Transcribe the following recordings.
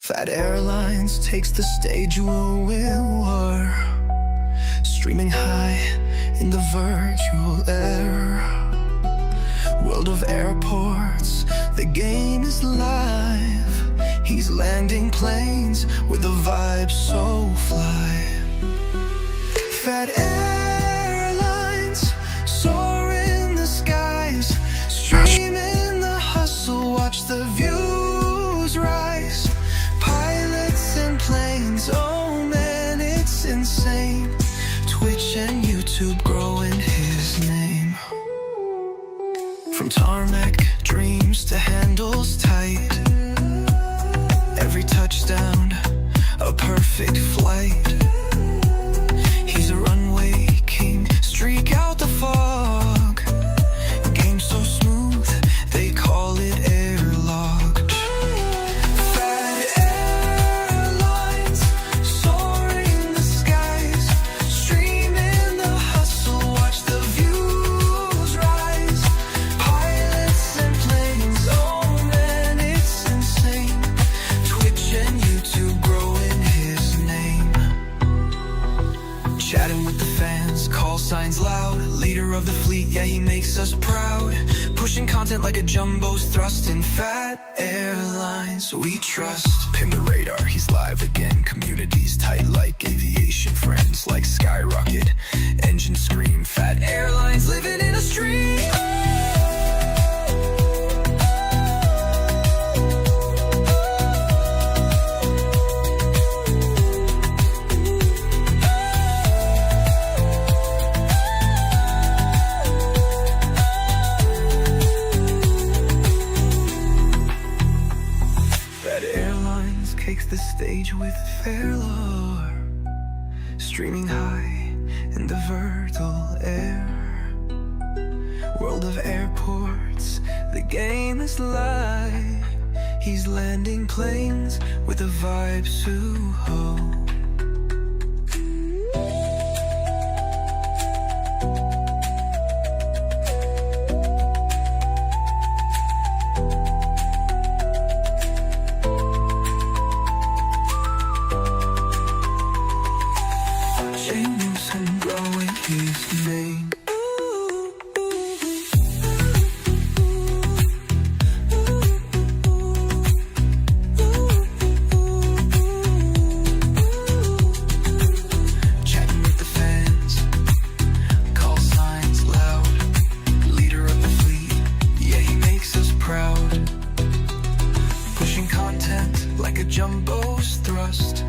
Phat Airlines takes the stage where we were, streaming high in the virtual air. World of airports, the game is live. He's landing planes with a vibe so fly. Phat Airlines, soar in the skies, stream in the hustle, watch the views rise. Pilots and planes, oh man, it's insane. Twitch and YouTube growing his name. From tarmac dreams to handles tight, every touchdown a perfect flight. He's a runway king, streak out the fog. Game so smooth, they call it airlocked. Phat Airlines, soaring the skies, stream in the hustle, watch the views rise. Pilots and planes, oh man, it's insane. Twitch and YouTube growing his name. Chatting with the fans, call signs loud. Leader of the fleet, yeah, he makes us proud. Pushing content like a jumbo's thrust. In Phat Airlines we trust. Pin the radar, he's live again. Communities tight like aviation. Friends like skyrocket, engine scream. Phat Airlines living in a stream. Phat Airlines takes the stage with fair lore, streaming high in the virtual air. World of airports, the game is live. He's landing planes with a vibe so ho. James and growing his name. Chatting with the fans, call signs loud. Leader of the fleet, yeah, he makes us proud. Pushing content like a jumbo's thrust.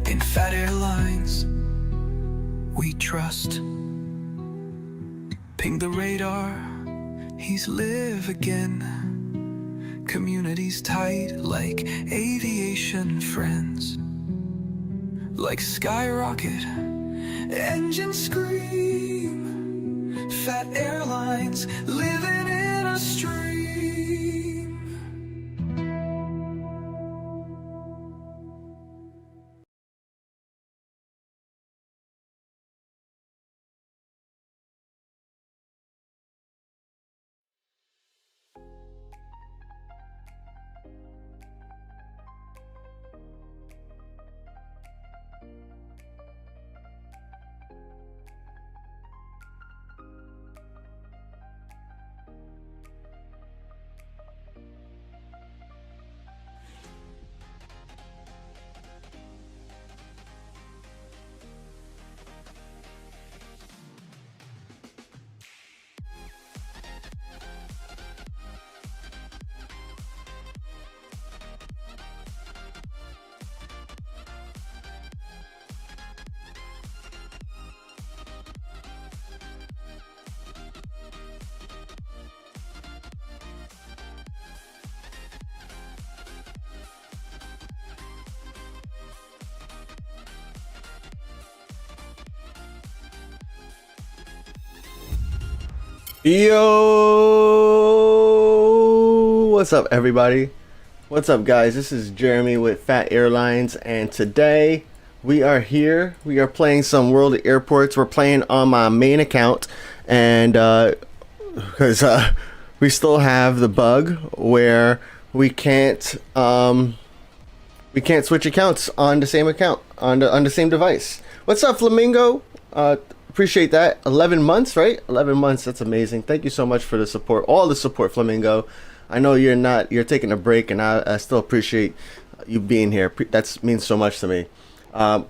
In Phat Airlines we trust. Ping the radar, he's live again. Communities tight like aviation. Friends like skyrocket, engine scream. Phat Airlines living in a stream. Yo, what's up everybody? What's up guys? This is Jeremy with Phat Airlines, and today we are here. We are playing some World of Airports. We're playing on my main account, and because we still have the bug where we can't we can't switch accounts on the same account on the same device. What's up, Flamingo? Appreciate that. 11 months, right? 11 months. That's amazing. Thank you so much for the support, all the support, Flamingo. I know you're taking a break, and I still appreciate you being here. That means so much to me.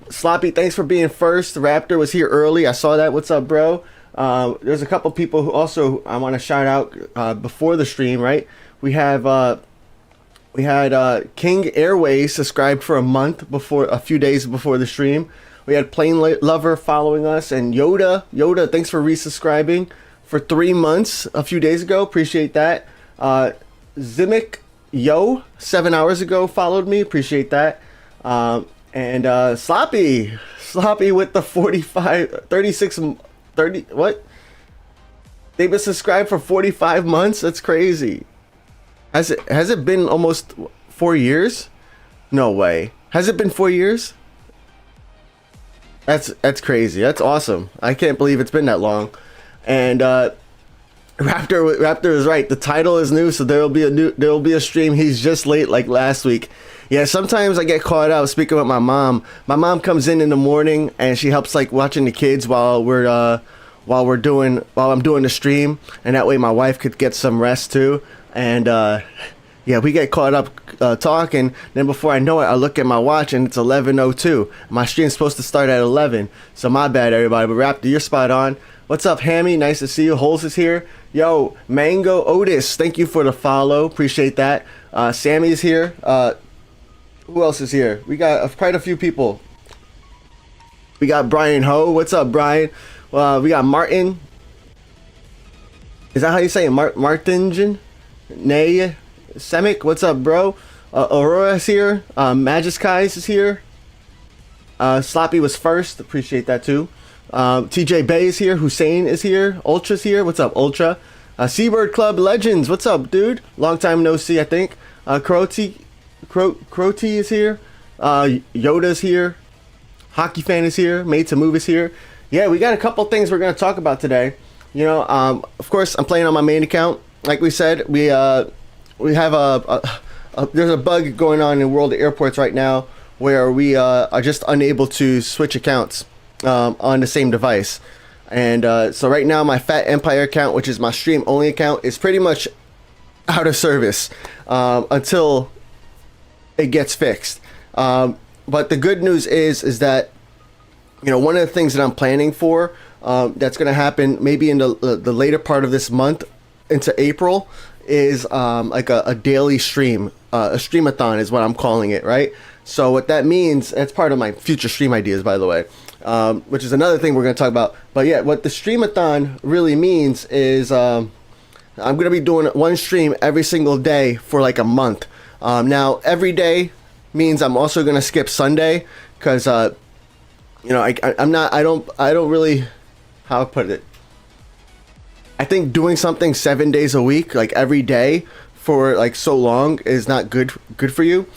Sloppy, thanks for being first. Raptor was here early. I saw that. What's up, bro? There's a couple people who also I want to shout out before the stream, right? We had King Airways subscribed for a few days before the stream. We had Plane Lover following us, and Yoda, thanks for resubscribing for 3 months a few days ago. Appreciate that. Zimic 7 hours ago followed me. Appreciate that. And Sloppy with the 30 what? They've been subscribed for 45 months. That's crazy. Has it been almost 4 years? No way. Has it been 4 years? That's crazy. That's awesome. I can't believe it's been that long. And Raptor is right. The title is new, so there will be a stream. He's just late, like last week. Yeah, sometimes I get caught out speaking with my mom. My mom comes in the morning and she helps like watching the kids while I'm doing the stream, and that way my wife could get some rest too. And yeah, we get caught up talking. Then before I know it, I look at my watch and it's 11:02. My stream's supposed to start at 11, so my bad, everybody. But Raptor, you're spot on. What's up, Hammy? Nice to see you. Holes is here. Yo, Mango Otis, thank you for the follow. Appreciate that. Sammy is here. Who else is here? We got quite a few people. We got Brian Ho. What's up, Brian? We got Martin. Is that how you say it? Martingen? Nay Semic. What's up, bro? Aurora's here. Magickies is here. Sloppy was first. Appreciate that too. TJ Bay is here. Hussein is here. Ultra's here. What's up, Ultra? Seabird Club Legends. What's up, dude? Long time no see, I think. Crotty is here. Yoda's here. Hockey Fan is here. Made to Move is here. Yeah, we got a couple things we're going to talk about today. You know, of course, I'm playing on my main account. Like we said, we have there's a bug going on in World of Airports right now where we are just unable to switch accounts on the same device. And so right now my Phat Empire account, which is my stream only account, is pretty much out of service until it gets fixed. But the good news is that, you know, one of the things that I'm planning for that's going to happen maybe in the later part of this month into April is like a daily stream. A streamathon is what I'm calling it, right? So what that means, that's part of my future stream ideas, by the way, which is another thing we're going to talk about. But yeah, what the streamathon really means is I'm going to be doing one stream every single day for like a month. Now, every day means I'm also going to skip Sunday because, you know, I don't really, how I put it, I think doing something 7 days a week, like every day for like so long is not good for you.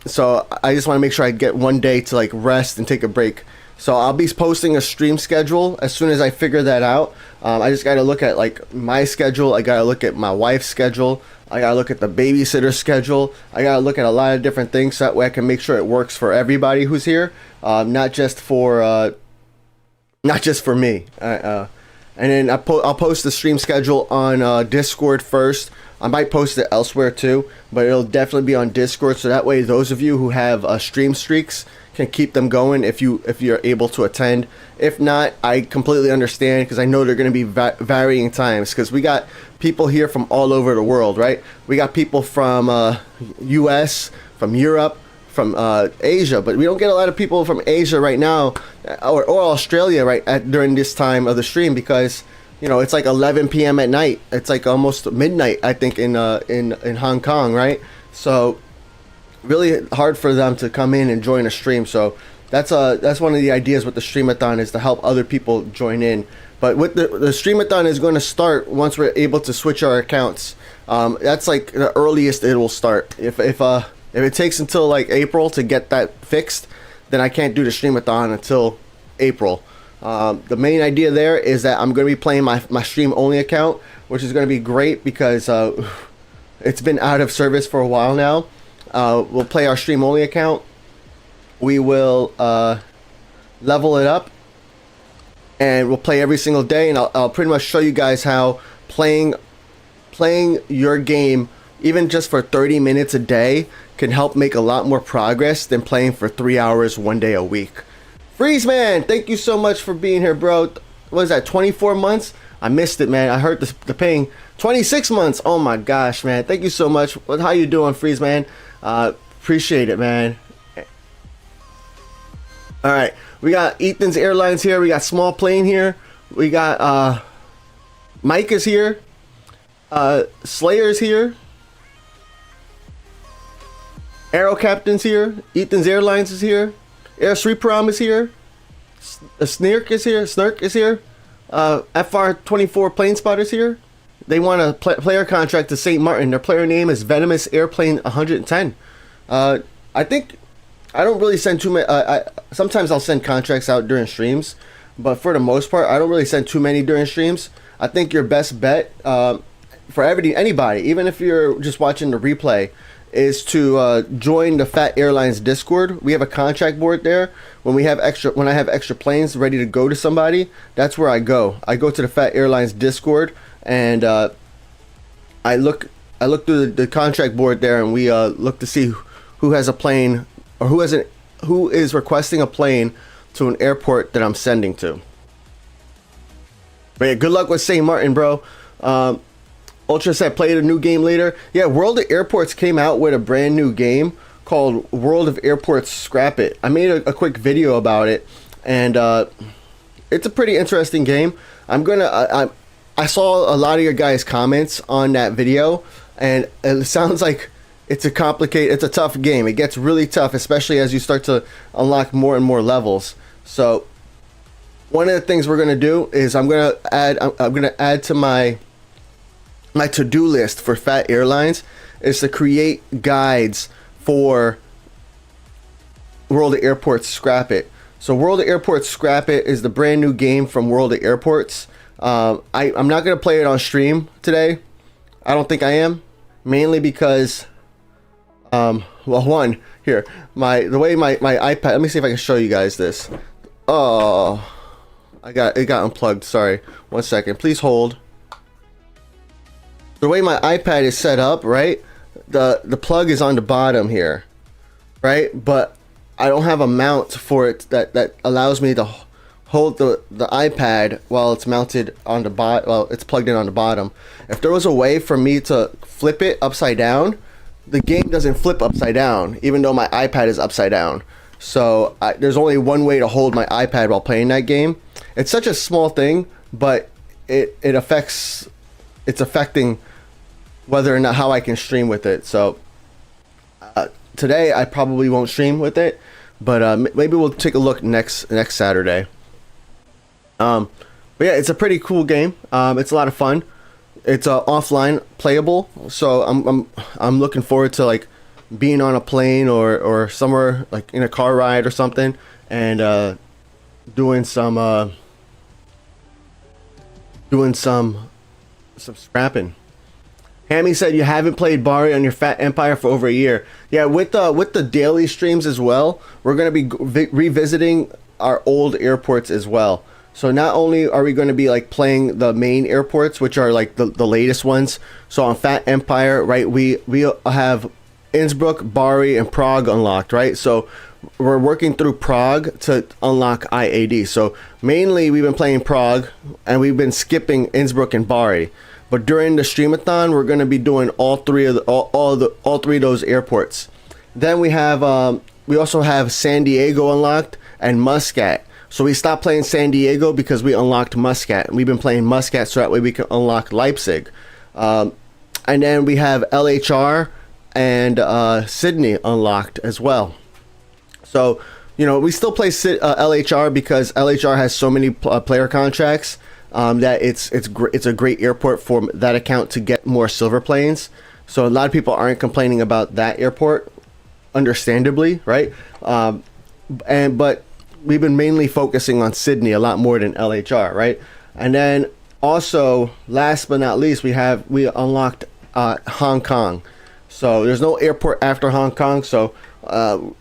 So I just want to make sure I get one day to like rest and take a break. So I'll be posting a stream schedule as soon as I figure that out. I just got to look at like my schedule. I got to look at my wife's schedule. I got to look at the babysitter schedule. I got to look at a lot of different things so that way I can make sure it works for everybody who's here, not just for me. And then I'll post the stream schedule on Discord first. I might post it elsewhere too, but it'll definitely be on Discord, so that way those of you who have stream streaks can keep them going if you're able to attend. If not, I completely understand, because I know they're going to be varying times, because we got people here from all over the world, right? We got people from US, from Europe, from Asia, but we don't get a lot of people from Asia right now, or Australia during this time of the stream, because you know it's like 11 p.m. at night. It's like almost midnight, I think, in Hong Kong, right? So really hard for them to come in and join a stream. So that's one of the ideas with the streamathon, is to help other people join in. But with the streamathon is going to start once we're able to switch our accounts. That's like the earliest it will start. If it takes until like April to get that fixed, then I can't do the streamathon until April. The main idea there is that I'm going to be playing my stream only account, which is going to be great because it's been out of service for a while now. We'll play our stream only account. We will level it up, and we'll play every single day. And I'll pretty much show you guys how playing your game, even just for 30 minutes a day, can help make a lot more progress than playing for 3 hours one day a week. Freeze Man, thank you so much for being here, bro. What is that, 24 months? I missed it, man. I heard the ping. 26 months. Oh my gosh, man. Thank you so much. How you doing, Freeze Man? Appreciate it, man. All right, we got Ethan's Airlines here. We got Small Plane here. We got Mike is here. Slayer's here. Aero Captain's here. Ethan's Airlines is here. Air Sweetprom is here. Snirk is here. Snirk is here. FR24 Plane Spotter's here. They want a player contract to St. Martin. Their player name is Venomous Airplane 110. I think I don't really send too many. Sometimes I'll send contracts out during streams, but for the most part, I don't really send too many during streams. I think your best bet for anybody, even if you're just watching the replay, is to join the Phat Airlines Discord. We have a contract board there. When I have extra planes ready to go to somebody, that's where I go. I go to the Phat Airlines Discord, and I look through the contract board there, and we look to see who has a plane, or who is requesting a plane to an airport that I'm sending to. But yeah, good luck with St. Martin, bro. Ultra said play the new game later. Yeah, World of Airports came out with a brand new game called World of Airports Scrap It. I made a quick video about it, and it's a pretty interesting game. I saw a lot of your guys' comments on that video, and it sounds like it's a tough game. It gets really tough, especially as you start to unlock more and more levels. So one of the things we're gonna do is I'm gonna add to my to-do list for Phat Airlines is to create guides for World of Airports Scrap It. So World of Airports Scrap It is the brand new game from World of Airports. I'm not gonna play it on stream today. I don't think I am, mainly because well, one here, the way my iPad. Let me see if I can show you guys this. Oh, it got unplugged. Sorry, 1 second. Please hold. The way my iPad is set up, right? The plug is on the bottom here, right? But I don't have a mount for it that allows me to hold the iPad while it's mounted on the bottom. Well, it's plugged in on the bottom. If there was a way for me to flip it upside down, the game doesn't flip upside down, even though my iPad is upside down. So there's only one way to hold my iPad while playing that game. It's such a small thing, but it's affecting whether or not how I can stream with it. So today I probably won't stream with it, but maybe we'll take a look next Saturday. But yeah, it's a pretty cool game. It's a lot of fun. It's offline playable, so I'm looking forward to like being on a plane or somewhere like in a car ride or something, and doing some scrapping. Hammy said you haven't played Bari on your Phat Empire for over a year. Yeah, with the daily streams as well, we're going to be revisiting our old airports as well. So not only are we going to be like playing the main airports, which are like the latest ones. So on Phat Empire, right, we have Innsbruck, Bari, and Prague unlocked, right? So we're working through Prague to unlock IAD. So mainly we've been playing Prague, and we've been skipping Innsbruck and Bari. But during the streamathon, we're going to be doing all three of those airports. Then we also have San Diego unlocked and Muscat. So we stopped playing San Diego because we unlocked Muscat. And we've been playing Muscat so that way we can unlock Leipzig. And then we have LHR and Sydney unlocked as well. So, you know, we still play LHR because LHR has so many player contracts that it's a great airport for that account to get more silver planes. So a lot of people aren't complaining about that airport, understandably, right? But we've been mainly focusing on Sydney a lot more than LHR, right? And then also, last but not least, we unlocked Hong Kong. So there's no airport after Hong Kong, so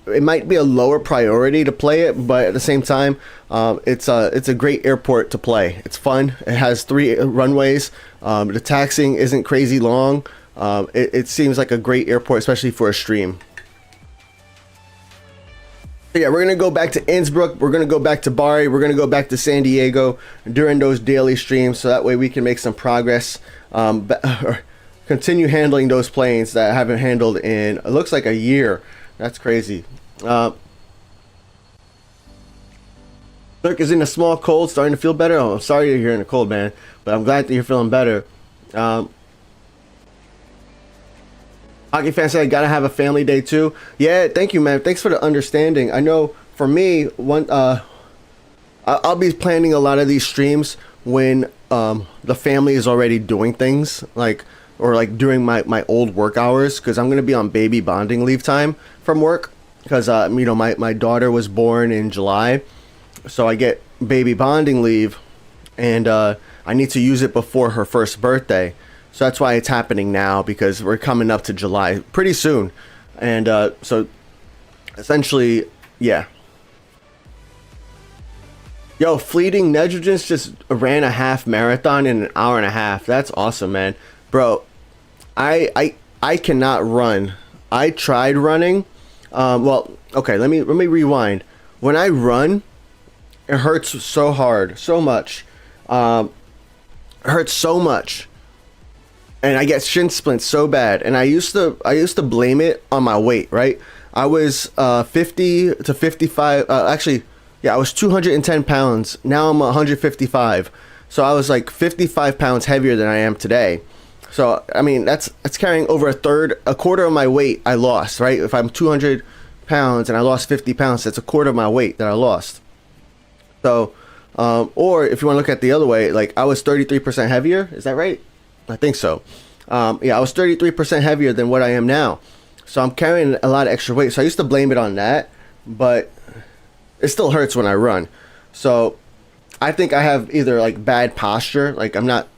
it might be a lower priority to play it, but at the same time, it's a great airport to play. It's fun. It has 3 runways. The taxiing isn't crazy long. It seems like a great airport, especially for a stream. So yeah, we're gonna go back to Innsbruck. We're gonna go back to Bari. We're gonna go back to San Diego during those daily streams, so that way we can make some progress. Continue handling those planes that I haven't handled in, it looks like, a year. That's crazy. Dirk is in a small cold, starting to feel better. Oh, I'm sorry you're in a cold, man, but I'm glad that you're feeling better. Hockey fan said I gotta have a family day too. Yeah, thank you, man. Thanks for the understanding. I know for me, I'll be planning a lot of these streams when the family is already doing things, or during my old work hours, because I'm gonna be on baby bonding leave time from work, because my daughter was born in July, so I get baby bonding leave, and I need to use it before her first birthday. So that's why it's happening now, because we're coming up to July pretty soon. And so essentially, yeah. Yo, Fleeting Negligence just ran a half marathon in an hour and a half. That's awesome, man. Bro, I cannot run. I tried running. Well, okay, let me rewind. When I run, it hurts so hard, so much. It hurts so much. And I get shin splints so bad, and I used to blame it on my weight, right? I was 50 to 55. Actually, yeah, I was 210 pounds. Now I'm 155. So I was like 55 pounds heavier than I am today. So I mean, that's carrying over a quarter of my weight I lost, right? If I'm 200 pounds and I lost 50 pounds, that's a quarter of my weight that I lost. So, or if you want to look at the other way, like I was 33% heavier. Is that right? I think so. Yeah, I was 33% heavier than what I am now. So I'm carrying a lot of extra weight. So I used to blame it on that, but it still hurts when I run. So I think I have either like bad posture, like I'm not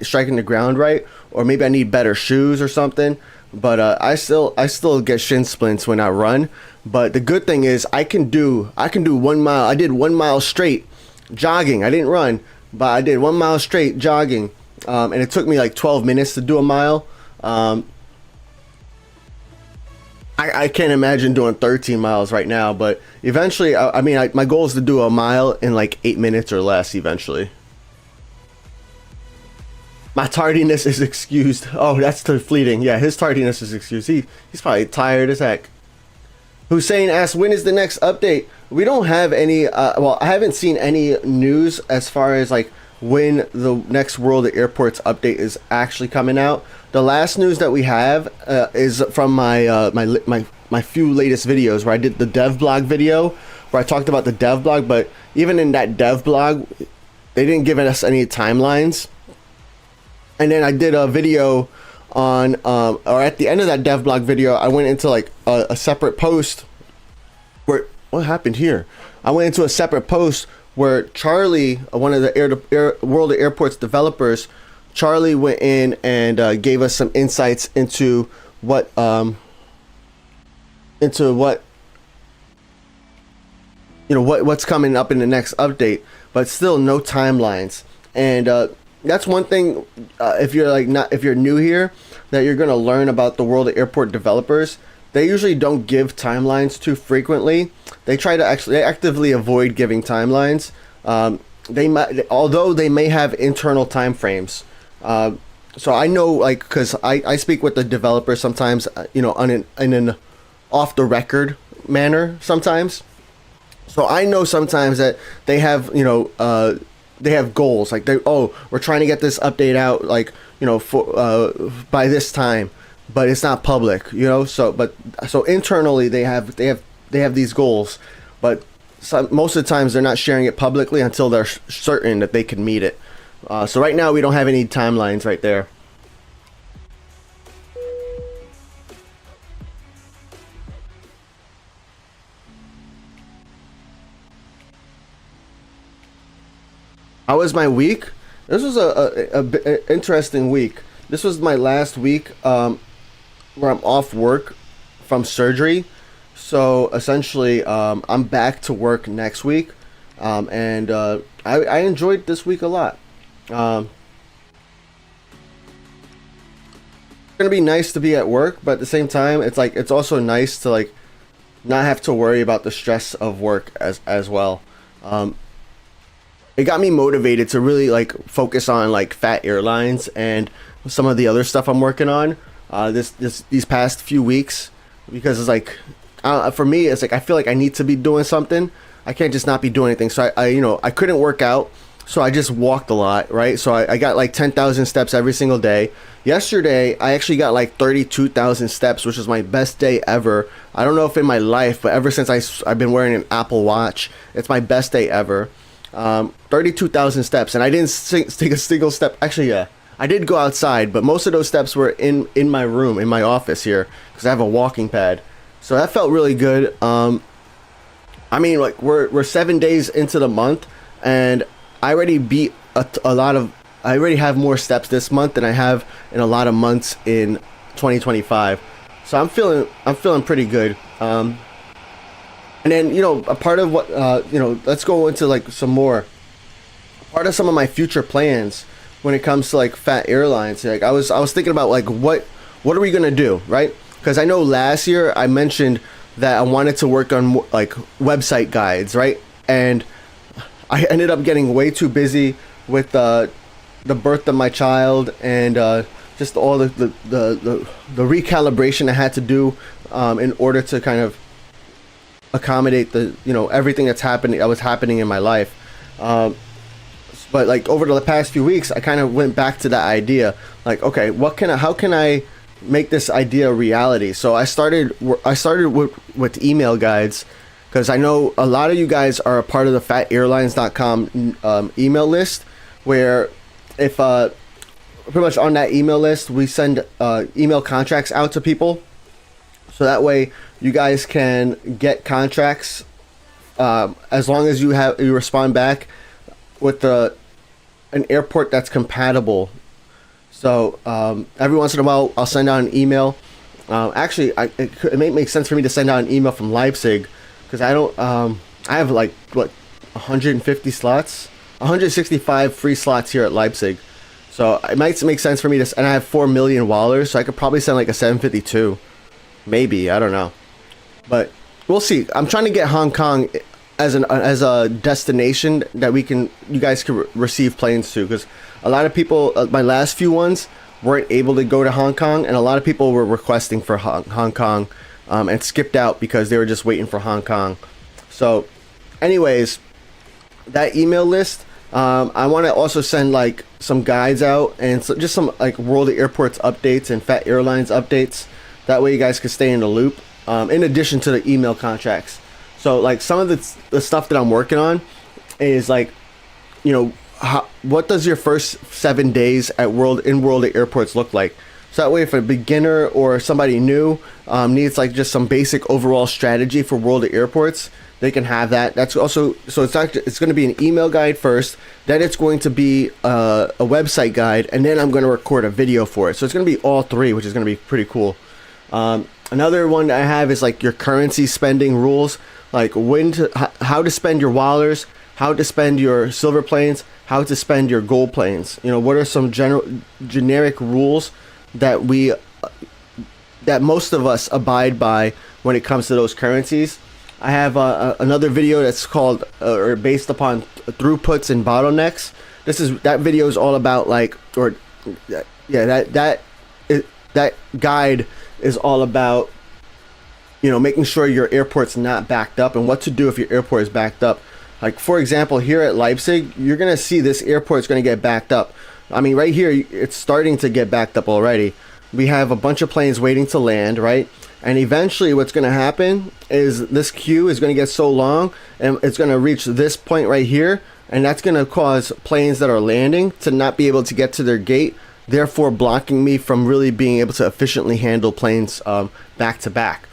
striking the ground right, or maybe I need better shoes or something. But I still get shin splints when I run. But the good thing is I can do 1 mile. I did 1 mile straight jogging. I didn't run, but I did 1 mile straight jogging. And it took me like 12 minutes to do a mile. I can't imagine doing 13 miles right now, but eventually, my goal is to do a mile in like 8 minutes or less eventually. My tardiness is excused. Oh, that's the Fleeting. Yeah, his tardiness is excused. He's probably tired as heck. Hussein asks, when is the next update? We don't have any, well, I haven't seen any news as far as like when the next World of Airports update is actually coming out. The last news that we have is from my few latest videos where I did the dev blog video where I talked about the dev blog, but even in that dev blog, they didn't give us any timelines. And then I did a video on, or at the end of that dev blog video, I went into like a separate post where, what happened here? I went into a separate post where Charlie, one of the World of Airports developers, Charlie went in and gave us some insights into what's coming up in the next update, but still no timelines. And that's one thing, if you're new here, that you're gonna learn about the World of Airport developers. They usually don't give timelines too frequently. They actively avoid giving timelines. Although they may have internal time frames. So I know, like, because I speak with the developers sometimes, in an off the record manner sometimes. So I know sometimes that they have, they have goals, like we're trying to get this update out, like, by this time, but it's not public, so internally they have these goals, but most of the times they're not sharing it publicly until they're certain that they can meet it. So right now we don't have any timelines right there. How was my week? This was a interesting week. This was my last week. where I'm off work from surgery. So essentially, I'm back to work next week, and I enjoyed this week a lot. It's gonna be nice to be at work, but at the same time, it's like it's also nice to like not have to worry about the stress of work as well. It got me motivated to really like focus on like Phat Airlines and some of the other stuff I'm working on these past few weeks, because it's like for me it's like I feel like I need to be doing something. I can't just not be doing anything. So I couldn't work out, so I just walked a lot, right? So I got like 10,000 steps every single day. Yesterday I actually got like 32,000 steps, which was my best day ever. I don't know if in my life, but ever since I've been wearing an Apple Watch, it's my best day ever. 32,000 steps, and I didn't take a single step. Actually, yeah, I did go outside, but most of those steps were in my room, in my office here, because I have a walking pad. So that felt really good. I mean, like we're 7 days into the month, and I already beat a lot of. I already have more steps this month than I have in a lot of months in 2025. So I'm feeling pretty good. And then, you know, a part of what, you know, let's go into like some more. Part of some of my future plans when it comes to like Phat Airlines. Like I was thinking about like what are we gonna do, right? Because I know last year I mentioned that I wanted to work on like website guides, right? And I ended up getting way too busy with the birth of my child and just all the recalibration I had to do in order to kind of accommodate the, you know, everything that was happening in my life. But like over the past few weeks, I kind of went back to that idea. Like, okay, how can I make this idea a reality? So I started with email guides, because I know a lot of you guys are a part of the phatAirlines.com email list, where if pretty much on that email list we send email contracts out to people, so that way you guys can get contracts as long as you respond back with an airport that's compatible. So every once in a while I'll send out an email. Actually, it may make sense for me to send out an email from Leipzig, because I have like 150 slots, 165 free slots here at Leipzig. So it might make sense for me to, and I have 4 million wallers, so I could probably send like a 752, maybe, I don't know, but we'll see. I'm trying to get Hong Kong as a destination that you guys can receive planes to, because a lot of people, my last few ones weren't able to go to Hong Kong, and a lot of people were requesting for Hong Kong and skipped out because they were just waiting for Hong Kong. So anyways, that email list, I want to also send like some guides out, and so just some like World Airports updates and Phat Airlines updates. That way you guys can stay in the loop, in addition to the email contracts. So like some of the stuff that I'm working on is like, you know, what does your first 7 days at World Airports look like? So that way, if a beginner or somebody new needs like just some basic overall strategy for World Airports, they can have that. That's also, so it's going to be an email guide first, then it's going to be a website guide, and then I'm going to record a video for it. So it's going to be all three, which is going to be pretty cool. Another one that I have is like your currency spending rules, like how to spend your wallers, how to spend your silver planes, how to spend your gold planes. You know, what are some generic rules that most of us abide by when it comes to those currencies. I have another video that's called or based upon throughputs and bottlenecks. That video is all about like, or yeah, that guide is all about, you know, making sure your airport's not backed up and what to do if your airport is backed up. Like for example, here at Leipzig, you're gonna see this airport is gonna get backed up. I mean, right here, it's starting to get backed up already. We have a bunch of planes waiting to land, right? And eventually what's going to happen is this queue is going to get so long, and it's going to reach this point right here, and that's going to cause planes that are landing to not be able to get to their gate, therefore blocking me from really being able to efficiently handle planes back to back.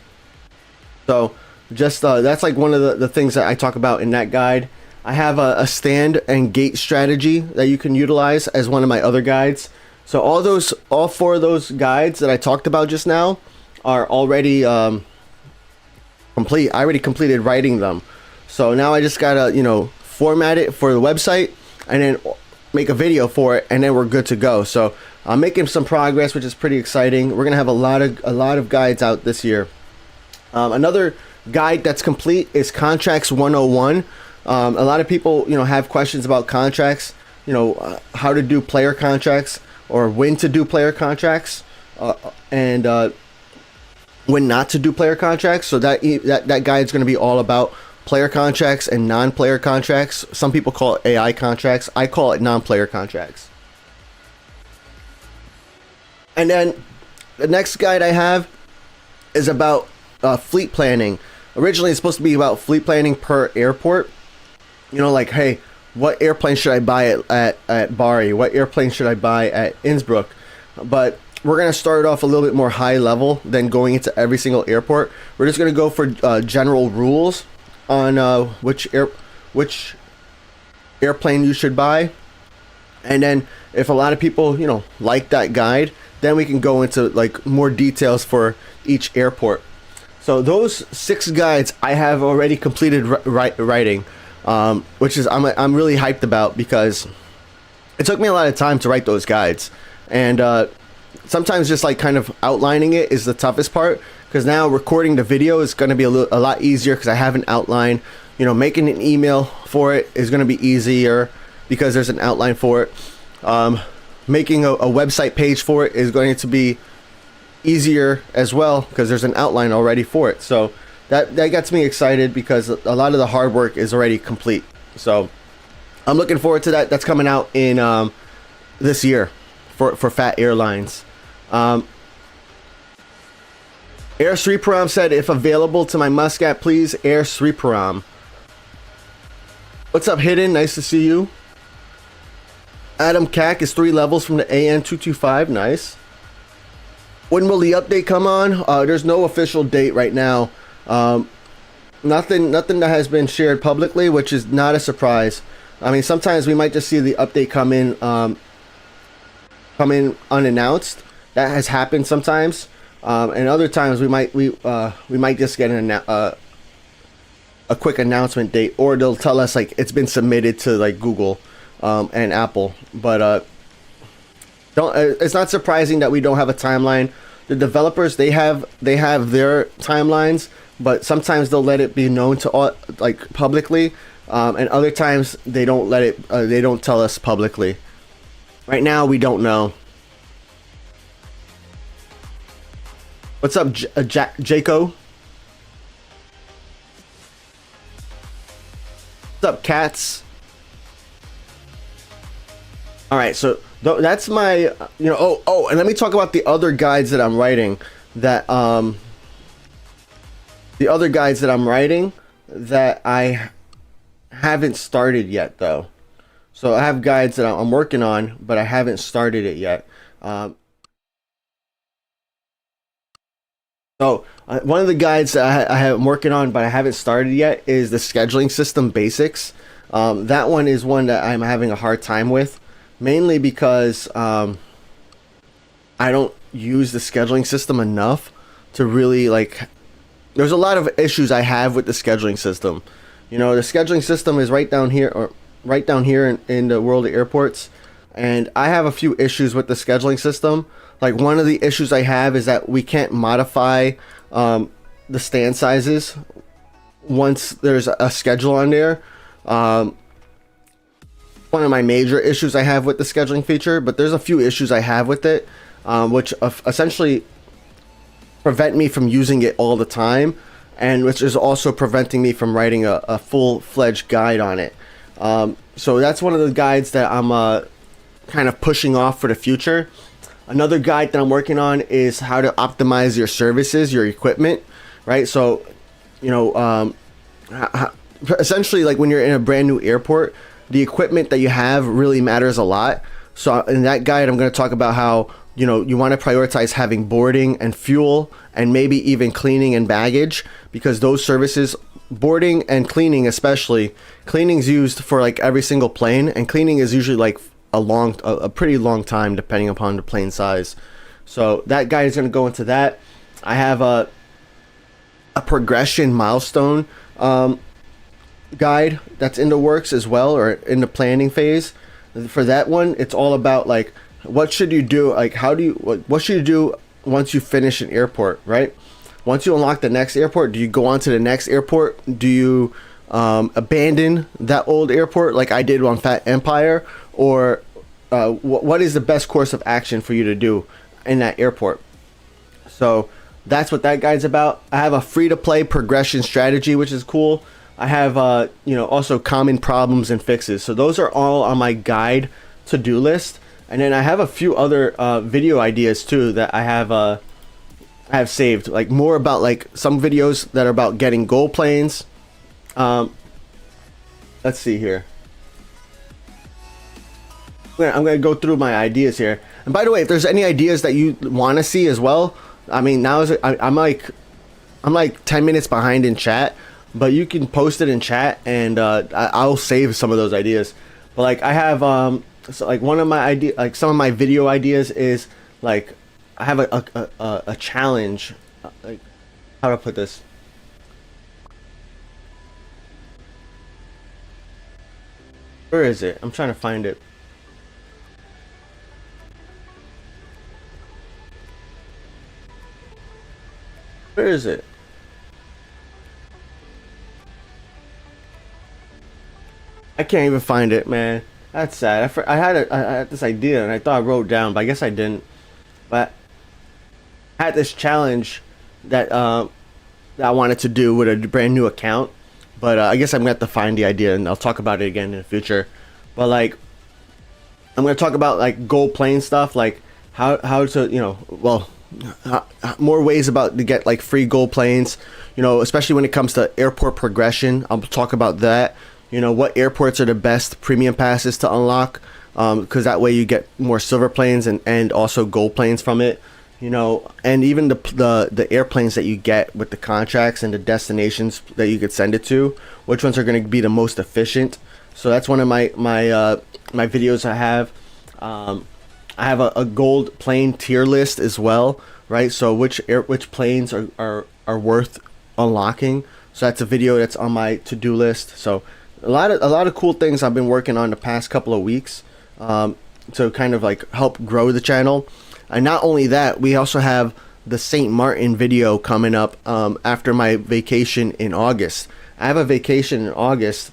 So just that's like one of the things that I talk about in that guide. I have a stand and gate strategy that you can utilize as one of my other guides. So all four of those guides that I talked about just now, are already complete. I already completed writing them, so now I just gotta, you know, format it for the website and then make a video for it, and then we're good to go. So I'm making some progress, which is pretty exciting. We're gonna have a lot of guides out this year. Another guide that's complete is Contracts 101. A lot of people, you know, have questions about contracts, you know, how to do player contracts or when to do player contracts, and when not to do player contracts. So that guide is going to be all about player contracts and non-player contracts. Some people call it AI contracts. I call it non-player contracts. And then the next guide I have is about fleet planning. Originally, it's supposed to be about fleet planning per airport. You know, like, hey, what airplane should I buy at Bari? What airplane should I buy at Innsbruck? But we're going to start off a little bit more high level than going into every single airport. We're just going to go for general rules on which airplane you should buy. And then if a lot of people, you know, like that guide, then we can go into like more details for each airport. So those 6 guides I have already completed writing, which is I'm really hyped about, because it took me a lot of time to write those guides, and sometimes just like kind of outlining it is the toughest part, because now recording the video is going to be a lot easier because I have an outline. You know, making an email for it is going to be easier because there's an outline for it. Making a website page for it is going to be easier as well because there's an outline already for it. So that gets me excited because a lot of the hard work is already complete. So I'm looking forward to that. That's coming out in this year for Phat Airlines. Air Sriparam said, if available to my Muscat, please, Air Sriparam. What's up, Hidden? Nice to see you. Adam Cack is 3 levels from the AN225. Nice. When will the update come on? There's no official date right now. Nothing that has been shared publicly, which is not a surprise. I mean, sometimes we might just see the update come in unannounced. That has happened sometimes, and other times we might just get a quick announcement date, or they'll tell us like it's been submitted to like Google and Apple. But it's not surprising that we don't have a timeline. The developers, they have their timelines, but sometimes they'll let it be known to all, like publicly, and other times they don't let it. They don't tell us publicly. Right now, we don't know. What's up, Jaco? What's up, Cats? All right, so that's my, you know, oh, and let me talk about the other guides that I'm writing. That the other guides that I'm writing that I haven't started yet, though. So I have guides that I'm working on, but I haven't started it yet. So one of the guides that I am working on, but I haven't started yet, is the scheduling system basics. That one is one that I'm having a hard time with, mainly because I don't use the scheduling system enough to really like. There's a lot of issues I have with the scheduling system. You know, the scheduling system is right down here in the world of airports, and I have a few issues with the scheduling system. Like, one of the issues I have is that we can't modify the stand sizes once there's a schedule on there. One of my major issues I have with the scheduling feature, but there's a few issues I have with it, which essentially prevent me from using it all the time, and which is also preventing me from writing a full-fledged guide on it. So that's one of the guides that I'm kind of pushing off for the future. Another guide that I'm working on is how to optimize your services, your equipment, right? So, you know, essentially, like when you're in a brand new airport, the equipment that you have really matters a lot. So in that guide, I'm going to talk about how, you know, you want to prioritize having boarding and fuel, and maybe even cleaning and baggage, because those services, boarding and cleaning especially, cleaning's used for like every single plane, and cleaning is usually like a pretty long time depending upon the plane size. So that guide is going to go into that. I have a progression milestone guide that's in the works as well, or in the planning phase. For that one, it's all about like what should you do, like what should you do once you finish an airport, right? Once you unlock the next airport, do you go on to the next airport? Do you abandon that old airport like I did on Phat Empire, or what is the best course of action for you to do in that airport? So that's what that guide's about. I have a free-to-play progression strategy, which is cool. I have also common problems and fixes. So those are all on my guide to-do list. And then I have a few other video ideas too that I have saved, like more about like some videos that are about getting gold planes. Let's see here. I'm gonna go through my ideas here. And by the way, if there's any ideas that you want to see as well, I mean, now I'm like 10 minutes behind in chat, but you can post it in chat, and I'll save some of those ideas. But like I have so like one of my like some of my video ideas is like I have a challenge, like how to put this. Where is it? I'm trying to find it. Where is it? I can't even find it, man. That's sad. I had this idea and I thought I wrote it down, but I guess I didn't. But I had this challenge that that I wanted to do with a brand new account, but I guess I'm gonna have to find the idea and I'll talk about it again in the future. But like, I'm gonna talk about like gold plane stuff, like how to more ways about to get like free gold planes, especially when it comes to airport progression. I'll talk about that. What airports are the best premium passes to unlock, because that way you get more silver planes and also gold planes from it. And even the airplanes that you get with the contracts and the destinations that you could send it to, which ones are going to be the most efficient. So that's one of my videos I have. I have a gold plane tier list as well, right? So which planes are worth unlocking. So that's a video that's on my to-do list. So a lot of cool things I've been working on the past couple of weeks, to kind of like help grow the channel. And not only that, we also have the St. Martin video coming up after my vacation in August. I have a vacation in August,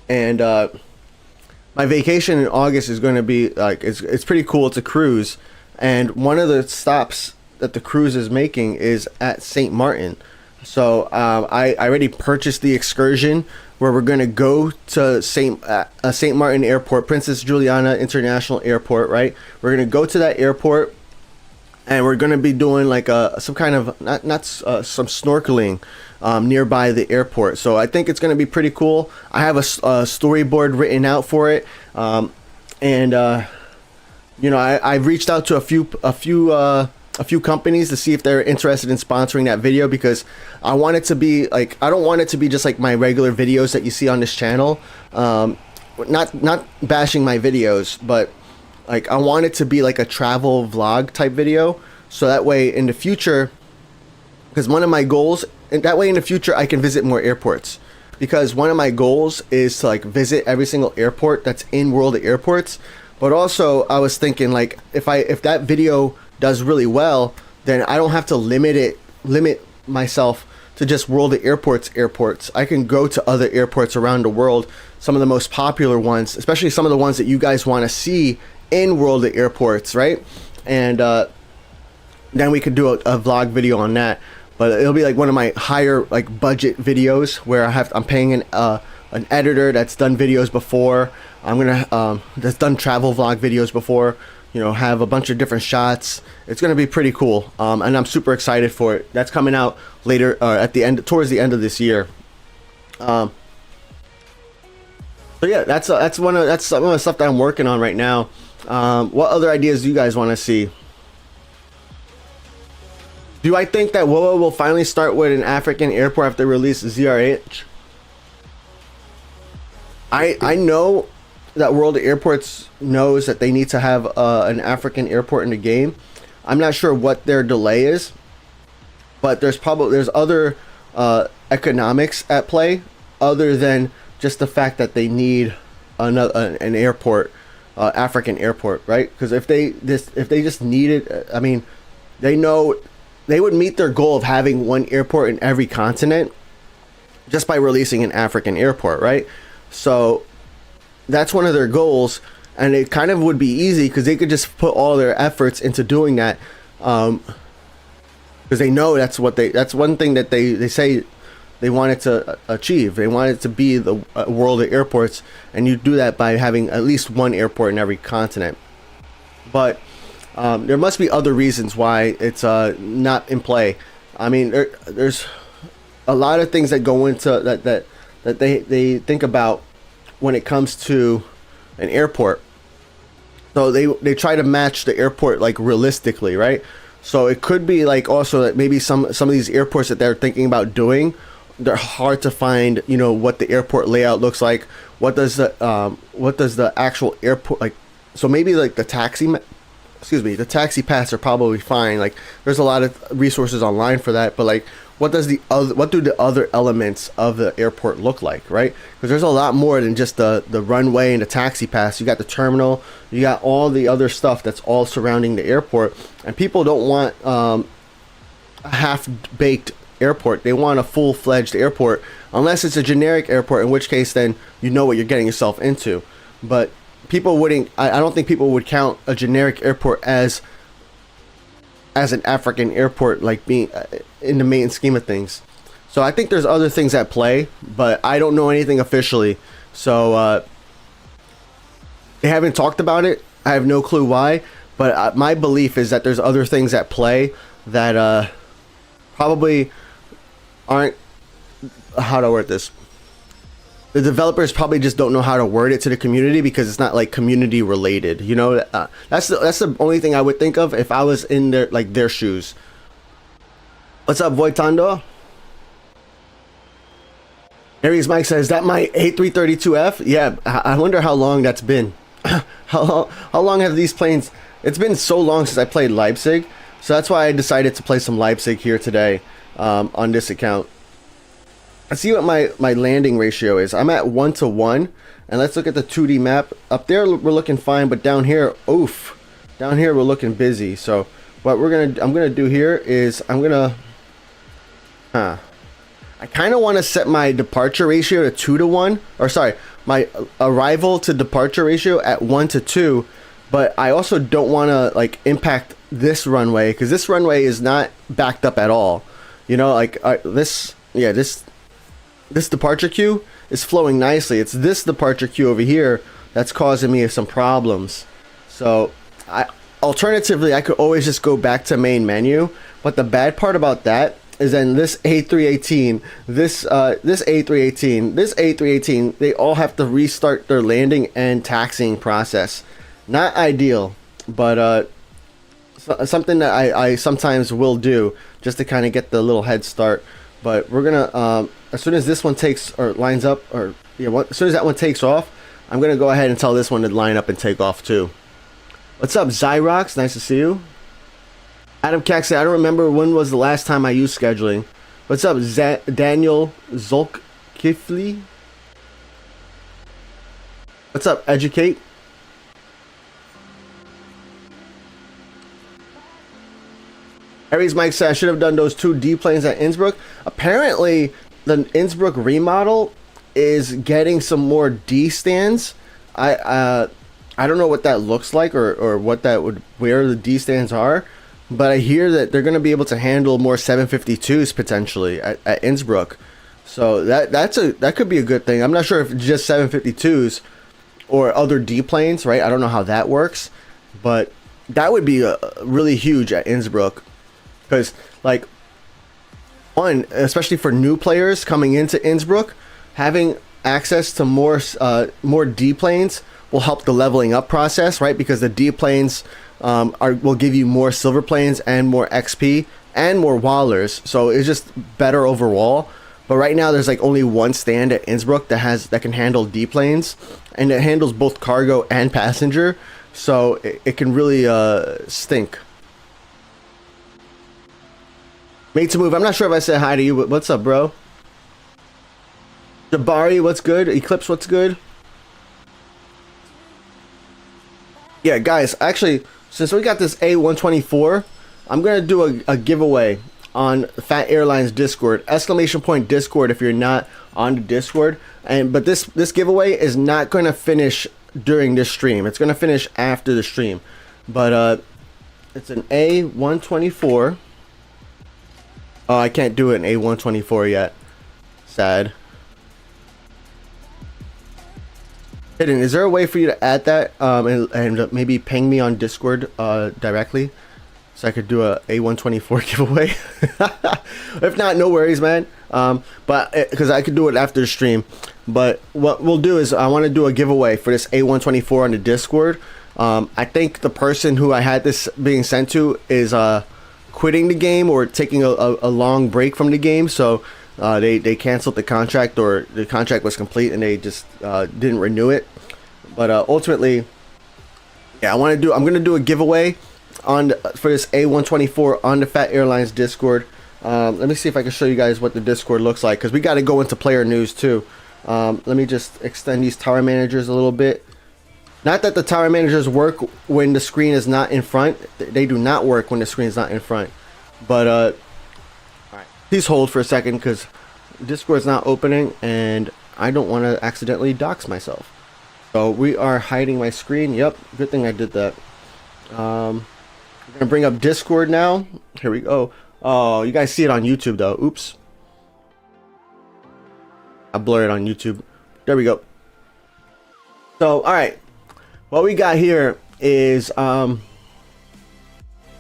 and my vacation in August is going to be like it's pretty cool. It's a cruise, and one of the stops that the cruise is making is at St. Martin. So I already purchased the excursion where we're going to go to St. Martin Airport, Princess Juliana International Airport, right? We're going to go to that airport, and we're going to be doing like some kind of some snorkeling nearby the airport. So I think it's going to be pretty cool. I have a storyboard written out for it, and I've reached out to a few companies to see if they're interested in sponsoring that video, because I want it to be like, I don't want it to be just like my regular videos that you see on this channel. Not bashing my videos, but like I want it to be like a travel vlog type video, so that way in the future, because one of my goals, and that way in the future I can visit more airports, because one of my goals is to like visit every single airport that's in World of Airports. But also I was thinking, like, if that video does really well, then I don't have to limit myself to just World of Airports. I can go to other airports around the world, some of the most popular ones, especially some of the ones that you guys want to see in World of Airports, right? And then we could do a vlog video on that. But it'll be like one of my higher like budget videos where I'm paying an editor that's done videos before. I'm gonna that's done travel vlog videos before. Have a bunch of different shots. It's gonna be pretty cool, and I'm super excited for it. That's coming out later, towards the end of this year. So yeah, that's some of the stuff that I'm working on right now. What other ideas do you guys want to see? Do I think that WoWo will finally start with an African airport after they release ZRH? I know that World of Airports knows that they need to have an African airport in the game. I'm not sure what their delay is, but there's other economics at play other than just the fact that they need an airport, African airport, right? Because if they just needed, I mean, they know they would meet their goal of having one airport in every continent just by releasing an African airport, right? So that's one of their goals, and it kind of would be easy because they could just put all their efforts into doing that, because they know that's one thing that they say they wanted to achieve. They wanted to be the world of airports, and you do that by having at least one airport in every continent. But there must be other reasons why it's not in play. I mean, there's a lot of things that go into that they think about when it comes to an airport. So they try to match the airport like realistically, right? So it could be like also that maybe some of these airports that they're thinking about doing, they're hard to find, you know, what the airport layout looks like. What does the actual airport like? So maybe like the taxi paths are probably fine. Like there's a lot of resources online for that, but like what do the other elements of the airport look like, right? Because there's a lot more than just the runway and the taxi paths. You got the terminal, you got all the other stuff that's all surrounding the airport, and people don't want a half-baked airport. They want a full-fledged airport, unless it's a generic airport, in which case then you know what you're getting yourself into. But people wouldn't, I don't think people would count a generic airport as an African airport, like being in the main scheme of things. So I think there's other things at play, but I don't know anything officially. So they haven't talked about it. I have no clue why, but my belief is that there's other things at play that probably aren't, how do I word this? The developers probably just don't know how to word it to the community because it's not like community related, you know. That's the only thing I would think of if I was in their shoes. What's up, Voitando? Aries Mike says, that my A332F? Yeah, I wonder how long that's been. how long have these planes? It's been so long since I played Leipzig, so that's why I decided to play some Leipzig here today on this account. Let's see what my landing ratio is. I'm at 1-to-1, and let's look at the 2D map. Up there we're looking fine, but down here, oof, down here we're looking busy. So what I'm gonna do here is I kind of want to set my departure ratio to 2-to-1, or sorry, my arrival to departure ratio at 1-to-2, but I also don't want to like impact this runway because this runway is not backed up at all. You know, like this departure queue is flowing nicely. It's this departure queue over here that's causing me some problems. So alternatively, I could always just go back to main menu. But the bad part about that is then this A318, this A318, they all have to restart their landing and taxiing process. Not ideal, but something that I sometimes will do just to kind of get the little head start. But we're gonna as soon as this one takes or lines up, or as soon as that one takes off, I'm gonna go ahead and tell this one to line up and take off too. What's up, Zyrox? Nice to see you. Adam Caxley, I don't remember when was the last time I used scheduling. What's up, Daniel Zolkifli? What's up, Educate? Aries Mike said I should have done those 2 D planes at Innsbruck. Apparently, the Innsbruck remodel is getting some more D stands. I don't know what that looks like or what that would, where the D stands are, but I hear that they're going to be able to handle more 752s potentially at Innsbruck. So that could be a good thing. I'm not sure if it's just 752s or other D planes, right? I don't know how that works, but that would be really huge at Innsbruck. Because, like, one, especially for new players coming into Innsbruck, having access to more D planes will help the leveling up process, right? Because the D planes will give you more silver planes and more XP and more wallers, so it's just better overall. But right now, there's like only one stand at Innsbruck that can handle D planes, and it handles both cargo and passenger, so it can really stink. Made to move. I'm not sure if I said hi to you, but what's up, bro? Jabari, what's good? Eclipse, what's good? Yeah, guys, actually, since we got this A124, I'm gonna do a giveaway on Phat Airlines Discord, ! Discord if you're not on the Discord. But this giveaway is not gonna finish during this stream. It's gonna finish after the stream. But it's an A124. Oh, I can't do it in A124 yet. Sad. Hidden, is there a way for you to add that and maybe ping me on Discord directly so I could do a A124 giveaway? If not, no worries, man. But because I could do it after the stream. But what we'll do is I want to do a giveaway for this A124 on the Discord. I think the person who I had this being sent to is quitting the game or taking a long break from the game, so they canceled the contract, or the contract was complete and they just didn't renew it. But ultimately, yeah, I'm gonna do a giveaway for this A124 on the Phat Airlines Discord. Let me see if I can show you guys what the Discord looks like, because we got to go into player news too. Let me just extend these tower managers a little bit. Not that the tower managers work when the screen is not in front. They do not work when the screen is not in front. But all right, please hold for a second, because Discord's not opening and I don't want to accidentally dox myself. So we are hiding my screen. Yep, good thing I did that. We're gonna bring up Discord now. Here we go. Oh, you guys see it on YouTube though. Oops, I blur it on YouTube. There we go. So all right, what we got here is oh,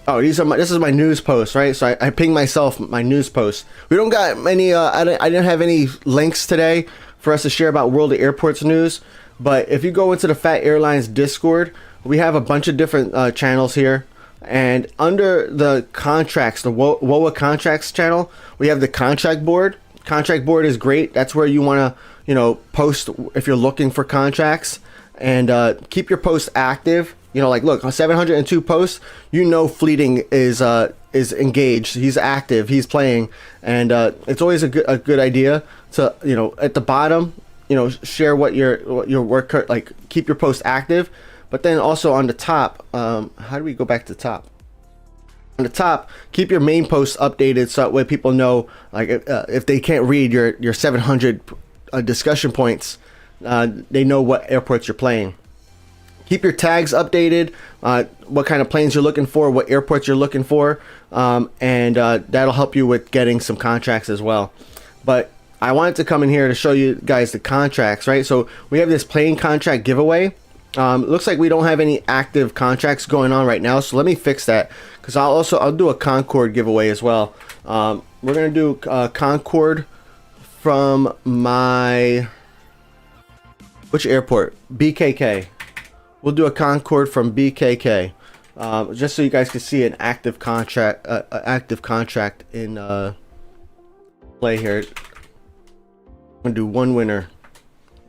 this is my news post, right? So I pinged myself my news post. We don't got many I didn't have any links today for us to share about World of Airports news. But if you go into the Phat Airlines Discord, we have a bunch of different channels here. And under the contracts, the WOA contracts channel, we have the contract board. Contract board is great. That's where you want to, post if you're looking for contracts, and keep your posts active. Like, look, on 702 posts, Fleeting is engaged. He's active. He's playing, and it's always a good idea to, at the bottom, share what your work, like, keep your post active. But then also on the top, how do we go back to the top? On the top, keep your main posts updated so that way people know, like, if they can't read your 700 discussion points, they know what airports you're playing. Keep your tags updated, what kind of planes you're looking for, what airports you're looking for, and that'll help you with getting some contracts as well. But I wanted to come in here to show you guys the contracts, right? So we have this plane contract giveaway. Looks like we don't have any active contracts going on right now, so let me fix that, because I'll do a Concorde giveaway as well. We're gonna do Concorde from which airport? BKK. We'll do a Concorde from BKK, just so you guys can see an active contract in play here. I'm gonna do one winner.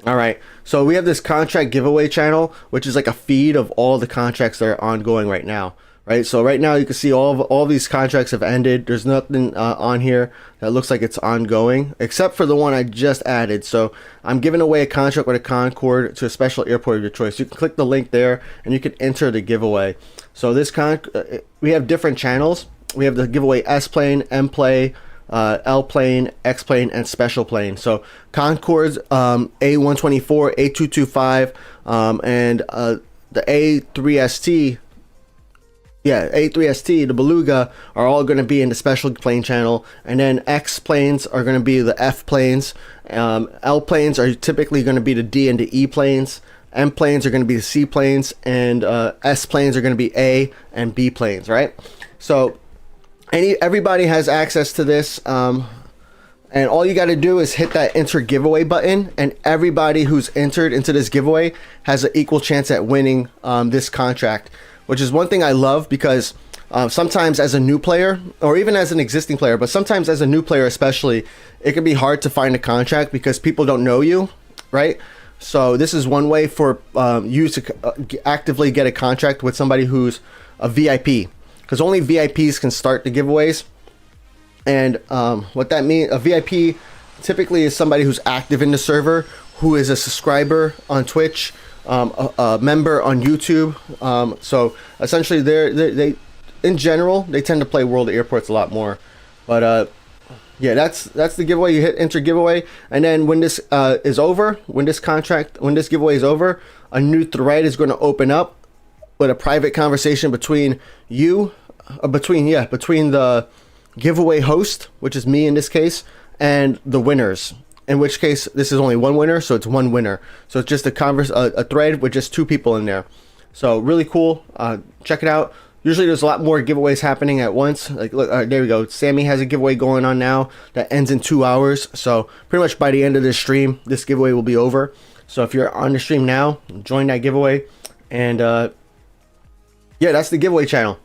All right, so we have this contract giveaway channel, which is like a feed of all the contracts that are ongoing right now, right? So right now you can see all these contracts have ended. There's nothing on here that looks like it's ongoing, except for the one I just added. So I'm giving away a contract with a Concorde to a special airport of your choice. You can click the link there and you can enter the giveaway. So this we have different channels. We have the giveaway S plane, M plane, L plane, X plane, and special plane. So Concorde's A124, A225, and the A3ST, A3ST, the Beluga, are all going to be in the special plane channel. And then X planes are going to be the F planes. L planes are typically going to be the D and the E planes. M planes are going to be the C planes, and S planes are going to be A and B planes, right? So everybody has access to this, and all you got to do is hit that enter giveaway button, and everybody who's entered into this giveaway has an equal chance at winning this contract, which is one thing I love, because sometimes as a new player, or even as an existing player, but sometimes as a new player especially, it can be hard to find a contract because people don't know you, right? So this is one way for you to actively get a contract with somebody who's a VIP, because only VIPs can start the giveaways. And what that means, a VIP typically is somebody who's active in the server, who is a subscriber on Twitch, a member on YouTube. So essentially, they in general they tend to play World of Airports a lot more. But yeah, that's the giveaway. You hit enter giveaway, and then when this is over, when this giveaway is over, a new thread is going to open up with a private conversation between you, between the giveaway host, which is me in this case, and the winners. In which case, this is only one winner, so it's one winner. So it's just a thread with just two people in there. So really cool. Check it out. Usually there's a lot more giveaways happening at once. Like, look, there we go. Sammy has a giveaway going on now that ends in 2 hours. So pretty much by the end of this stream, this giveaway will be over. So if you're on the stream now, join that giveaway. And yeah, that's the giveaway channel.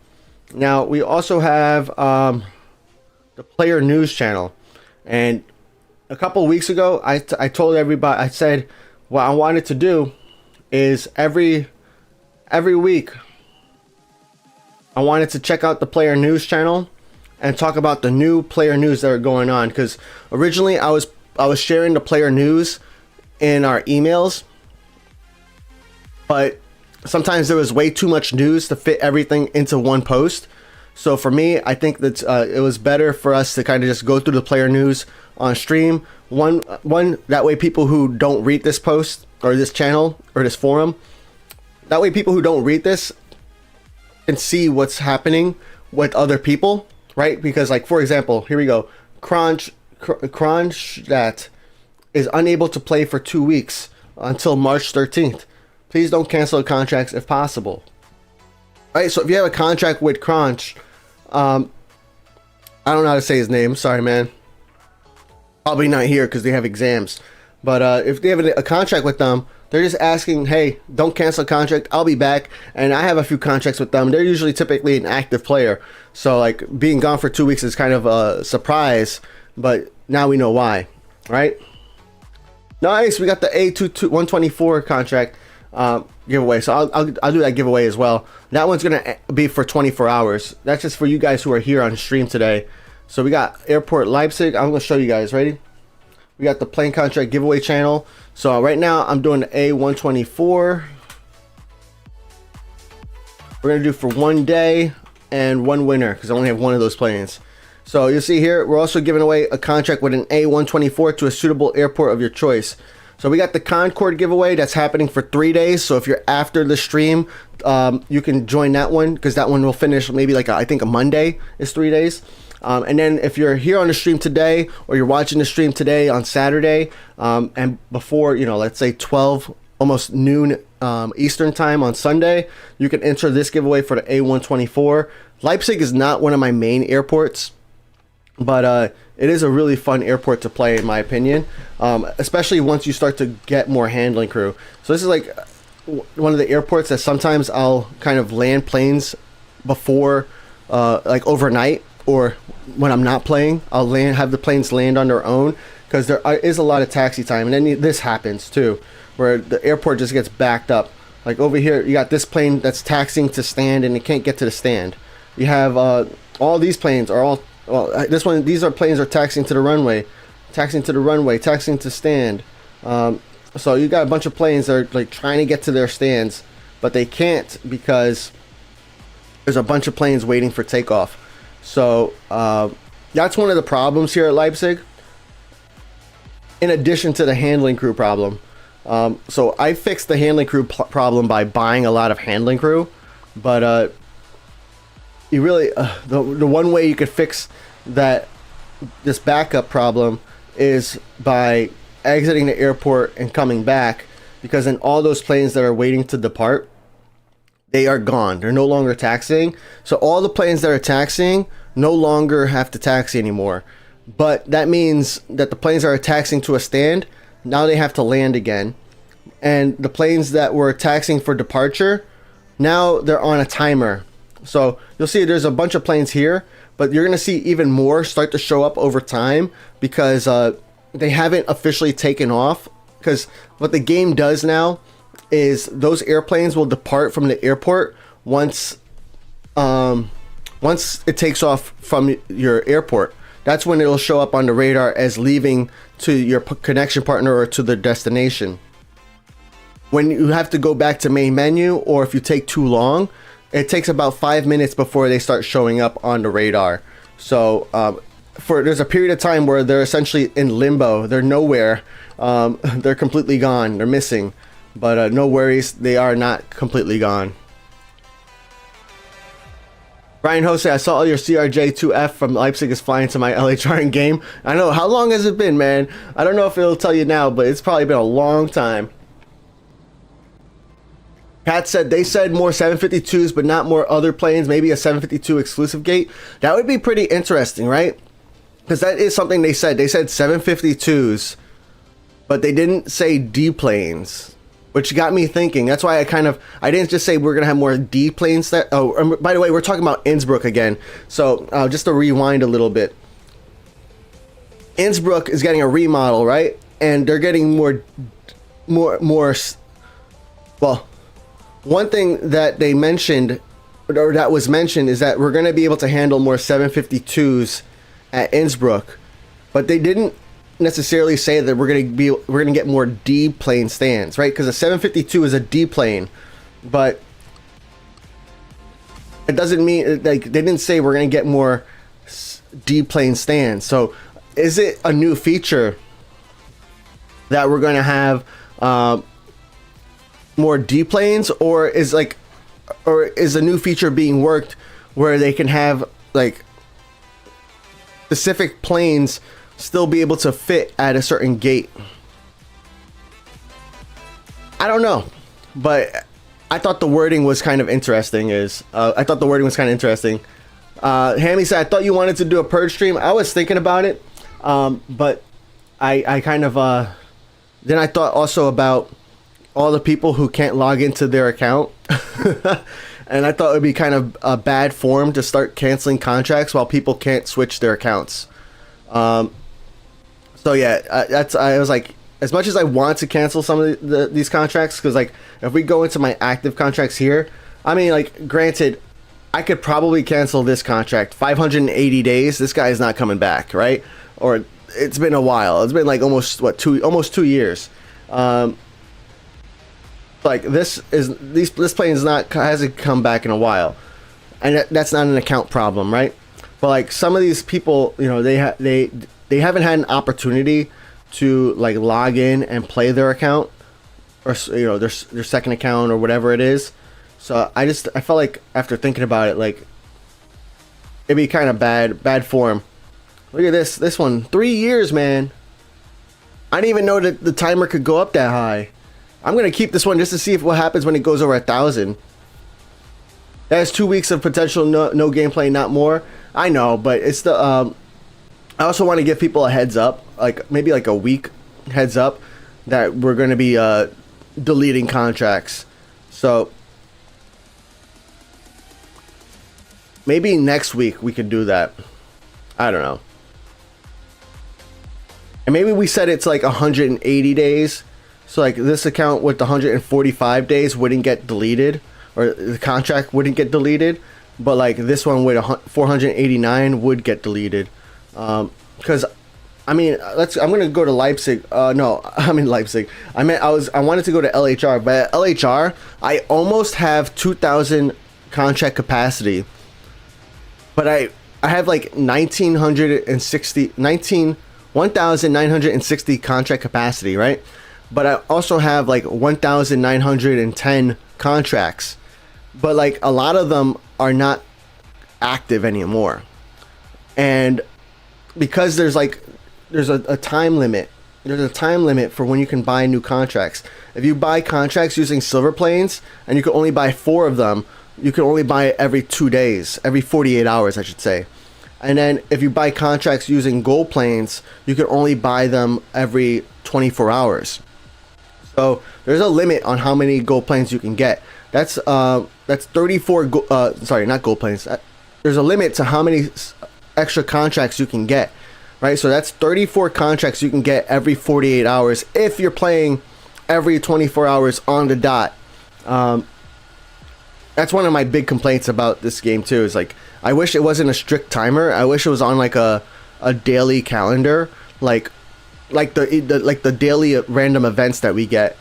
Now we also have the player news channel. And a couple of weeks ago, I told everybody, I said what I wanted to do is every week I wanted to check out the player news channel and talk about the new player news that are going on. Because originally I was sharing the player news in our emails, but sometimes there was way too much news to fit everything into one post. So for me, I think that it was better for us to kind of just go through the player news on stream. One that way people who don't read this post or this channel or this forum, that way people who don't read this can see what's happening with other people, right? Because like, for example, here we go. Kronstadt is unable to play for 2 weeks until March 13th. Please don't cancel contracts if possible. Right, so if you have a contract with Crunch, I don't know how to say his name. Sorry, man. Probably not here because they have exams. But if they have a contract with them, they're just asking, hey, don't cancel contract. I'll be back. And I have a few contracts with them. They're usually typically an active player. So like being gone for 2 weeks is kind of a surprise. But now we know why, right? Nice. We got the A124 contract giveaway. So I'll do that giveaway as well. That one's going to be for 24 hours. That's just for you guys who are here on stream today. So we got Airport Leipzig. I'm going to show you guys. Ready? We got the plane contract giveaway channel. So right now I'm doing the A124. We're going to do for 1 day and one winner because I only have one of those planes. So you'll see here, we're also giving away a contract with an A124 to a suitable airport of your choice. So we got the Concorde giveaway that's happening for 3 days. So if you're after the stream, you can join that one because that one will finish maybe like I think a Monday is 3 days. And then if you're here on the stream today or you're watching the stream today on Saturday and before, you know, let's say 12, almost noon Eastern time on Sunday, you can enter this giveaway for the A124. Leipzig is not one of my main airports, but it is a really fun airport to play in my opinion, especially once you start to get more handling crew. So this is like one of the airports that sometimes I'll kind of land planes before like overnight, or when I'm not playing, I'll have the planes land on their own because there is a lot of taxi time. And then this happens too, where the airport just gets backed up. Like over here, you got this plane that's taxiing to stand and it can't get to the stand. You have all these planes are all, well, these are planes are taxiing to the runway, taxiing to stand. So you got a bunch of planes that are like trying to get to their stands, but they can't because there's a bunch of planes waiting for takeoff. So that's one of the problems here at Leipzig, in addition to the handling crew problem. So I fixed the handling crew problem by buying a lot of handling crew, but you really the one way you could fix this backup problem is by exiting the airport and coming back, because then all those planes that are waiting to depart, they are gone. They're no longer taxiing. So all the planes that are taxiing no longer have to taxi anymore. But that means that the planes that are taxiing to a stand, now they have to land again. And the planes that were taxiing for departure, now they're on a timer. So you'll see there's a bunch of planes here, but you're going to see even more start to show up over time because they haven't officially taken off. Because what the game does now is those airplanes will depart from the airport once it takes off from your airport. that's when it'll show up on the radar as leaving to your connection partner or to the destination. When you have to go back to main menu, or if you take too long, it takes about 5 minutes before they start showing up on the radar. So there's a period of time where they're essentially in limbo. They're nowhere. They're completely gone. They're missing. But no worries, they are not completely gone. Brian Jose, I saw your CRJ2F from Leipzig is flying to my LHR in game. I know. How long has it been, man? I don't know if it'll tell you now, but it's probably been a long time. Pat said they said more 752s, but not more other planes. Maybe a 752 exclusive gate. That would be pretty interesting, right? Because that is something they said. They said 752s, but they didn't say D planes, which got me thinking. That's why I didn't just say we're gonna have more D planes. By the way, we're talking about Innsbruck again. So just to rewind a little bit, Innsbruck is getting a remodel, right? And they're getting more. Well, one thing that they mentioned, or that was mentioned, is that we're going to be able to handle more 752s at Innsbruck, but they didn't necessarily say that we're going to get more D plane stands, right? Because a 752 is a D plane, but it doesn't mean, like, they didn't say we're going to get more D plane stands. So is it a new feature that we're going to have more D planes, or is a new feature being worked where they can have like specific planes still be able to fit at a certain gate? I don't know, but I thought the wording was kind of interesting. Hammy said, I thought you wanted to do a purge stream. I was thinking about it, but I kind of then I thought also about all the people who can't log into their account. And I thought it would be kind of a bad form to start canceling contracts while people can't switch their accounts. So yeah, I was like, as much as I want to cancel some of these contracts, because like if we go into my active contracts here, I mean, like, granted, I could probably cancel this contract 580 days. This guy is not coming back, right? Or it's been a while. It's been like almost 2 years. Like this plane hasn't come back in a while, and that's not an account problem, right? But like some of these people, you know, they haven't had an opportunity to like log in and play their account, or you know, their second account or whatever it is. So I felt like after thinking about it, like it'd be kind of bad form. Look at this one, 3 years, man. I didn't even know that the timer could go up that high. I'm going to keep this one just to see what happens when it goes over 1,000. That is 2 weeks of potential no gameplay, not more. I know, but it's the... I also want to give people a heads up, like maybe like a week heads up, that we're going to be deleting contracts. So maybe next week we could do that. I don't know. And maybe we set it to like 180 days. So like this account with 145 days wouldn't get deleted, or the contract wouldn't get deleted, but like this one with 489 would get deleted. Because I mean, I'm gonna go to Leipzig. No, I'm in Leipzig. I wanted to go to LHR, but at LHR I almost have 2,000 contract capacity, but I have like 1,960 contract capacity, right? But I also have like 1,910 contracts, but like a lot of them are not active anymore. And because there's a time limit. There's a time limit for when you can buy new contracts. If you buy contracts using silver planes and you can only buy 4 of them, you can only buy it every 2 days, every 48 hours, I should say. And then if you buy contracts using gold planes, you can only buy them every 24 hours. So there's a limit on how many gold planes you can get. That's 34. Sorry, not gold planes. There's a limit to how many extra contracts you can get, right? So that's 34 contracts you can get every 48 hours if you're playing every 24 hours on the dot. That's one of my big complaints about this game too. Is like, I wish it wasn't a strict timer. I wish it was on like a a daily calendar, like the daily random events that we get.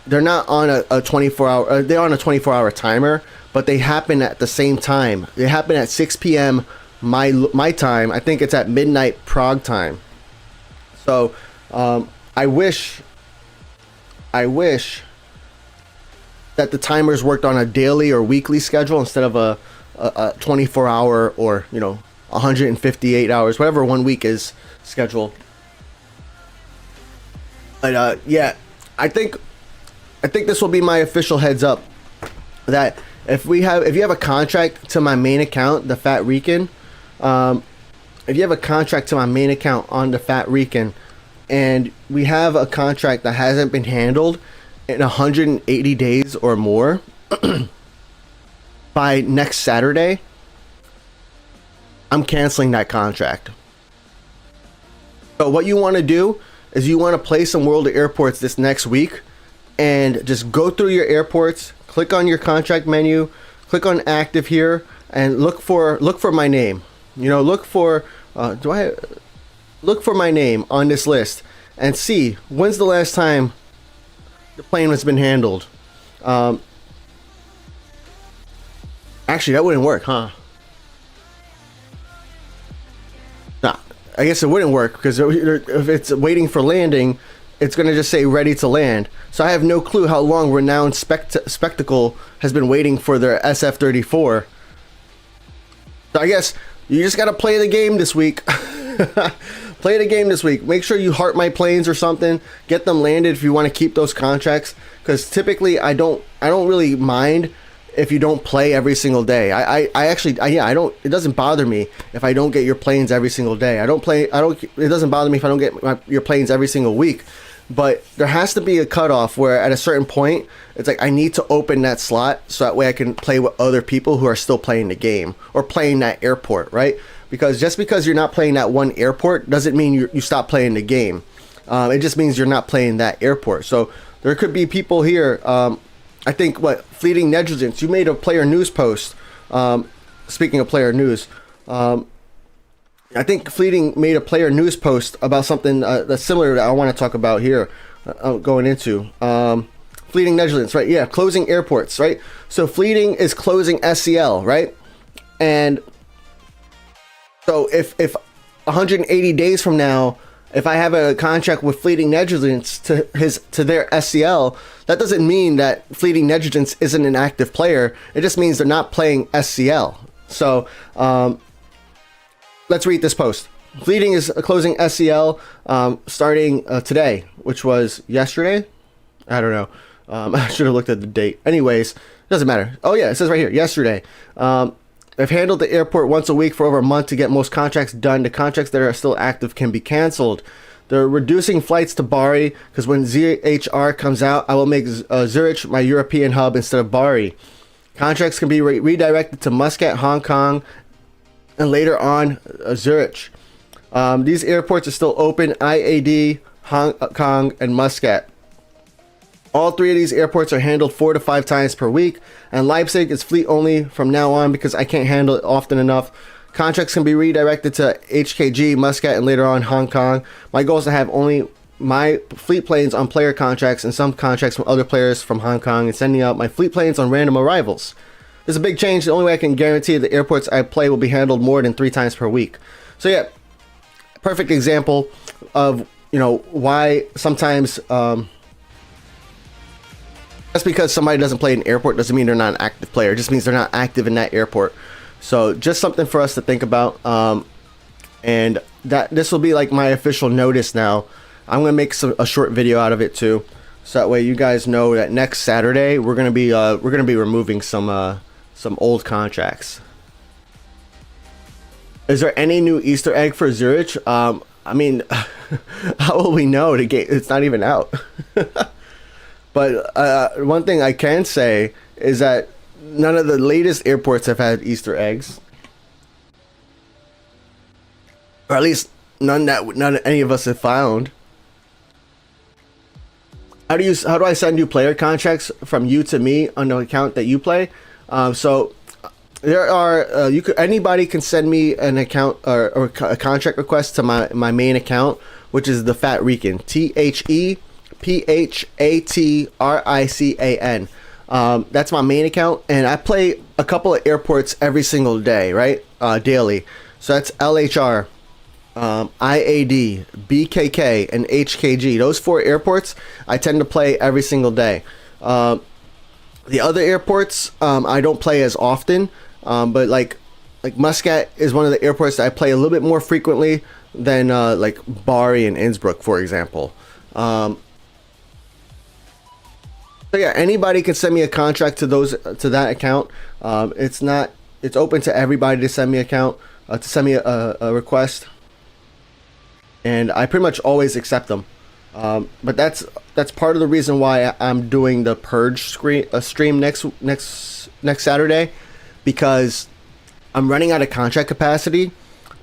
They're not on a 24 hour. They're on a 24-hour timer, but they happen at the same time. They happen at 6 p.m. my time. I think it's at midnight Prague time. So I wish that the timers worked on a daily or weekly schedule instead of a 24-hour or 158 hours, whatever 1 week is schedule. But yeah, I think this will be my official heads up that if you have a contract to my main account, the Thephatrican, if you have a contract to my main account on the Thephatrican, and we have a contract that hasn't been handled in 180 days or more by next Saturday, I'm canceling that contract. So what you want to do is you want to play some World of Airports this next week and just go through your airports, click on your contract menu, click on active here, and look for my name. Look for my name on this list and see when's the last time the plane has been handled. Actually, that wouldn't work, huh? Nah, I guess it wouldn't work because if it's waiting for landing, it's going to just say ready to land. So I have no clue how long Renowned Spectacle has been waiting for their SF-34. So I guess you just got to play the game this week. Play the game this week. Make sure you heart my planes or something. Get them landed if you want to keep those contracts. Because typically I don't really mind if you don't play every single day. I don't. It doesn't bother me if I don't get your planes every single day. It doesn't bother me if I don't get your planes every single week. But there has to be a cutoff where at a certain point, it's like I need to open that slot so that way I can play with other people who are still playing the game or playing that airport, right? Because just because you're not playing that one airport doesn't mean you stop playing the game. It just means you're not playing that airport. So there could be people here. I think Fleeting Negligence. You made a player news post. Speaking of player news, I think Fleeting made a player news post about something that's similar that I want to talk about here. Going into Fleeting Negligence, right? Yeah, closing airports, right? So Fleeting is closing SCL, right? And so if 180 days from now, if I have a contract with Fleeting Negligence to their SCL, that doesn't mean that Fleeting Negligence isn't an active player. It just means they're not playing SCL. So let's read this post. Fleeting is closing SCL starting today, which was yesterday. I don't know. I should have looked at the date. Anyways, doesn't matter. Oh yeah, it says right here, yesterday. They've handled the airport once a week for over a month to get most contracts done. The contracts that are still active can be canceled. They're reducing flights to Bari because when ZHR comes out, I will make Zurich my European hub instead of Bari. Contracts can be redirected to Muscat, Hong Kong, and later on Zurich. These airports are still open: IAD, Hong Kong, and Muscat. All three of these airports are handled 4 to 5 times per week, and Leipzig is fleet only from now on because I can't handle it often enough. Contracts can be redirected to HKG, Muscat, and later on Hong Kong. My goal is to have only my fleet planes on player contracts and some contracts from other players from Hong Kong, and sending out my fleet planes on random arrivals. This is a big change. The only way I can guarantee the airports I play will be handled more than 3 times per week. So yeah, perfect example of why sometimes just because somebody doesn't play an airport doesn't mean they're not an active player. It just means they're not active in that airport. So just something for us to think about. And that this will be like my official notice now. I'm gonna make a short video out of it too, so that way you guys know that next Saturday we're gonna be removing some old contracts. Is there any new Easter egg for Zurich? I mean, how will we know? It's not even out. But one thing I can say is that none of the latest airports have had Easter eggs, or at least none any of us have found. How do I send you player contracts from you to me on the account that you play? So there are anybody can send me an account or a contract request to my main account, which is the Thephatrican, Thephatrican. That's my main account, and I play a couple of airports every single day, right? Daily. So that's LHR, IAD, BKK, and HKG. Those 4 airports I tend to play every single day. The other airports I don't play as often, but like Muscat is one of the airports that I play a little bit more frequently than like Bari and Innsbruck, for example. So yeah, anybody can send me a contract to that account. It's open to everybody to send me to send me a request, and I pretty much always accept them. But that's part of the reason why I'm doing the purge stream next Saturday, because I'm running out of contract capacity,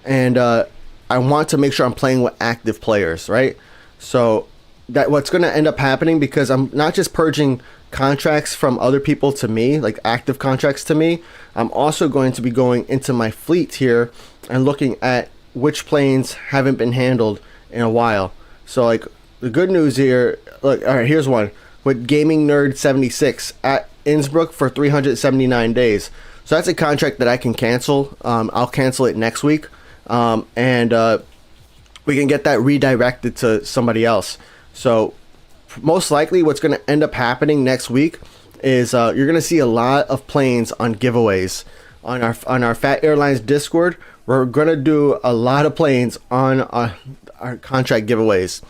and I want to make sure I'm playing with active players, right? So that what's going to end up happening, because I'm not just purging contracts from other people to me, like active contracts to me, I'm also going to be going into my fleet here and looking at which planes haven't been handled in a while. So like the good news here, look, all right, here's one with Gaming Nerd 76 at Innsbruck for 379 days. So that's a contract that I can cancel. I'll cancel it next week, and we can get that redirected to somebody else. So most likely what's going to end up happening next week is you're going to see a lot of planes on giveaways on our Phat Airlines Discord. We're going to do a lot of planes on our contract giveaways,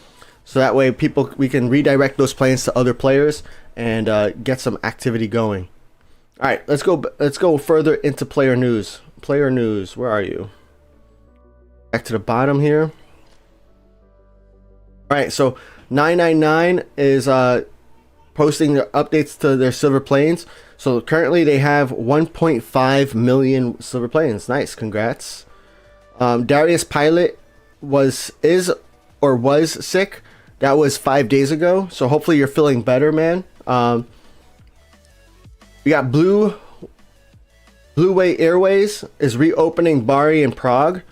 so that way we can redirect those planes to other players and get some activity going. All right, let's go further into player news. Player news, where are you? Back to the bottom here. All right, so 999 is posting their updates to their silver planes. So currently they have 1.5 million silver planes. Nice, congrats. Darius Pilot was sick. That was 5 days ago. So hopefully you're feeling better, man. We got Blue Way Airways is reopening Bari and Prague.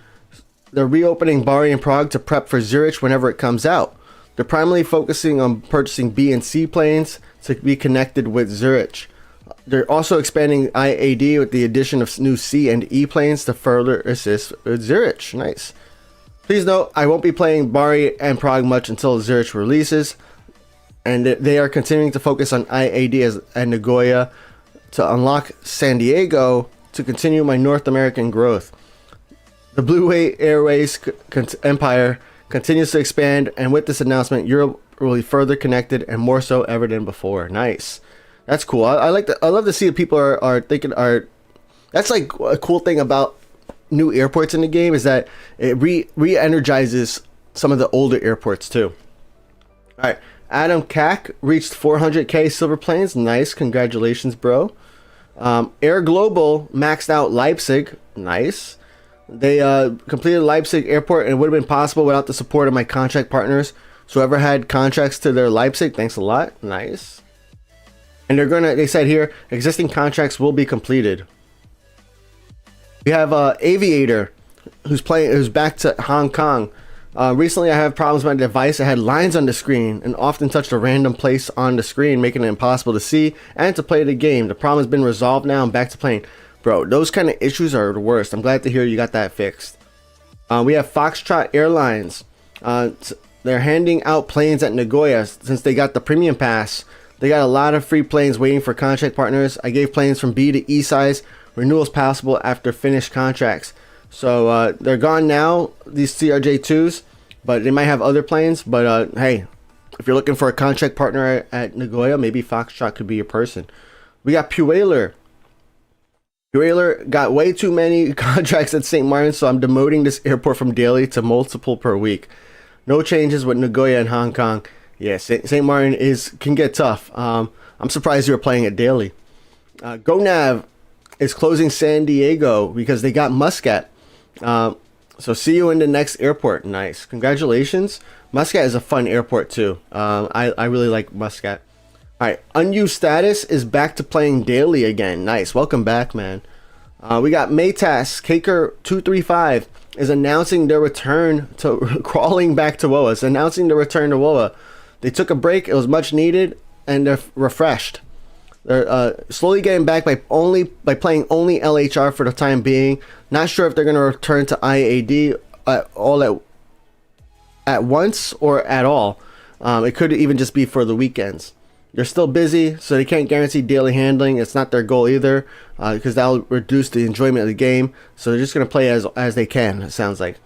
They're reopening Bari and Prague to prep for Zurich whenever it comes out. They're primarily focusing on purchasing B and C planes to be connected with Zurich. They're also expanding IAD with the addition of new C and E planes to further assist with Zurich. Nice. Please note, I won't be playing Bari and Prague much until Zurich releases, and they are continuing to focus on IAD and Nagoya to unlock San Diego to continue my North American growth. The Blue Way Airways empire continues to expand, and with this announcement, Europe will be further connected and more so ever than before. Nice, that's cool. I love to see that people are thinking. That's like a cool thing about new airports in the game, is that it re-energizes some of the older airports too. All right, Adam Cack reached 400k silver planes. Nice, congratulations, bro. Air Global maxed out Leipzig. Nice. They completed Leipzig airport, and it would have been possible without the support of my contract partners. So whoever had contracts to their Leipzig, thanks a lot. Nice. And they said here, existing contracts will be completed. We have Aviator, who's back to Hong Kong. Recently I have problems with my device. I had lines on the screen and often touched a random place on the screen, making it impossible to see and to play the game. The problem has been resolved now. I'm back to playing. Bro, those kind of issues are the worst. I'm glad to hear you got that fixed. We have Foxtrot Airlines. They're handing out planes at Nagoya since they got the premium pass. They got a lot of free planes waiting for contract partners. I gave planes from B to E size. Renewals possible after finished contracts. So they're gone now, these CRJ2s, but they might have other planes. But hey, if you're looking for a contract partner at Nagoya, maybe Foxtrot could be your person. We got Pueller. Pueller got way too many contracts at St. Martin, so I'm demoting this airport from daily to multiple per week. No changes with Nagoya and Hong Kong. Yeah, St. Martin can get tough. I'm surprised you were playing it daily. GoNav is closing San Diego because they got Muscat. So see you in the next airport. Nice, congratulations. Muscat is a fun airport too. I really like Muscat. All right, unused status is back to playing daily again. Nice, welcome back, man. We got Maytas Caker 235 is announcing their return to crawling back to WoA. It's announcing the return to WoA. They took a break. It was much needed, and they're refreshed. They're slowly getting back by playing only LHR for the time being. Not sure if they're going to return to IAD all at once or at all. It could even just be for the weekends. They're still busy, so they can't guarantee daily handling. It's not their goal either, because that'll reduce the enjoyment of the game. So they're just going to play as they can, it sounds like.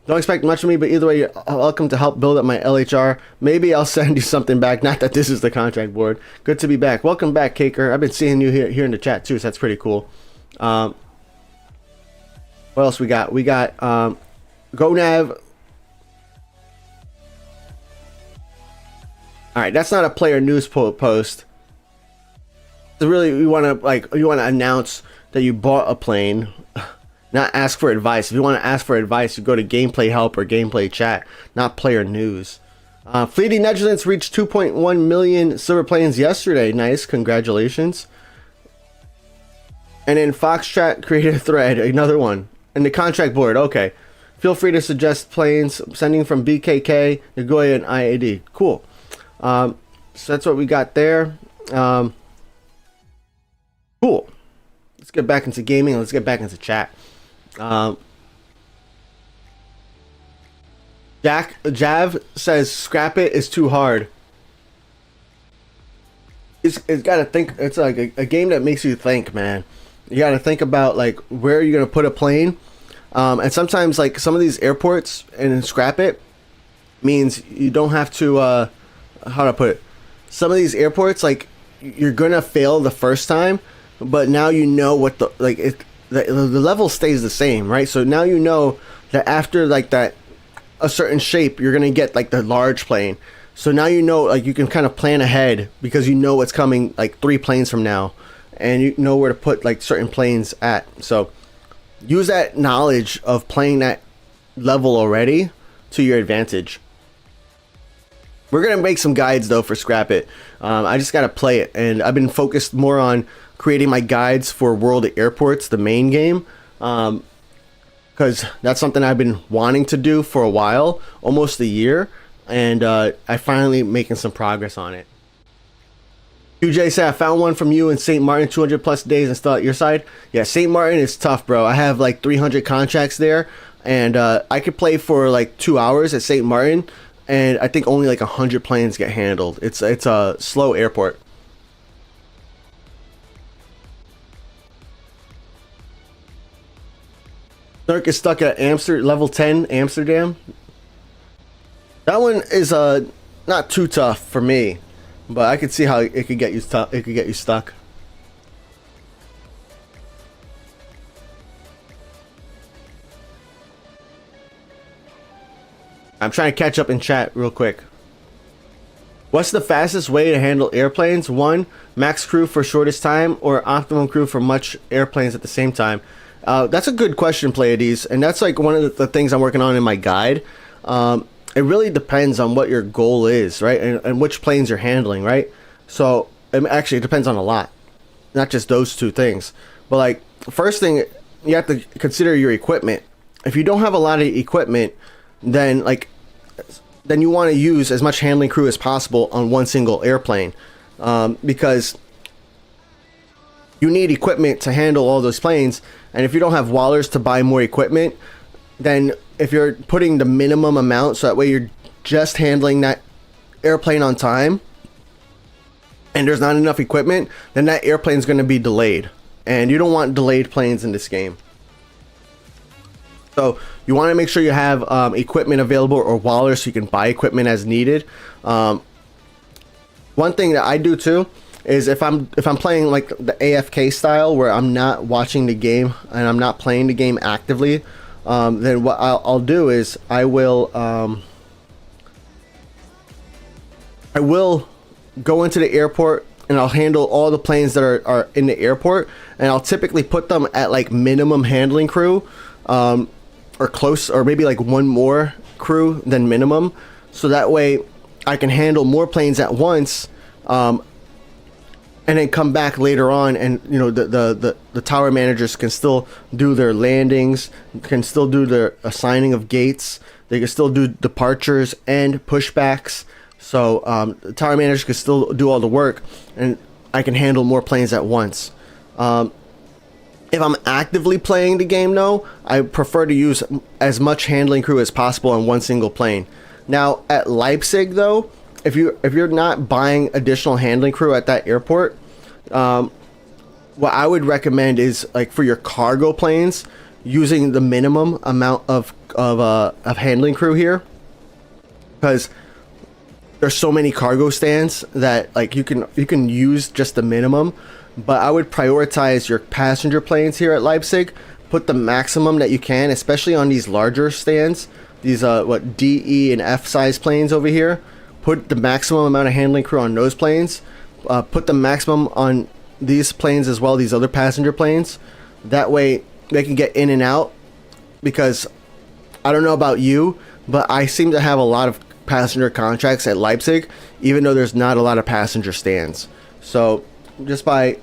Don't expect much of me, but either way, you're welcome to help build up my LHR. Maybe I'll send you something back. Not that this is the contract board. Good to be back. Welcome back, Caker. I've been seeing you here in the chat too, so that's pretty cool. What else we got? We got GoNav. All right, that's not a player news post. So really, you want to announce that you bought a plane, not ask for advice. If you want to ask for advice, you go to gameplay help or gameplay chat, not player news. Fleeting Negligence reached 2.1 million silver planes yesterday. Nice, congratulations. And then Foxtrot created a thread, another one, and the contract board. Okay, feel free to suggest planes sending from BKK, Nagoya, and IAD. Cool. So that's what we got there. Cool. Let's get back into gaming. Let's get back into chat. Jav says scrap it is too hard. It's got to think. It's like a game that makes you think, man. You got to think about like where you're gonna put a plane, and sometimes like some of these airports and scrap it means you don't have to. How to put it? Some of these airports, like you're gonna fail the first time, but now you know what the level stays the same, right? So now you know that after like that a certain shape, you're gonna get like the large plane. So now you know, like you can kind of plan ahead because you know what's coming like 3 planes from now, and you know where to put like certain planes at. So use that knowledge of playing that level already to your advantage. We're going to make some guides though for Scrap It. I just got to play it, and I've been focused more on creating my guides for World of Airports, the main game, because that's something I've been wanting to do for a while, almost a year, and I finally making some progress on it. QJ said, I found one from you in St. Martin, 200 plus days installed at your side. Yeah, St. Martin is tough, bro. I have like 300 contracts there, and I could play for like 2 hours at St. Martin, and I think only like 100 planes get handled. It's a slow airport. Snark is stuck at level 10 Amsterdam. That one is not too tough for me, but I could see how it could get you stuck. It could get you stuck. I'm trying to catch up in chat real quick. What's the fastest way to handle airplanes? 1, max crew for shortest time, or optimum crew for much airplanes at the same time? That's a good question, Pleiades, and that's like one of the things I'm working on in my guide. It really depends on what your goal is, right? And which planes you're handling, right? So actually it depends on a lot, not just those two things. But like, first thing, you have to consider your equipment. If you don't have a lot of equipment, then you want to use as much handling crew as possible on one single airplane, because you need equipment to handle all those planes. And if you don't have wallers to buy more equipment, then if you're putting the minimum amount, so that way you're just handling that airplane on time, and there's not enough equipment, then that airplane's going to be delayed, and you don't want delayed planes in this game. So you want to make sure you have equipment available or wallers so you can buy equipment as needed. One thing that I do too is if I'm playing like the AFK style, where I'm not watching the game and I'm not playing the game actively, then what I'll do is I will go into the airport and I'll handle all the planes that are in the airport, and I'll typically put them at like minimum handling crew, or close, or maybe like one more crew than minimum, so that way I can handle more planes at once, and and then come back later on, and the tower managers can still do their landings, can still do their assigning of gates, they can still do departures and pushbacks. So the tower managers can still do all the work, and I can handle more planes at once. If I'm actively playing the game, though, I prefer to use as much handling crew as possible on one single plane. Now at Leipzig, though, if you're not buying additional handling crew at that airport, what I would recommend is, like, for your cargo planes, using the minimum amount of handling crew here, because there's so many cargo stands that, like, you can use just the minimum. But I would prioritize your passenger planes here at Leipzig. Put the maximum that you can, especially on these larger stands, these D, E, and F size planes over here. Put the maximum amount of handling crew on those planes. Put the maximum on these planes as well, these other passenger planes. That way they can get in and out, because I don't know about you, but I seem to have a lot of passenger contracts at Leipzig, even though there's not a lot of passenger stands. So just by,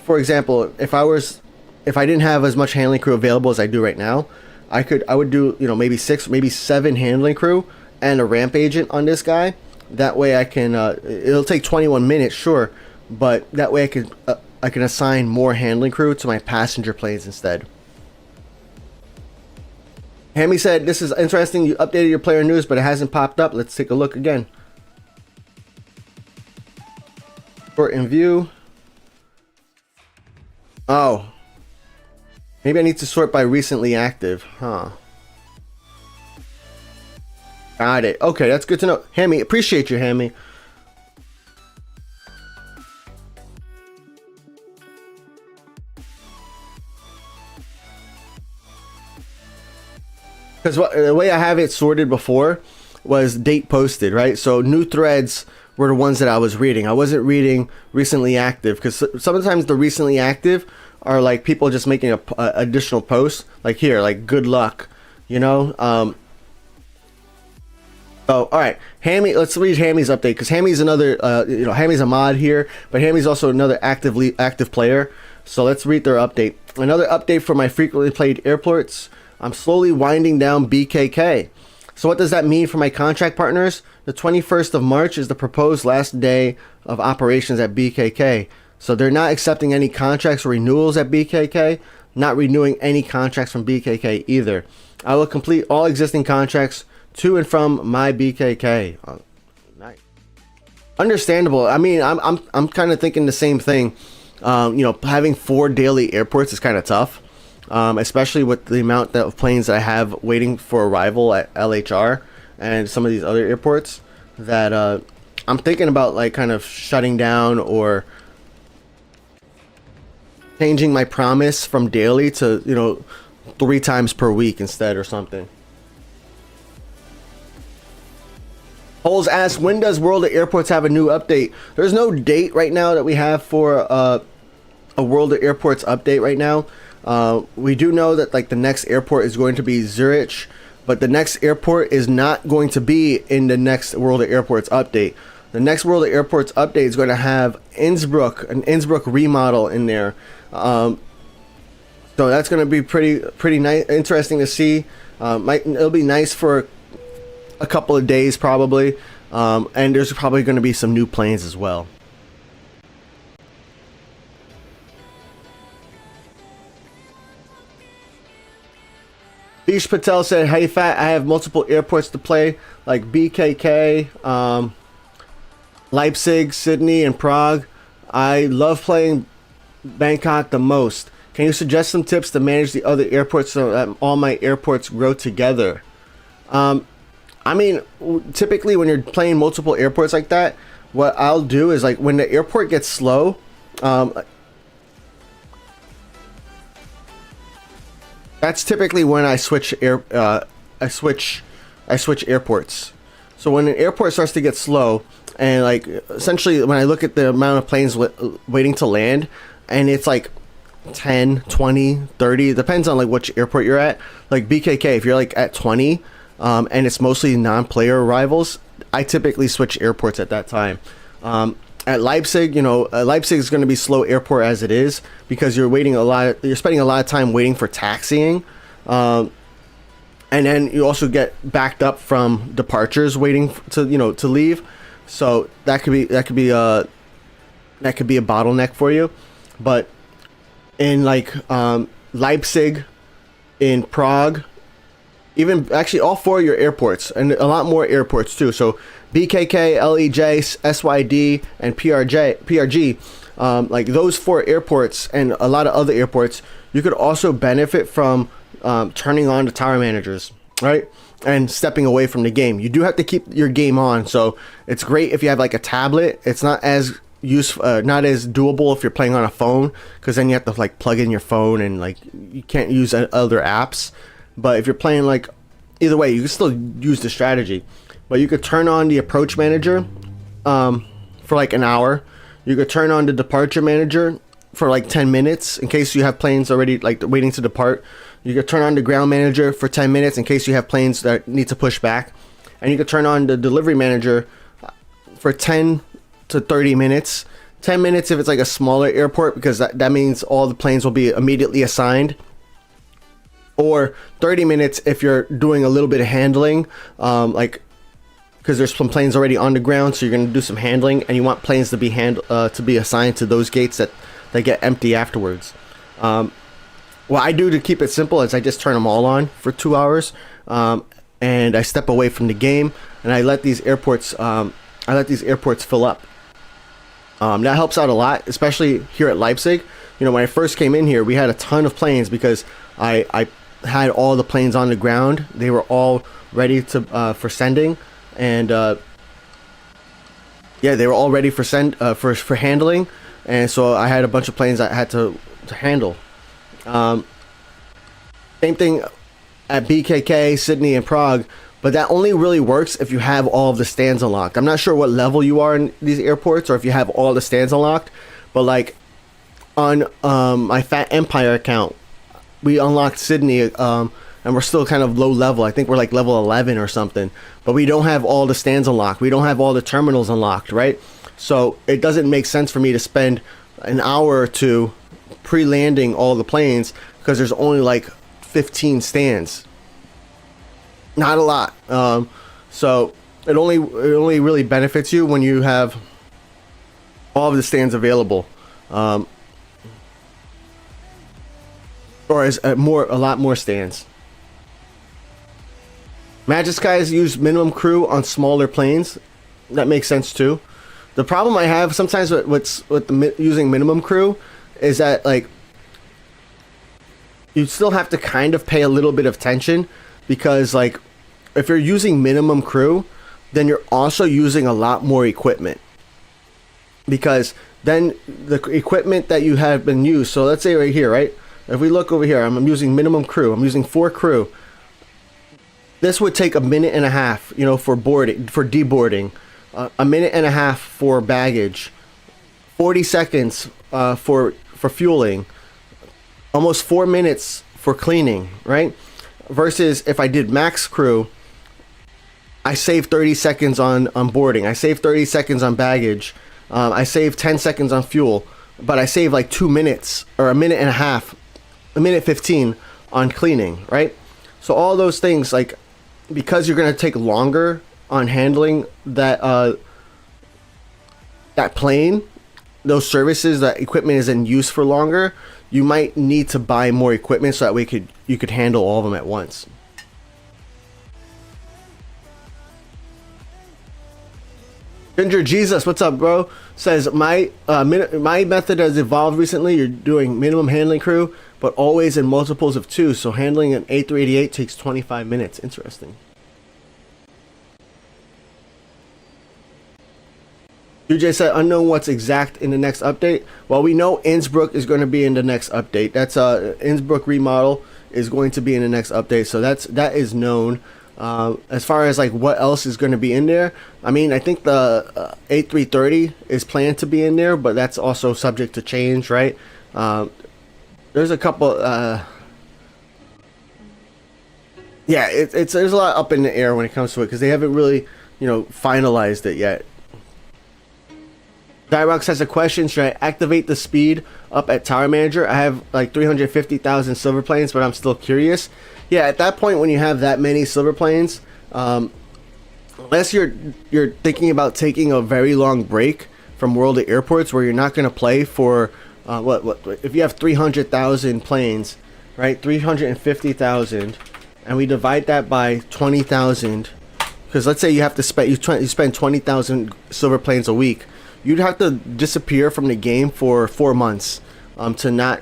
for example, if I didn't have as much handling crew available as I do right now, I would do, maybe 6, maybe 7 handling crew and a ramp agent on this guy. That way I can, it'll take 21 minutes, sure, but that way I can assign more handling crew to my passenger planes instead. Hammy said, "This is interesting. You updated your player news, but it hasn't popped up. Let's take a look again." Sort and view. Oh. Maybe I need to sort by recently active. Huh. Got it. Okay, that's good to know. Hammy, appreciate you, Hammy. Because the way I have it sorted before was date posted, right? So new threads were the ones that I was reading. I wasn't reading recently active, because sometimes the recently active are like people just making a additional post, like here, like good luck, So all right, Hammy, let's read Hammy's update, because Hammy's another, Hammy's a mod here, but Hammy's also another active player. So let's read their update. Another update for my frequently played airports. I'm slowly winding down BKK. So what does that mean for my contract partners? The 21st of March is the proposed last day of operations at BKK. So they're not accepting any contracts or renewals at BKK, not renewing any contracts from BKK either. I will complete all existing contracts to and from my BKK. Oh, nice. Understandable. I mean, I'm kind of thinking the same thing. Having 4 daily airports is kind of tough. Especially with the amount of planes that I have waiting for arrival at LHR and some of these other airports, that I'm thinking about, like, kind of shutting down or changing my promise from daily to 3 times per week instead, or something. Holes asks, when does World of Airports have a new update? There's no date right now that we have for a World of Airports update right now. We do know that, like, the next airport is going to be Zurich, but the next airport is not going to be in the next World of Airports update. The next World of Airports update is going to have Innsbruck, an Innsbruck remodel in there. So that's going to be pretty nice, interesting to see. It'll be nice for a couple of days probably, and there's probably going to be some new planes as well. Bish Patel said, "Hey Fat, I have multiple airports to play, like BKK, Leipzig, Sydney, and Prague. I love playing Bangkok the most. Can you suggest some tips to manage the other airports so that all my airports grow together?" I mean, typically when you're playing multiple airports like that, what I'll do is, like, when the airport gets slow, that's typically when I switch airports. So when an airport starts to get slow, and, like, essentially when I look at the amount of planes waiting to land, and it's like 10, 20, 30, depends on, like, which airport you're at. Like BKK, if you're, like, at 20, and it's mostly non-player arrivals, I typically switch airports at that time. at Leipzig, Leipzig is going to be slow airport as it is because you're spending a lot of time waiting for taxiing, and then you also get backed up from departures waiting to leave. So that could be a bottleneck for you. But in like Leipzig, in Prague, even actually all four of your airports, and a lot more airports too. So BKK, LEJ, SYD, and PRG, like those four airports and a lot of other airports, you could also benefit from turning on the tower managers, right? And stepping away from the game. You do have to keep your game on, so it's great if you have like a tablet. It's not as not as doable if you're playing on a phone, because then you have to like plug in your phone and like you can't use other apps. But if you're playing, like, either way, you can still use the strategy. But you could turn on the approach manager for like an hour. You could turn on the departure manager for like 10 minutes in case you have planes already like waiting to depart. You could turn on the ground manager for 10 minutes in case you have planes that need to push back. And you could turn on the delivery manager for 10 to 30 minutes. 10 minutes if it's like a smaller airport, because that means all the planes will be immediately assigned. Or 30 minutes if you're doing a little bit of handling, like because there's some planes already on the ground, so you're going to do some handling, and you want planes to be assigned to those gates that get empty afterwards. What I do to keep it simple is I just turn them all on for 2 hours, and I step away from the game, and I let these airports fill up. That helps out a lot, especially here at Leipzig. When I first came in here, we had a ton of planes because I had all the planes on the ground. They were all ready to for sending, and they were all ready for for handling, and so I had a bunch of planes I had to handle. Same thing at BKK, Sydney, and Prague, but that only really works if you have all of the stands unlocked. I'm not sure what level you are in these airports, or if you have all the stands unlocked, but like on my Phat Empire account, we unlocked Sydney, and we're still kind of low level. I think we're like level 11 or something, but we don't have all the stands unlocked. We don't have all the terminals unlocked, right? So it doesn't make sense for me to spend an hour or two pre-landing all the planes, because there's only like 15 stands. Not a lot. So it only really benefits you when you have all of the stands available. Or is a lot more stands. Magic Skies use minimum crew on smaller planes. That makes sense too. The problem I have sometimes with using minimum crew is that like you still have to kind of pay a little bit of attention, because like if you're using minimum crew, then you're also using a lot more equipment, because then the equipment that you have been used. So let's say right here, right? If we look over here, I'm using minimum crew. I'm using 4 crew. This would take a minute and a half, for deboarding, a minute and a half for baggage, 40 seconds for fueling, almost 4 minutes for cleaning, right? Versus if I did max crew, I save 30 seconds on boarding. I save 30 seconds on baggage. I save 10 seconds on fuel, but I save like 2 minutes or a minute and a half, a minute 15 on cleaning, right? So all those things, like, because you're going to take longer on handling that plane, those services, that equipment is in use for longer, you might need to buy more equipment so that you could handle all of them at once. Ginger Jesus, what's up, bro? Says my method has evolved recently. You're doing minimum handling crew, but always in multiples of 2. So handling an A388 takes 25 minutes. Interesting. UJ said unknown what's exact in the next update. Well, we know Innsbruck is going to be in the next update. That's Innsbruck remodel is going to be in the next update. So that is known. As far as like what else is going to be in there, I mean, I think the A330 is planned to be in there, but that's also subject to change, right? There's a couple. There's a lot up in the air when it comes to it, because they haven't really, finalized it yet. Dyrox has a question: should I activate the speed up at Tower Manager? I have like 350,000 silver planes, but I'm still curious. Yeah, at that point, when you have that many silver planes, unless you're thinking about taking a very long break from World of Airports, where you're not going to play for what if you have 300,000 planes, right? 350,000, and we divide that by 20,000, because let's say you have to spend you spend 20,000 silver planes a week. You'd have to disappear from the game for 4 months to not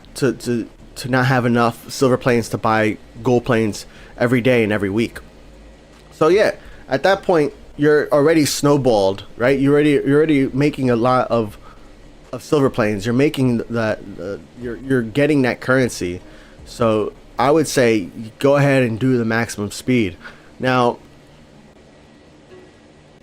have enough silver planes to buy gold planes every day and every week. So yeah, at that point you're already snowballed, right? You're already making a lot of silver planes. You're making that you're getting that currency. So I would say go ahead and do the maximum speed. Now,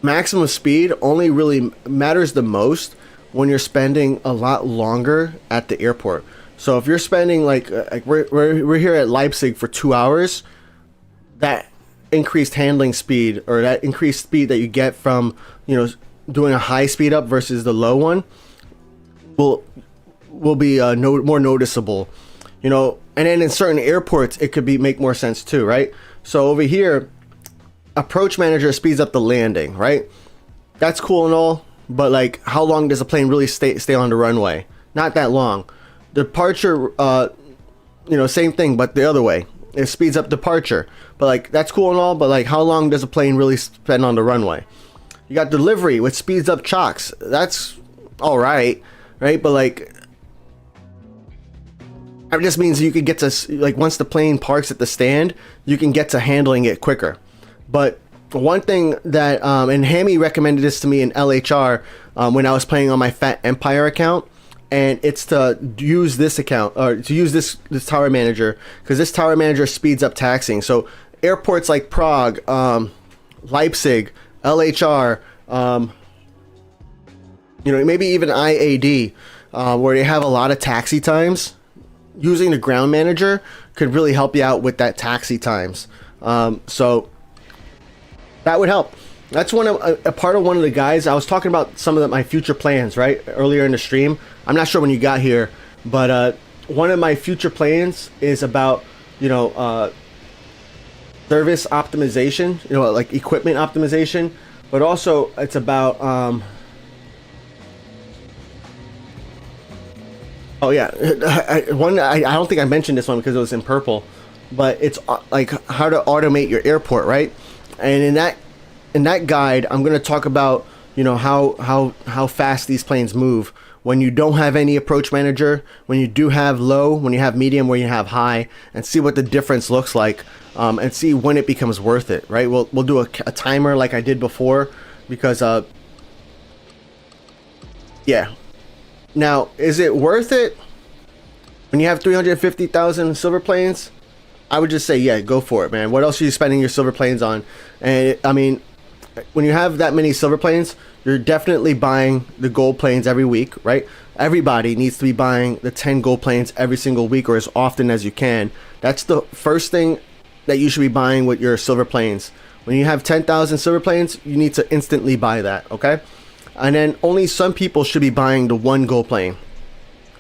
maximum speed only really matters the most when you're spending a lot longer at the airport. So if you're spending like we're here at Leipzig for 2 hours, that increased handling speed, or that increased speed that you get from, you know, doing a high speed up versus the low one will be more noticeable, you know. And then in certain airports it could make more sense too, right? So over here, approach manager speeds up the landing, right? That's cool and all, but like, how long does a plane really stay on the runway? Not that long. Departure, you know, same thing, but the other way. It speeds up departure, but like, that's cool and all, but like, how long does a plane really spend on the runway? You got delivery, which speeds up chocks. That's all right, right? But like, it just means you can get to, like, once the plane parks at the stand, you can get to handling it quicker. But one thing that, and Hammy recommended this to me in LHR when I was playing on my Phat Empire account, and it's to use this account, or to use this tower manager, because this tower manager speeds up taxiing. So airports like Prague, Leipzig, LHR, you know, maybe even IAD, where they have a lot of taxi times, using the ground manager could really help you out with that taxi times. So that would help. That's a part of one of the guys. I was talking about some of my future plans, right, earlier in the stream. I'm not sure when you got here, but one of my future plans is about, you know, service optimization, you know, like equipment optimization, but also it's about oh yeah, I don't think I mentioned this one because it was in purple, but it's like how to automate your airport, right? And in that guide, I'm going to talk about, you know, how fast these planes move when you don't have any approach manager, when you do have low, when you have medium, when you have high, and see what the difference looks like, and see when it becomes worth it, right? We'll do a timer like I did before, because yeah. Now, is it worth it when you have 350,000 silver planes? I would just say, yeah, go for it, man. What else are you spending your silver planes on? And I mean, when you have that many silver planes, you're definitely buying the gold planes every week, right? Everybody needs to be buying the 10 gold planes every single week, or as often as you can. That's the first thing that you should be buying with your silver planes. When you have 10,000 silver planes, you need to instantly buy that, okay? And then only some people should be buying the 1 gold plane.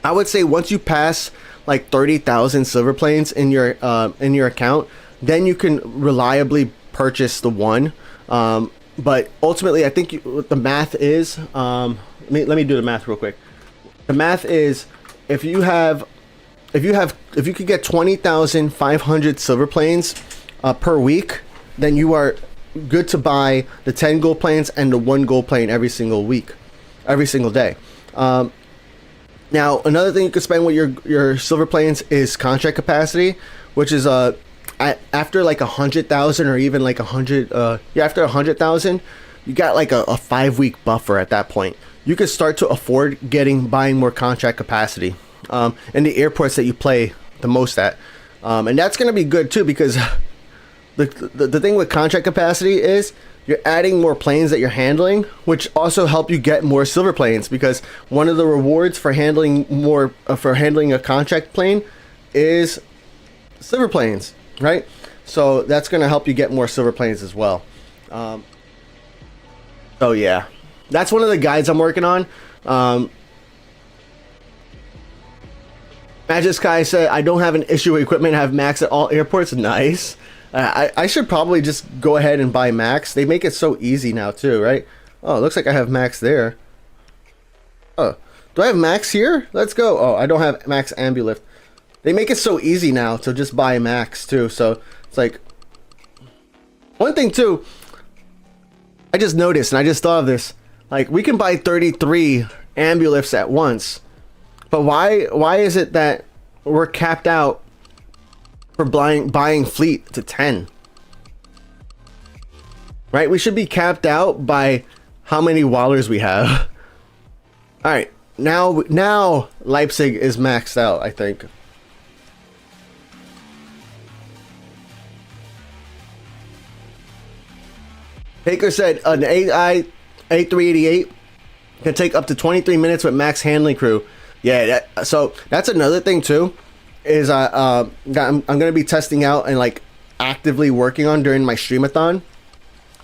I would say once you pass like 30,000 silver planes in your account, then you can reliably purchase the 1. But ultimately, I think what the math is, let me do the math real quick. The math is, if you could get 20,500 silver planes per week, then you are good to buy the 10 gold planes and the 1 gold plane every single week, every single day. Now, another thing you could spend with your silver planes is contract capacity, which is after like 100,000, or even like 100, after 100,000, you got like a 5-week buffer at that point. You could start to afford buying more contract capacity in the airports that you play the most at, and that's going to be good too, because the thing with contract capacity is you're adding more planes that you're handling, which also help you get more silver planes, because one of the rewards for handling a contract plane is silver planes, right? So that's going to help you get more silver planes as well. So yeah, that's one of the guides I'm working on. Magic Sky said, I don't have an issue with equipment, have Max at all airports. Nice. I should probably just go ahead and buy Max. They make it so easy now too, right? Oh, it looks like I have Max there. Oh, do I have Max here? Let's go. Oh, I don't have Max Ambulift. They make it so easy now to just buy Max too. So it's like, one thing too, I just noticed and I just thought of this. Like, we can buy 33 Ambulifts at once. But why is it that we're capped out for buying fleet to 10? Right? We should be capped out by how many Wallers we have. All right. Now Leipzig is maxed out, I think. Baker said an A388 can take up to 23 minutes with max handling crew. Yeah, so that's another thing too, is I'm gonna be testing out and like actively working on during my streamathon.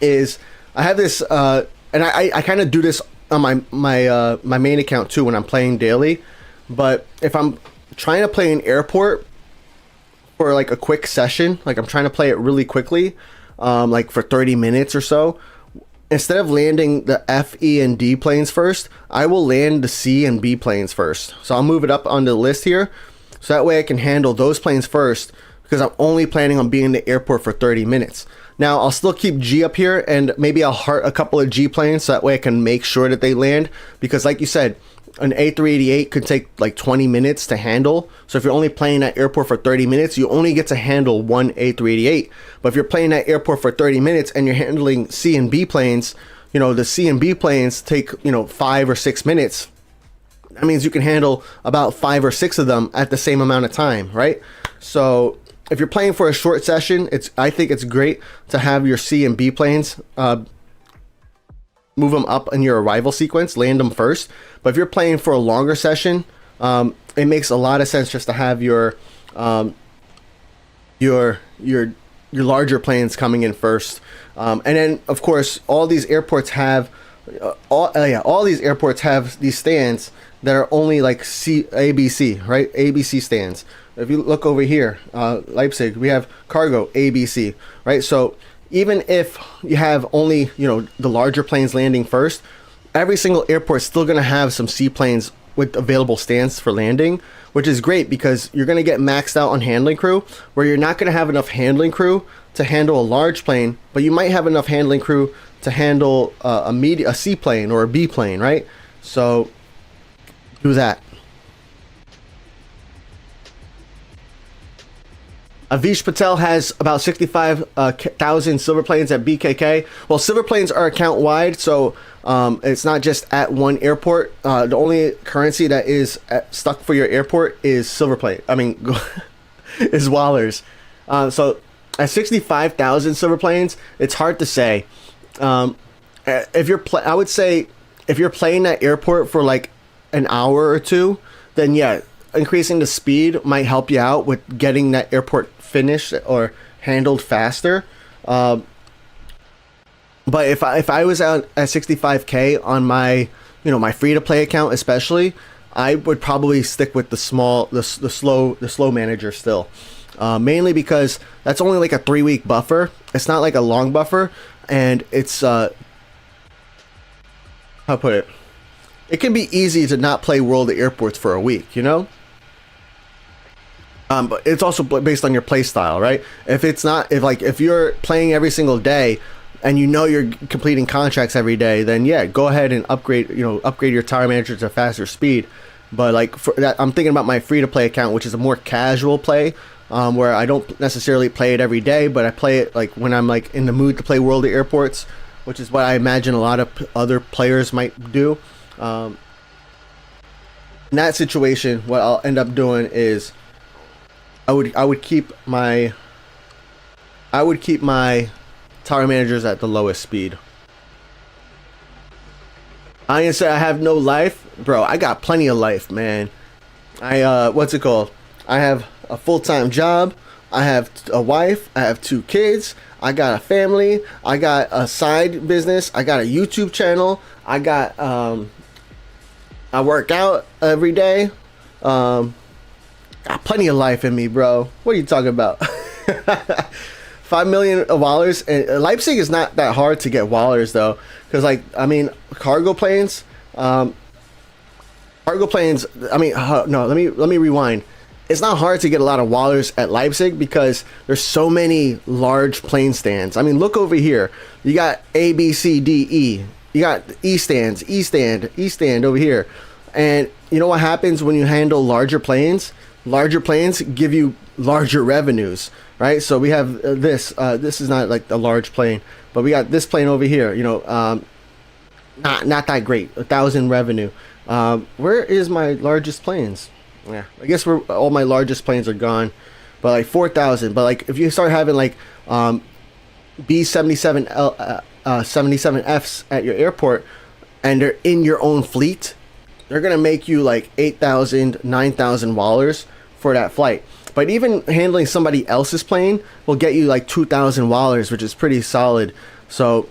Is I have this and I kind of do this on my main account too when I'm playing daily. But if I'm trying to play an airport for like a quick session, like I'm trying to play it really quickly, like for 30 minutes or so, instead of landing the F, E, and D planes first, I will land the C and B planes first. So I'll move it up on the list here, so that way I can handle those planes first, because I'm only planning on being in the airport for 30 minutes. Now I'll still keep G up here, and maybe I'll heart a couple of G planes, so that way I can make sure that they land, because like you said, an A388 could take like 20 minutes to handle. So if you're only playing that airport for 30 minutes, you only get to handle one A388. But if you're playing that airport for 30 minutes and you're handling C and B planes, you know, the C and B planes take, you know, 5 or 6 minutes. That means you can handle about 5 or 6 of them at the same amount of time, right? So if you're playing for a short session, I think it's great to have your C and B planes move them up in your arrival sequence, land them first. But if you're playing for a longer session, it makes a lot of sense just to have your larger planes coming in first. And then of course all these airports have all these airports have these stands that are only like ABC, right? ABC stands. If you look over here, Leipzig, we have cargo ABC, right? So even if you have only, you know, the larger planes landing first, every single airport is still going to have some seaplanes with available stands for landing, which is great because you're going to get maxed out on handling crew, where you're not going to have enough handling crew to handle a large plane, but you might have enough handling crew to handle a C plane or a B plane, right? So do that. Avish Patel has about 65,000 silver planes at BKK. Well, silver planes are account wide, so it's not just at one airport. The only currency that is stuck for your airport is silver plane. I mean, is Wallers. So at 65,000 silver planes, it's hard to say. If you're, I would say, if you're playing that airport for like an hour or two, then yeah, increasing the speed might help you out with getting that airport finished or handled faster. But if I was out at 65k on my, you know, my free to play account especially, I would probably stick with the slow manager still. Mainly because that's only like a 3-week buffer. It's not like a long buffer, and it's how put it. It can be easy to not play World of Airports for a week, you know. But it's also based on your play style, right? If you're playing every single day and you know you're completing contracts every day, then yeah, go ahead and upgrade your tower manager to faster speed. But like for that, I'm thinking about my free to play account, which is a more casual play, where I don't necessarily play it every day, but I play it like when I'm like in the mood to play World of Airports, which is what I imagine a lot of other players might do. In that situation, what I'll end up doing is I would keep my tower managers at the lowest speed. I can say I have no life, bro. I got plenty of life, man. What's it called? I have a full-time job. I have a wife. I have 2 kids. I got a family. I got a side business. I got a YouTube channel. I got I work out every day. Got plenty of life in me, bro. What are you talking about? $5 million wallers. And Leipzig is not that hard to get wallers though, because like I mean, cargo planes. No, let me rewind. It's not hard to get a lot of wallers at Leipzig because there's so many large plane stands. I mean, look over here. You got A, B, C, D, E. You got E stands, E stand over here. And you know what happens when you handle larger planes? Larger planes give you larger revenues, right? So we have this. This is not like a large plane, but we got this plane over here. You know, not that great. 1,000 revenue. Where is my largest planes? Yeah, I guess all my largest planes are gone, but like 4,000. But like if you start having like B-77 77Fs at your airport, and they're in your own fleet, they're gonna make you like 8,000, 9,000 wallers for that flight. But even handling somebody else's plane will get you like 2,000 wallers, which is pretty solid. So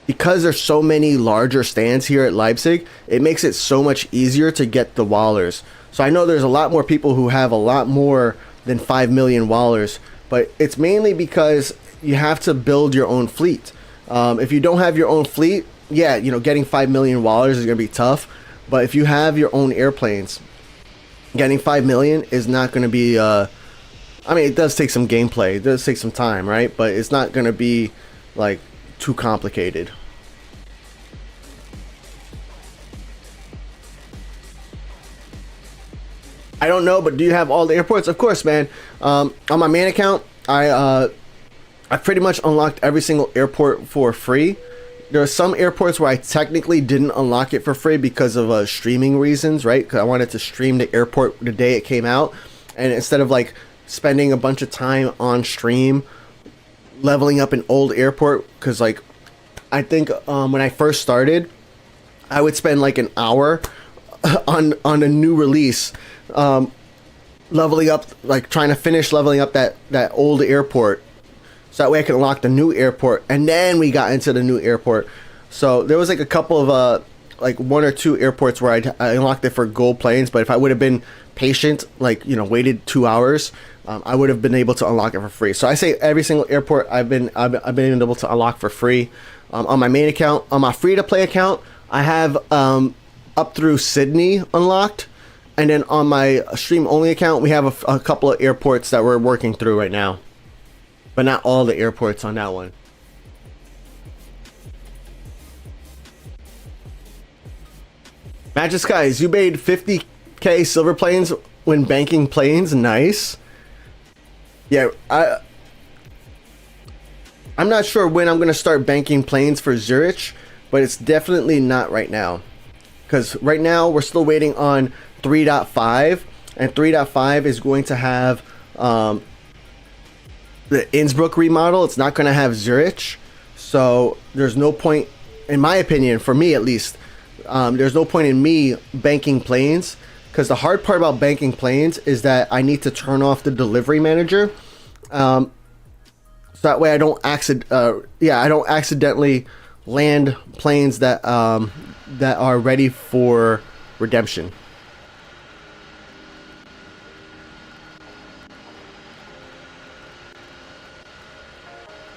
because there's so many larger stands here at Leipzig, it makes it so much easier to get the wallers. So I know there's a lot more people who have a lot more than 5 million wallers, but it's mainly because you have to build your own fleet. If you don't have your own fleet, yeah, you know, getting 5 million wallers is gonna be tough. But if you have your own airplanes, getting 5 million is not going to be, I mean, it does take some gameplay. It does take some time, right? But it's not going to be, like, too complicated. I don't know, but do you have all the airports? Of course, man. On my main account, I pretty much unlocked every single airport for free. There are some airports where I technically didn't unlock it for free because of streaming reasons, right? Because I wanted to stream the airport the day it came out, and instead of like spending a bunch of time on stream leveling up an old airport, because like I think when I first started, I would spend like an hour on a new release, leveling up, like trying to finish leveling up that old airport. So that way I could unlock the new airport, and then we got into the new airport. So there was like a couple of like 1 or 2 airports where I unlocked it for gold planes. But if I would have been patient, like, you know, waited 2 hours, I would have been able to unlock it for free. So I say every single airport I've been able to unlock for free. On my main account, on my free to play account, I have up through Sydney unlocked, and then on my stream only account, we have a couple of airports that we're working through right now. But not all the airports on that one. Magic Skies, you made 50k silver planes when banking planes. Nice. Yeah, I'm not sure when I'm going to start banking planes for Zurich, but it's definitely not right now. Because right now we're still waiting on 3.5, and 3.5 is going to have the Innsbruck remodel. It's not going to have Zurich, so there's no point, in my opinion, for me at least, there's no point in me banking planes, because the hard part about banking planes is that I need to turn off the delivery manager, so that way I don't accidentally land planes that are ready for redemption.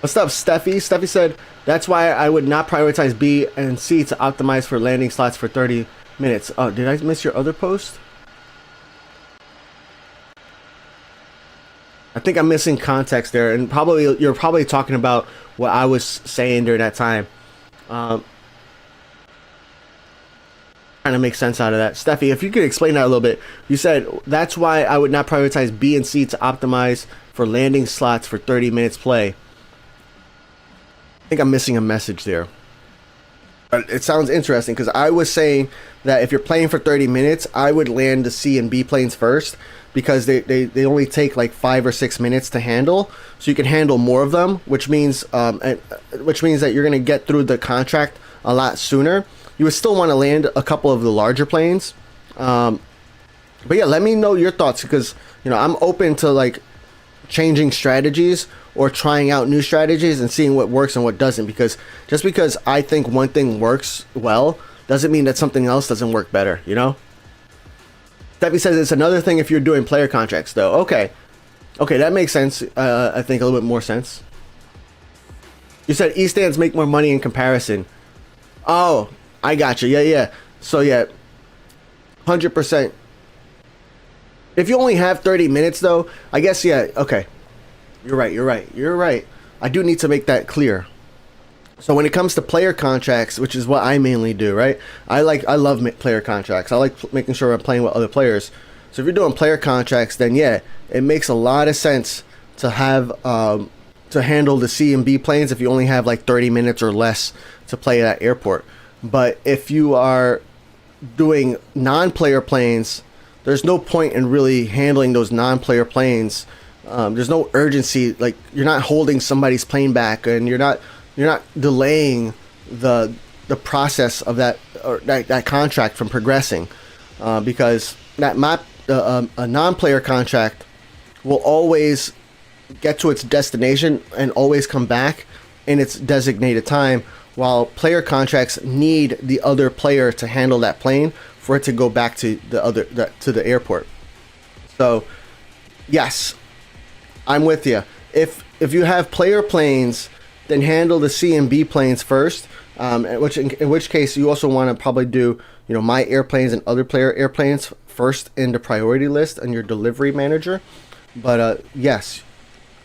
What's up, Steffi? Steffi said, that's why I would not prioritize B and C to optimize for landing slots for 30 minutes. Oh, did I miss your other post? I think I'm missing context there, and you're probably talking about what I was saying during that time. Trying to make sense out of that. Steffi, if you could explain that a little bit. You said, that's why I would not prioritize B and C to optimize for landing slots for 30 minutes play. I think I'm missing a message there. But it sounds interesting, because I was saying that if you're playing for 30 minutes, I would land the C and B planes first, because they only take like 5 or 6 minutes to handle, so you can handle more of them, which means that you're going to get through the contract a lot sooner. You would still want to land a couple of the larger planes, but yeah, let me know your thoughts, because you know, I'm open to like changing strategies or trying out new strategies and seeing what works and what doesn't, because just because I think one thing works well doesn't mean that something else doesn't work better, you know? Steffi says it's another thing if you're doing player contracts, though. Okay, that makes sense. I think a little bit more sense. You said E-stands make more money in comparison. Oh, I got you. Yeah. So yeah, 100%. If you only have 30 minutes, though, I guess, yeah, okay. You're right. I do need to make that clear. So when it comes to player contracts, which is what I mainly do, right? I love player contracts. I like making sure I'm playing with other players. So if you're doing player contracts, then yeah, it makes a lot of sense to have to handle the C and B planes if you only have like 30 minutes or less to play at airport. But if you are doing non-player planes, there's no point in really handling those non-player planes. There's no urgency. Like, you're not holding somebody's plane back, and you're not delaying the process of that contract from progressing, because a non-player contract will always get to its destination and always come back in its designated time, while player contracts need the other player to handle that plane for it to go back to the airport. So yes, I'm with you. If you have player planes, then handle the C and B planes first. In which case you also want to probably do, my airplanes and other player airplanes first in the priority list on your delivery manager. But yes,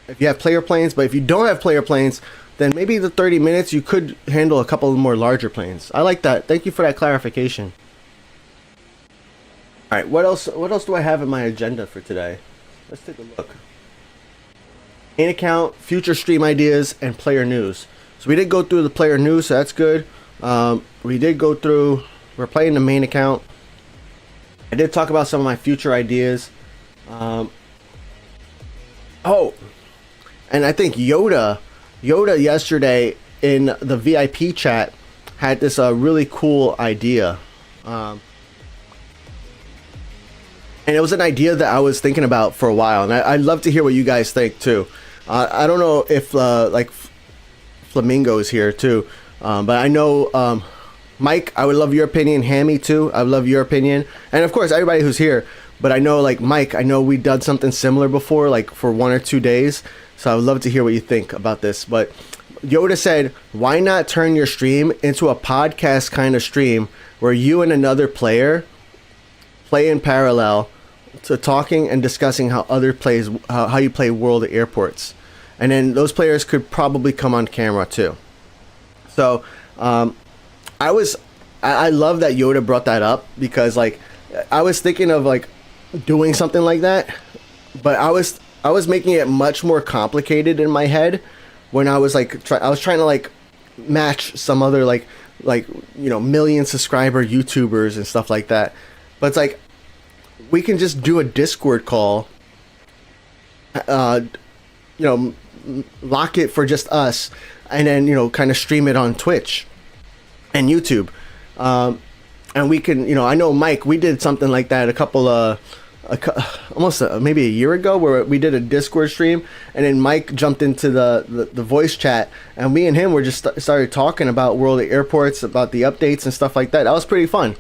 if you have player planes, but if you don't have player planes, then maybe the 30 minutes you could handle a couple of more larger planes. I like that. Thank you for that clarification. All right, what else do I have in my agenda for today? Let's take a look. Main account, future stream ideas, and player news. So we did go through the player news, so that's good. We're playing the main account. I did talk about some of my future ideas. And I think Yoda yesterday in the VIP chat had this really cool idea. And it was an idea that I was thinking about for a while, and I'd love to hear what you guys think too. I don't know if like Flamingo is here too, but I know Mike, I would love your opinion. Hammy too, I would love your opinion, and of course everybody who's here. But I know, like Mike, I know we done something similar before, like for 1 or 2 days. So I would love to hear what you think about this. But Yoda said, why not turn your stream into a podcast kind of stream where you and another player play in parallel to talking and discussing how you play World at Airports. And then those players could probably come on camera too. So I love that Yoda brought that up, because like I was thinking of like doing something like that, but I was making it much more complicated in my head when I was like I was trying to like match some other like million subscriber YouTubers and stuff like that. But it's like, we can just do a Discord call, lock it for just us, and then kind of stream it on Twitch and YouTube, and we can, I know Mike, we did something like that maybe a year ago, where we did a Discord stream, and then Mike jumped into the voice chat, and me and him were just started talking about World at Airports, about the updates and stuff like that. That was pretty fun.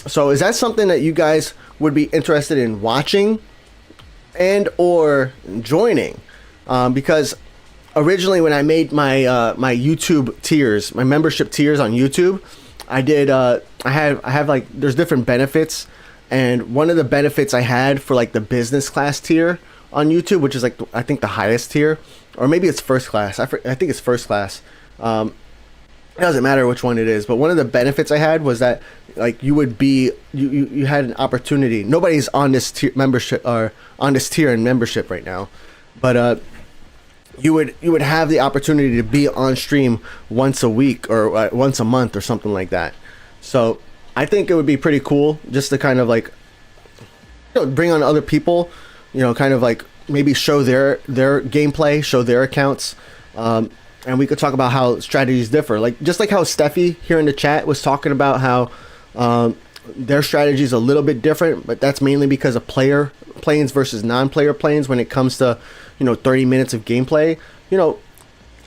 So is that something that you guys would be interested in watching and or joining? Because originally when I made my my YouTube tiers, my membership tiers on YouTube, I did I have like, there's different benefits, and one of the benefits I had for like the business class tier on YouTube, which is like I think the highest tier, or maybe it's first class. I think it's first class. It doesn't matter which one it is, but one of the benefits I had was that like you had an opportunity. Nobody's on this tier membership, or on this tier in membership right now, but you would have the opportunity to be on stream once a week or once a month or something like that. So I think it would be pretty cool just to kind of like bring on other people, kind of like maybe show their gameplay, show their accounts. And we could talk about how strategies differ, just like how Steffi here in the chat was talking about how their strategy is a little bit different, but that's mainly because of player planes versus non-player planes when it comes to 30 minutes of gameplay.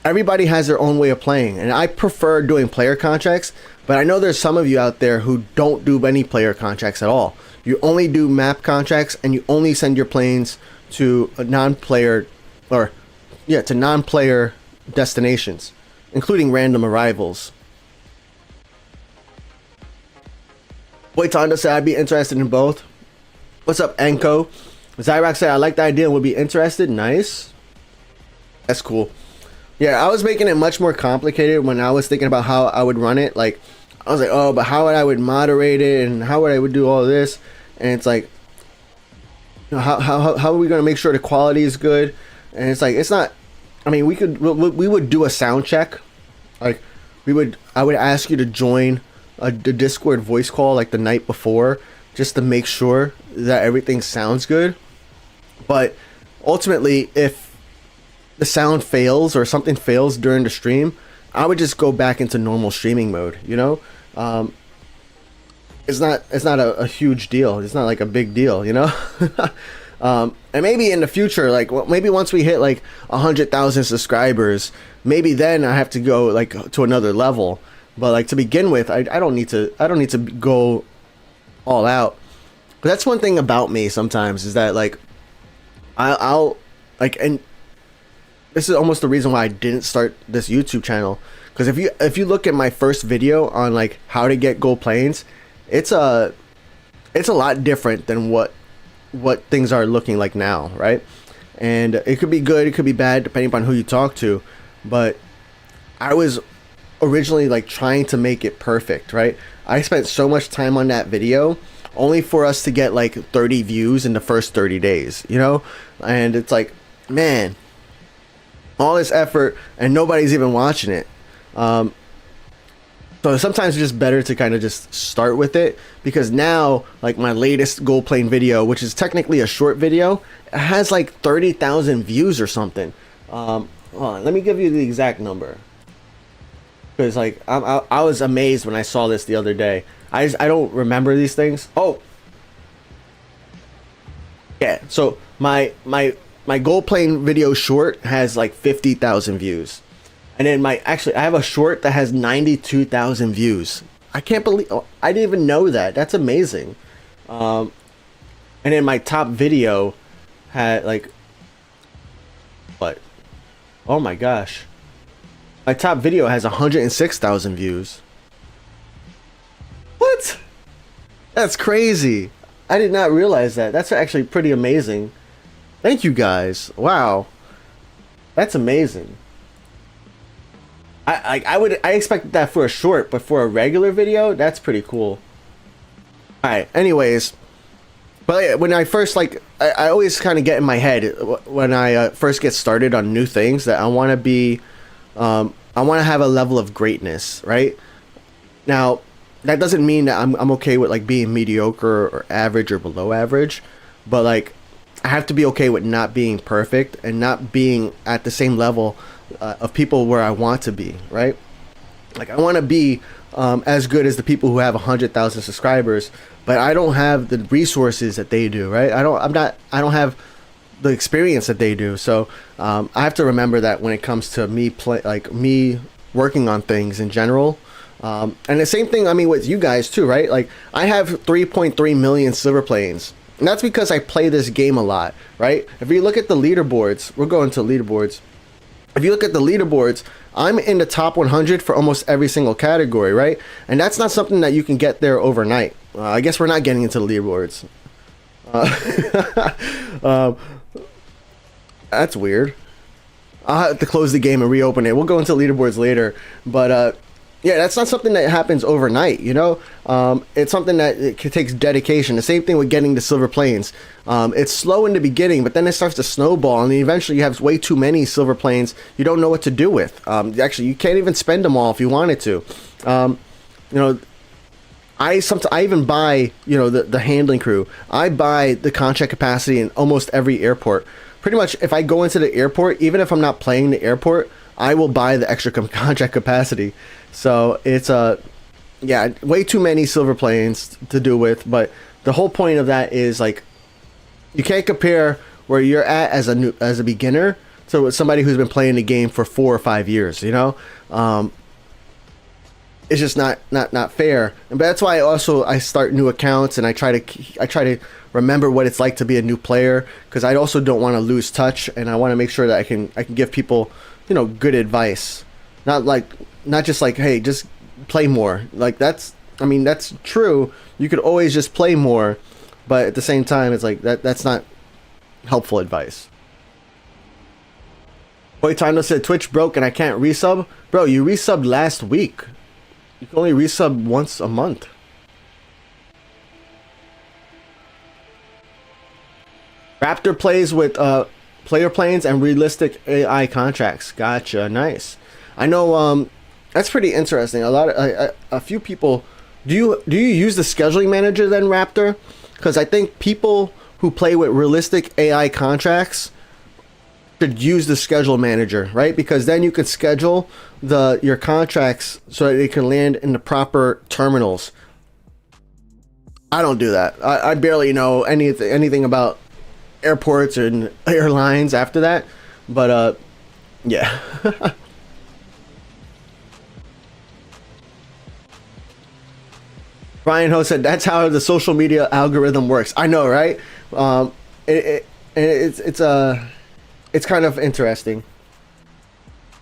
everybody has their own way of playing, and I prefer doing player contracts, but I know there's some of you out there who don't do any player contracts at all. You only do map contracts, and you only send your planes to a non-player, or yeah, to non-player destinations, including random arrivals. Boy Tonda said I'd be interested in both. What's up, Enko? Zyrox said I like the idea and would be interested. Nice. That's cool. Yeah, I was making it much more complicated when I was thinking about how I would run it. Like, I was like, oh, but how would I would moderate it, and how would I would do all this? And it's like, you know, how are we going to make sure the quality is good? And it's like, it's not. I mean, we would do a sound check. Like, I would ask you to join the Discord voice call like the night before, just to make sure that everything sounds good. But ultimately, if the sound fails or something fails during the stream, I would just go back into normal streaming mode, you know? It's not a huge deal. It's not like a big deal, you know? And maybe in the future, like maybe once we hit like 100,000 subscribers, maybe then I have to go like to another level. But like to begin with, I don't need to go all out. But that's one thing about me sometimes, is that like I'll like, and this is almost the reason why I didn't start this YouTube channel, because if you look at my first video on like how to get gold planes, it's a lot different than what things are looking like now, right? And it could be good, it could be bad, depending upon who you talk to. But I was originally like trying to make it perfect, right? I spent so much time on that video only for us to get like 30 views in the first 30 days, you know? And it's like, man, all this effort and nobody's even watching it. So sometimes it's just better to kind of just start with it, because now like my latest gold plane video, which is technically a short video, it has like 30,000 views or something. Hold on, let me give you the exact number, because like I was amazed when I saw this the other day. I don't remember these things. Oh yeah, so my gold plane video short has like 50,000 views, and then I have a short that has 92,000 views. I can't believe, I didn't even know that. That's amazing. And then my top video had like, what? Oh my gosh, my top video has 106,000 views. What? That's crazy. I did not realize that. That's actually pretty amazing. Thank you guys. Wow, that's amazing. I expected that for a short, but for a regular video, that's pretty cool. All right. Anyways, but when I first I always kind of get in my head when I first get started on new things that I want to be, I want to have a level of greatness, right? Now, that doesn't mean that I'm okay with like being mediocre or average or below average, but like I have to be okay with not being perfect and not being at the same level of people where I want to be, right? Like I want to be as good as the people who have 100,000 subscribers, but I don't have the resources that they do, right? I don't have the experience that they do. So I have to remember that when it comes to me me working on things in general. And the same thing, I mean, with you guys too, right? Like I have 3.3 million silver planes, and that's because I play this game a lot, right? If you look at the leaderboards, we're going to leaderboards. If you look at the leaderboards, I'm in the top 100 for almost every single category, right? And that's not something that you can get there overnight. I guess we're not getting into the leaderboards. That's weird. I'll have to close the game and reopen it. We'll go into leaderboards later, but yeah, that's not something that happens overnight, you know? It's something that it takes dedication. The same thing with getting the silver planes. It's slow in the beginning, but then it starts to snowball, and then eventually you have way too many silver planes you don't know what to do with. Actually, you can't even spend them all if you wanted to. You know, I even buy, you know, the handling crew. I buy the contract capacity in almost every airport. Pretty much, if I go into the airport, even if I'm not playing the airport, I will buy the extra contract capacity. So it's yeah, way too many silver planes to do with. But the whole point of that is like, you can't compare where you're at as a beginner to somebody who's been playing the game for 4 or 5 years, you know. It's just not fair. And that's why I start new accounts, and I try to remember what it's like to be a new player, because I also don't want to lose touch, and I want to make sure that I can give people, you know, good advice. Not just like, hey, just play more. Like, that's true. You could always just play more, but at the same time, it's like that's not helpful advice. Boy Tando said Twitch broke and I can't resub. Bro, you resubbed last week. You can only resub once a month. Raptor plays with player planes and realistic AI contracts. Gotcha, nice. I know that's pretty interesting. A few people. Do you use the scheduling manager then, Raptor? Because I think people who play with realistic AI contracts should use the schedule manager, right? Because then you could schedule your contracts so that they can land in the proper terminals. I don't do that. I barely know anything about airports and airlines after that, but yeah. Brian Ho said that's how the social media algorithm works. I know, right? It's kind of interesting.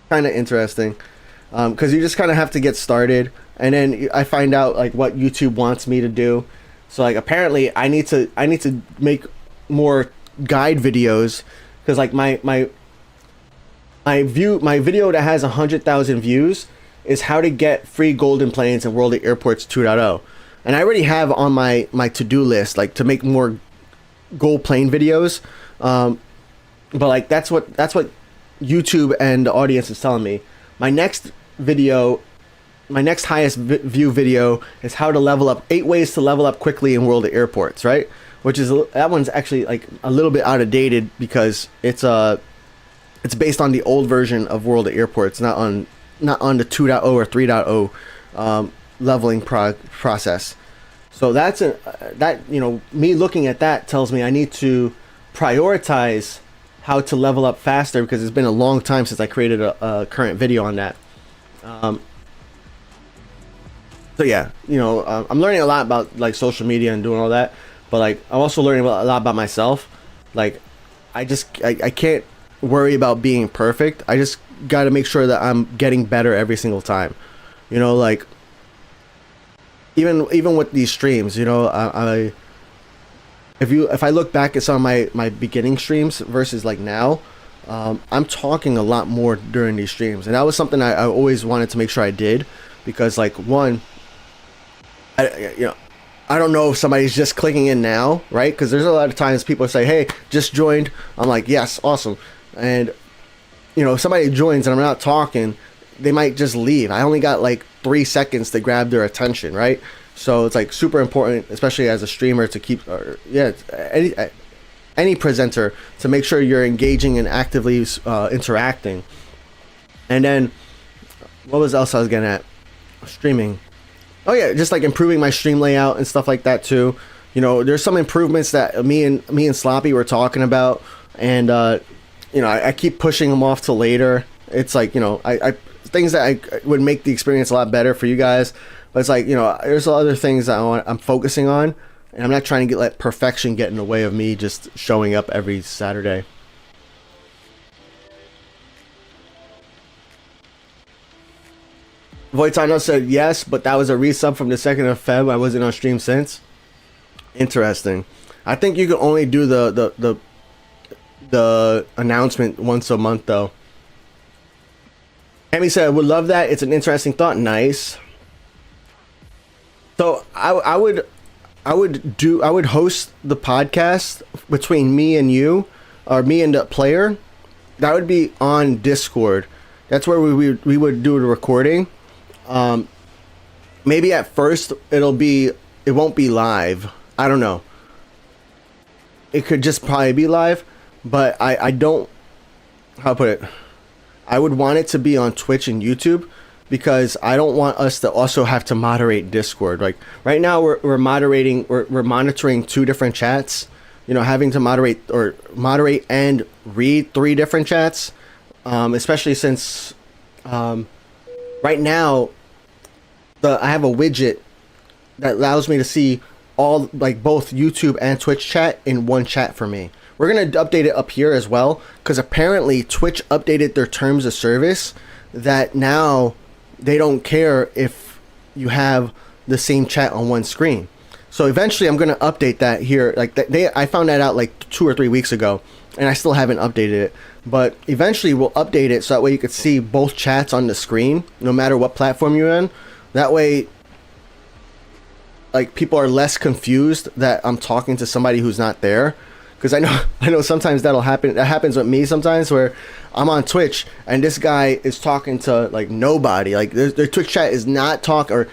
Because you just kind of have to get started, and then I find out like what YouTube wants me to do. So like apparently I need to make more guide videos, because like my video that has 100,000 views is how to get free golden planes in World of Airports 2.0. And I already have on my to-do list like to make more gold plane videos. But like that's what YouTube and the audience is telling me. My next highest view video is how to level up 8 ways to level up quickly in World of Airports, right? That one's actually like a little bit outdated because it's based on the old version of World of Airports, not on the 2.0 or 3.0 leveling process. So me looking at that tells me I need to prioritize how to level up faster, because it's been a long time since I created a current video on that. So yeah, I'm learning a lot about like social media and doing all that, but like I'm also learning a lot about myself. Like I can't worry about being perfect. I just got to make sure that I'm getting better every single time. Like even with these streams, if I look back at some of my beginning streams versus like now, I'm talking a lot more during these streams, and that was something I always wanted to make sure I did, because like one, I don't know if somebody's just clicking in now, right? Because there's a lot of times people say, "Hey, just joined." I'm like, "Yes, awesome," and if somebody joins and I'm not talking, they might just leave. I only got like 3 seconds to grab their attention, right? So it's like super important, especially as a streamer, to keep, any presenter, to make sure you're engaging and actively interacting. And then, what was else I was getting at? Streaming. Oh yeah, just like improving my stream layout and stuff like that too. There's some improvements that me and Sloppy were talking about, and I keep pushing them off till later. It's like I things that I would make the experience a lot better for you guys. But it's like, there's other things that I'm focusing on, and I'm not trying to let perfection get in the way of me just showing up every Saturday. Voitano said yes, but that was a resub from the 2nd of Feb. I wasn't on stream since. Interesting. I think you can only do the announcement once a month though. Amy said, I would love that. It's an interesting thought. Nice. So I would host the podcast between me and you, or me and the player. That would be on Discord. That's where we would do the recording. Maybe at first it won't be live. I don't know. It could just probably be live, but I don't, how to put it, I would want it to be on Twitch and YouTube, because I don't want us to also have to moderate Discord. Like right now we're monitoring 2 different chats, having to moderate and read 3 different chats, especially since right now I have a widget that allows me to see all, like, both YouTube and Twitch chat in one chat for me. We're going to update it up here as well, because apparently Twitch updated their terms of service that now they don't care if you have the same chat on one screen. So eventually I'm going to update that here. Like, I found that out like 2 or 3 weeks ago, and I still haven't updated it. But eventually we'll update it so that way you could see both chats on the screen, no matter what platform you're in. That way, like, people are less confused that I'm talking to somebody who's not there. Because I know sometimes that'll happen. That happens with me sometimes, where I'm on Twitch and this guy is talking to, like, nobody. Like, their Twitch chat is not talk. Or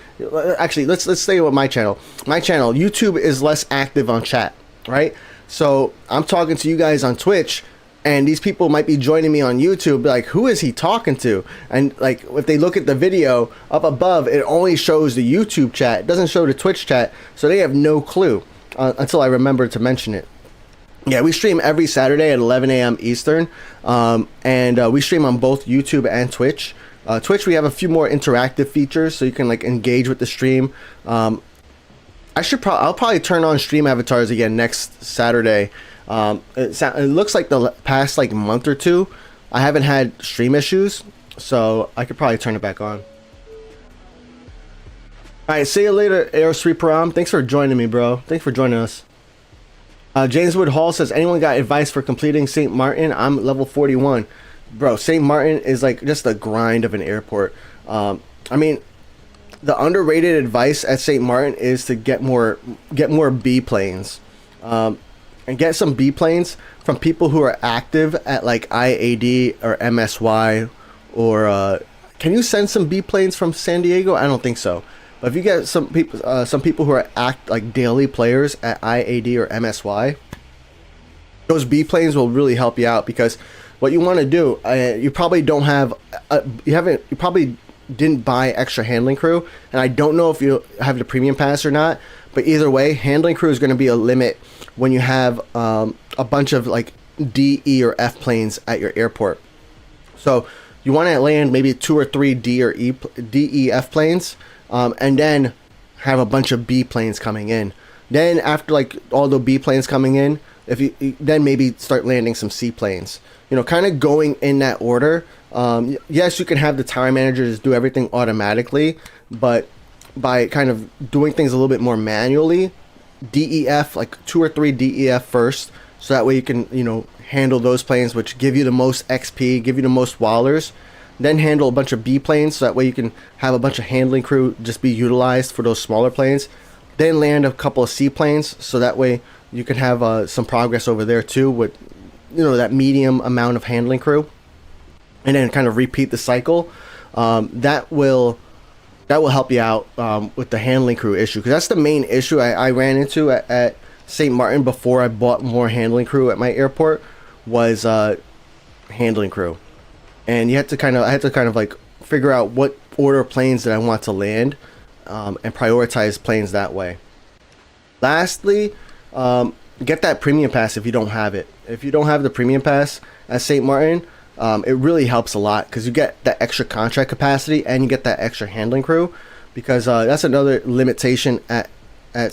actually, let's stay with my channel. My channel, YouTube, is less active on chat, right? So I'm talking to you guys on Twitch, and these people might be joining me on YouTube. Be like, who is he talking to? And, like, if they look at the video up above, it only shows the YouTube chat. It doesn't show the Twitch chat, so they have no clue until I remember to mention it. Yeah, we stream every Saturday at 11 a.m. Eastern, and we stream on both YouTube and Twitch. Twitch, we have a few more interactive features, so you can, like, engage with the stream. I'll probably turn on stream avatars again next Saturday. It looks like the past, like, month or two, I haven't had stream issues, so I could probably turn it back on. All right, see you later, Air Sri Param. Thanks for joining me, bro. Thanks for joining us. James Wood Hall says, anyone got advice for completing St. Martin? I'm level 41. Bro, St. Martin is, like, just the grind of an airport. I mean, the underrated advice at St. Martin is to get more B planes. And get some B planes from people who are active at, like, IAD or MSY, or can you send some B planes from San Diego? I don't think so. But if you get some people who are like daily players at IAD or MSY, those B planes will really help you out, because what you want to do, you probably don't have, you probably didn't buy extra handling crew, and I don't know if you have the premium pass or not. But either way, handling crew is going to be a limit when you have a bunch of, like, D, E, or F planes at your airport. So you want to land maybe 2 or 3 D, E, F planes. And then have a bunch of B planes coming in. Then after, like, all the B planes coming in, if you then maybe start landing some C planes. Kind of going in that order. Yes, you can have the tower managers do everything automatically, but by kind of doing things a little bit more manually, DEF, like 2 or 3 DEF first, so that way you can handle those planes, which give you the most XP, give you the most wallers. Then handle a bunch of B planes, so that way you can have a bunch of handling crew just be utilized for those smaller planes. Then land a couple of C planes, so that way you can have some progress over there too with that medium amount of handling crew. And then kind of repeat the cycle. That will help you out with the handling crew issue, because that's the main issue I ran into at St. Martin before I bought more handling crew at my airport, was handling crew. And I had to kind of like figure out what order of planes that I want to land, and prioritize planes that way. Lastly, get that premium pass if you don't have it. If you don't have the premium pass at St. Martin, it really helps a lot, because you get that extra contract capacity and you get that extra handling crew. Because that's another limitation at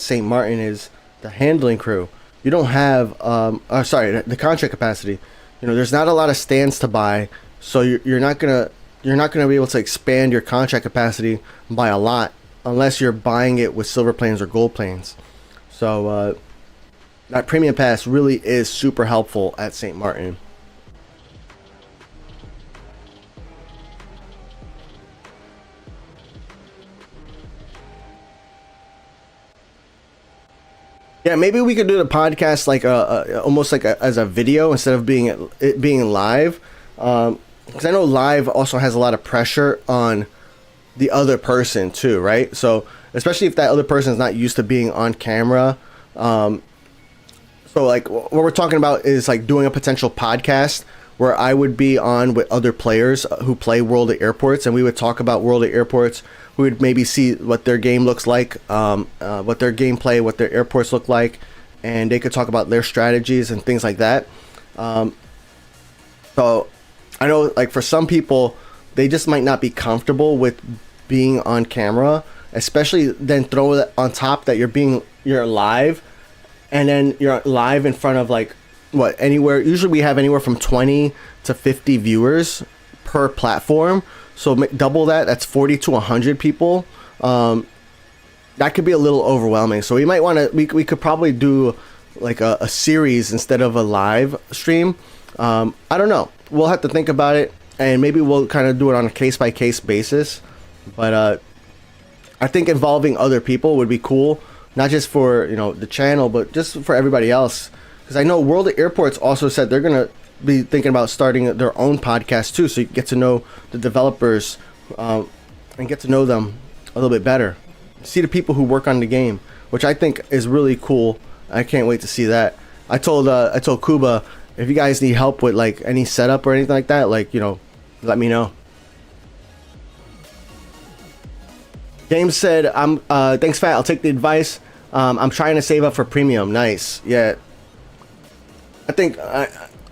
St. Martin, is the handling crew. You don't have the contract capacity. There's not a lot of stands to buy. So you're not gonna be able to expand your contract capacity by a lot unless you're buying it with silver planes or gold planes. So that premium pass really is super helpful at St. Martin. Yeah, maybe we could do the podcast like almost like as a video instead of it being live. Because I know live also has a lot of pressure on the other person too, right? So especially if that other person is not used to being on camera. So like what we're talking about is like doing a potential podcast where I would be on with other players who play World of Airports, and we would talk about World of Airports. We would maybe see what their game looks like, what their gameplay, what their airports look like, and they could talk about their strategies and things like that. So I know, like, for some people, they just might not be comfortable with being on camera, especially then throw it on top that you're live, and then you're live in front of, like, what, anywhere. Usually we have anywhere from 20 to 50 viewers per platform. So double that, that's 40 to 100 people. That could be a little overwhelming. So we might want to, we could probably do like a series instead of a live stream. I don't know. We'll have to think about it, and maybe we'll kind of do it on a case-by-case basis. But I think involving other people would be cool, not just for, you know, the channel, but just for everybody else. Because I know World of Airports also said they're going to be thinking about starting their own podcast too, so you get to know the developers and get to know them a little bit better. See the people who work on the game, which I think is really cool. I can't wait to see that. I told Kuba, if you guys need help with like any setup or anything like that, like, you know, let me know. James said, thanks, Fat. I'll take the advice. I'm trying to save up for premium. Nice. Yeah. I think I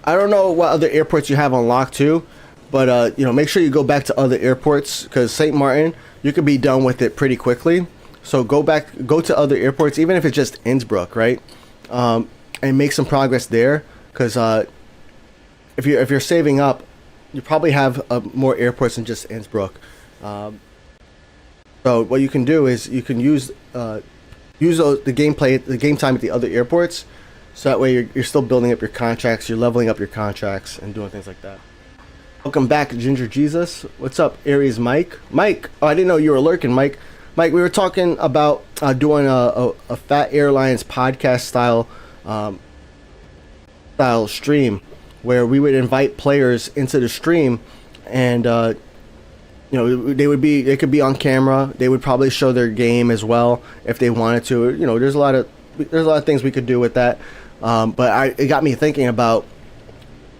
don't know what other airports you have on lock too, but you know, make sure you go back to other airports, because St. Martin, you could be done with it pretty quickly. So go to other airports, even if it's just Innsbruck, right? And make some progress there, because if you're saving up, you probably have more airports than just Innsbruck. So what you can do is you can use the game time at the other airports, so that way you're still building up your contracts, you're leveling up your contracts, and doing things like that. Welcome back, Ginger Jesus. What's up, Aries Mike? Mike, oh, I didn't know you were lurking, Mike. Mike, we were talking about doing a Phat Airlines podcast style stream, where we would invite players into the stream, and you know, they could be on camera. They would probably show their game as well if they wanted to. You know, there's a lot of things we could do with that. But it got me thinking about,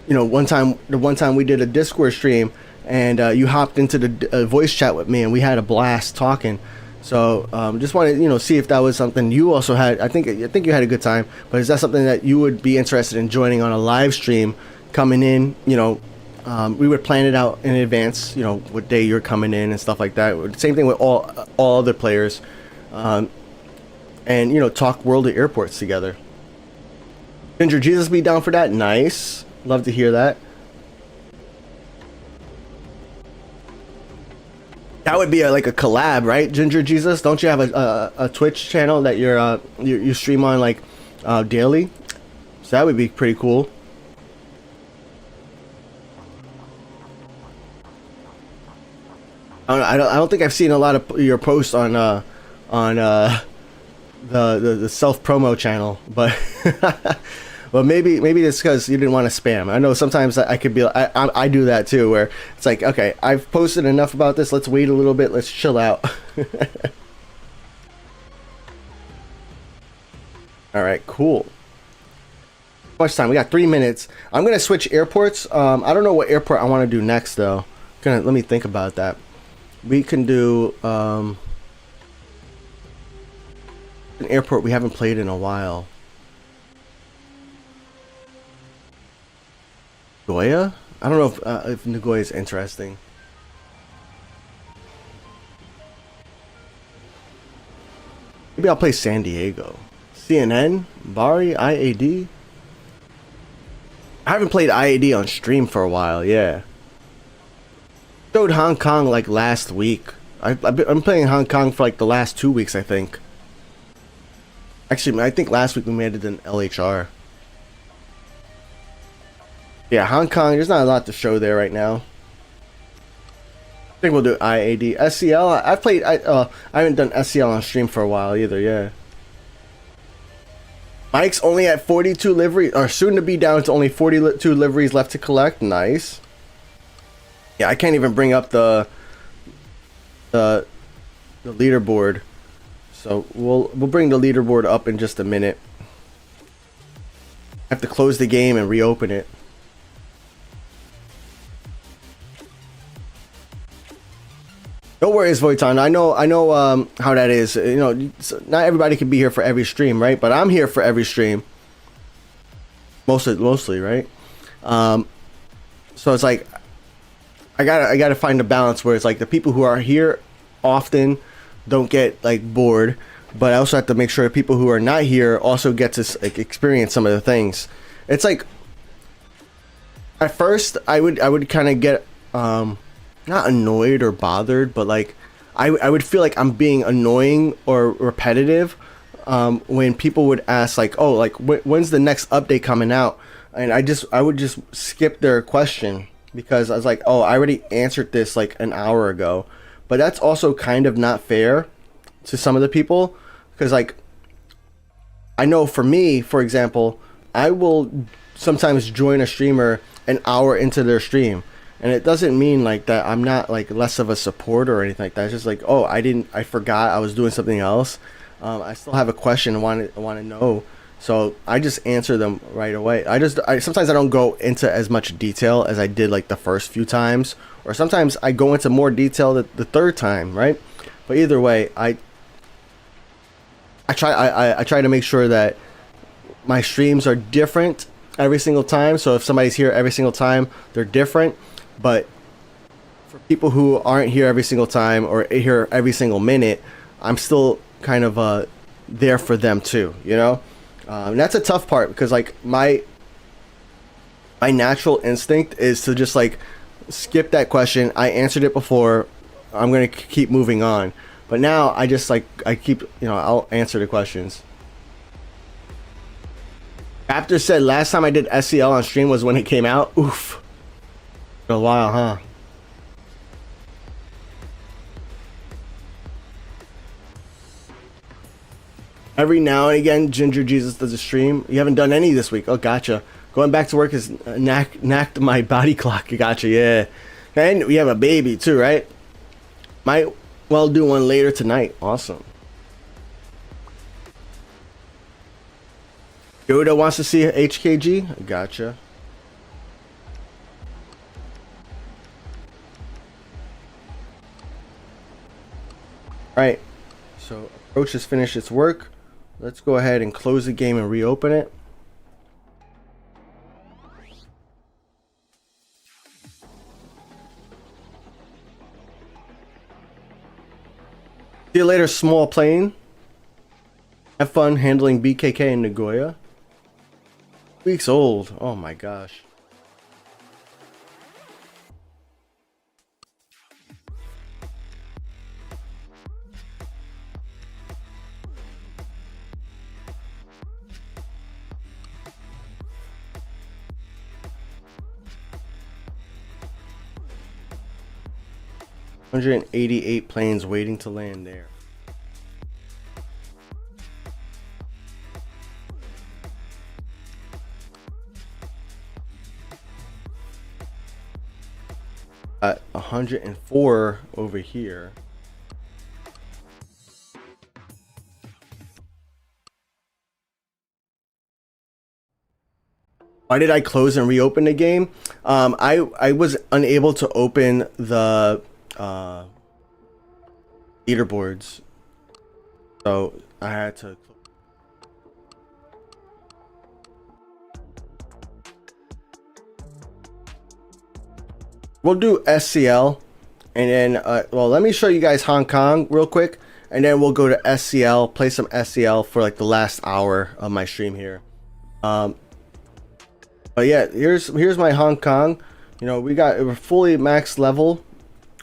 you know, the one time we did a Discord stream, and you hopped into the voice chat with me, and we had a blast talking. So just wanted to, you know, see if that was something you also had. I think you had a good time, but is that something that you would be interested in joining on a live stream, coming in? You know, we would plan it out in advance, you know, what day you're coming in and stuff like that. Same thing with all other players, and, you know, talk World of Airports together. Ginger Jesus be down for that? Nice. Love to hear that. That would be like a collab, right, Ginger Jesus? Don't you have a Twitch channel that you stream on, like, daily? So that would be pretty cool. I don't think I've seen a lot of your posts on the self promo channel, but well, maybe it's because you didn't want to spam. I know sometimes I could be, I do that too, where it's like, okay, I've posted enough about this, let's wait a little bit, let's chill out. All right, cool. Much time? We got 3 minutes. I'm gonna switch airports. I don't know what airport I want to do next though. Let me think about that. We can do an airport we haven't played in a while. Nagoya? I don't know if Nagoya is interesting. Maybe I'll play San Diego. CNN? Bari? IAD? I haven't played IAD on stream for a while, yeah. Showed Hong Kong like last week. I'm playing Hong Kong for like the last 2 weeks, I think. Actually, I think last week we made it in LHR. Yeah, Hong Kong, there's not a lot to show there right now. I think we'll do IAD. SCL, I haven't done SCL on stream for a while either, yeah. Mike's only at 42 liveries, or soon to be down to only 42 liveries left to collect. Nice. Yeah, I can't even bring up the leaderboard. So we'll bring the leaderboard up in just a minute. I have to close the game and reopen it. No worries, Voiton. I know how that is. You know, not everybody can be here for every stream, right? But I'm here for every stream. Mostly, right? So it's like I gotta find a balance where it's like the people who are here often don't get like bored, but I also have to make sure people who are not here also get to like experience some of the things. It's like at first I would kind of get not annoyed or bothered, but like I would feel like I'm being annoying or repetitive when people would ask like, oh, like when's the next update coming out, and I would just skip their question because I was like, oh, I already answered this like an hour ago. But that's also kind of not fair to some of the people, because like I know for me, for example, I will sometimes join a streamer an hour into their stream, and it doesn't mean like that I'm not like less of a supporter or anything like that. It's just like, oh, I forgot I was doing something else. I still have a question I want to know, so I just answer them right away. Sometimes I don't go into as much detail as I did like the first few times, or sometimes I go into more detail the third time, right? But either way, I try to make sure that my streams are different every single time. So if somebody's here every single time, they're different. But for people who aren't here every single time or here every single minute, I'm still kind of there for them too, you know? And that's a tough part, because like my natural instinct is to just like skip that question. I answered it before, I'm gonna keep moving on. But now I just like I keep, you know, I'll answer the questions. Raptor said last time I did SCL on stream was when it came out. Oof, been a while, huh? Every now and again, Ginger Jesus does a stream. You haven't done any this week. Oh, gotcha. Going back to work is knacked my body clock. Gotcha, yeah. And we have a baby too, right? Might well do one later tonight. Awesome. Yoda wants to see HKG. Gotcha. All right. So Approach has finished its work. Let's go ahead and close the game and reopen it. See you later, small plane. Have fun handling BKK in Nagoya. Weeks old. Oh my gosh. $188 planes waiting to land there. At 104 over here. Why did I close and reopen the game? I was unable to open the leaderboards, so I had to. We'll do SCL, and then well, let me show you guys Hong Kong real quick, and then we'll go to SCL, play some SCL for like the last hour of my stream here. But yeah, here's my Hong Kong. You know, we're fully max level.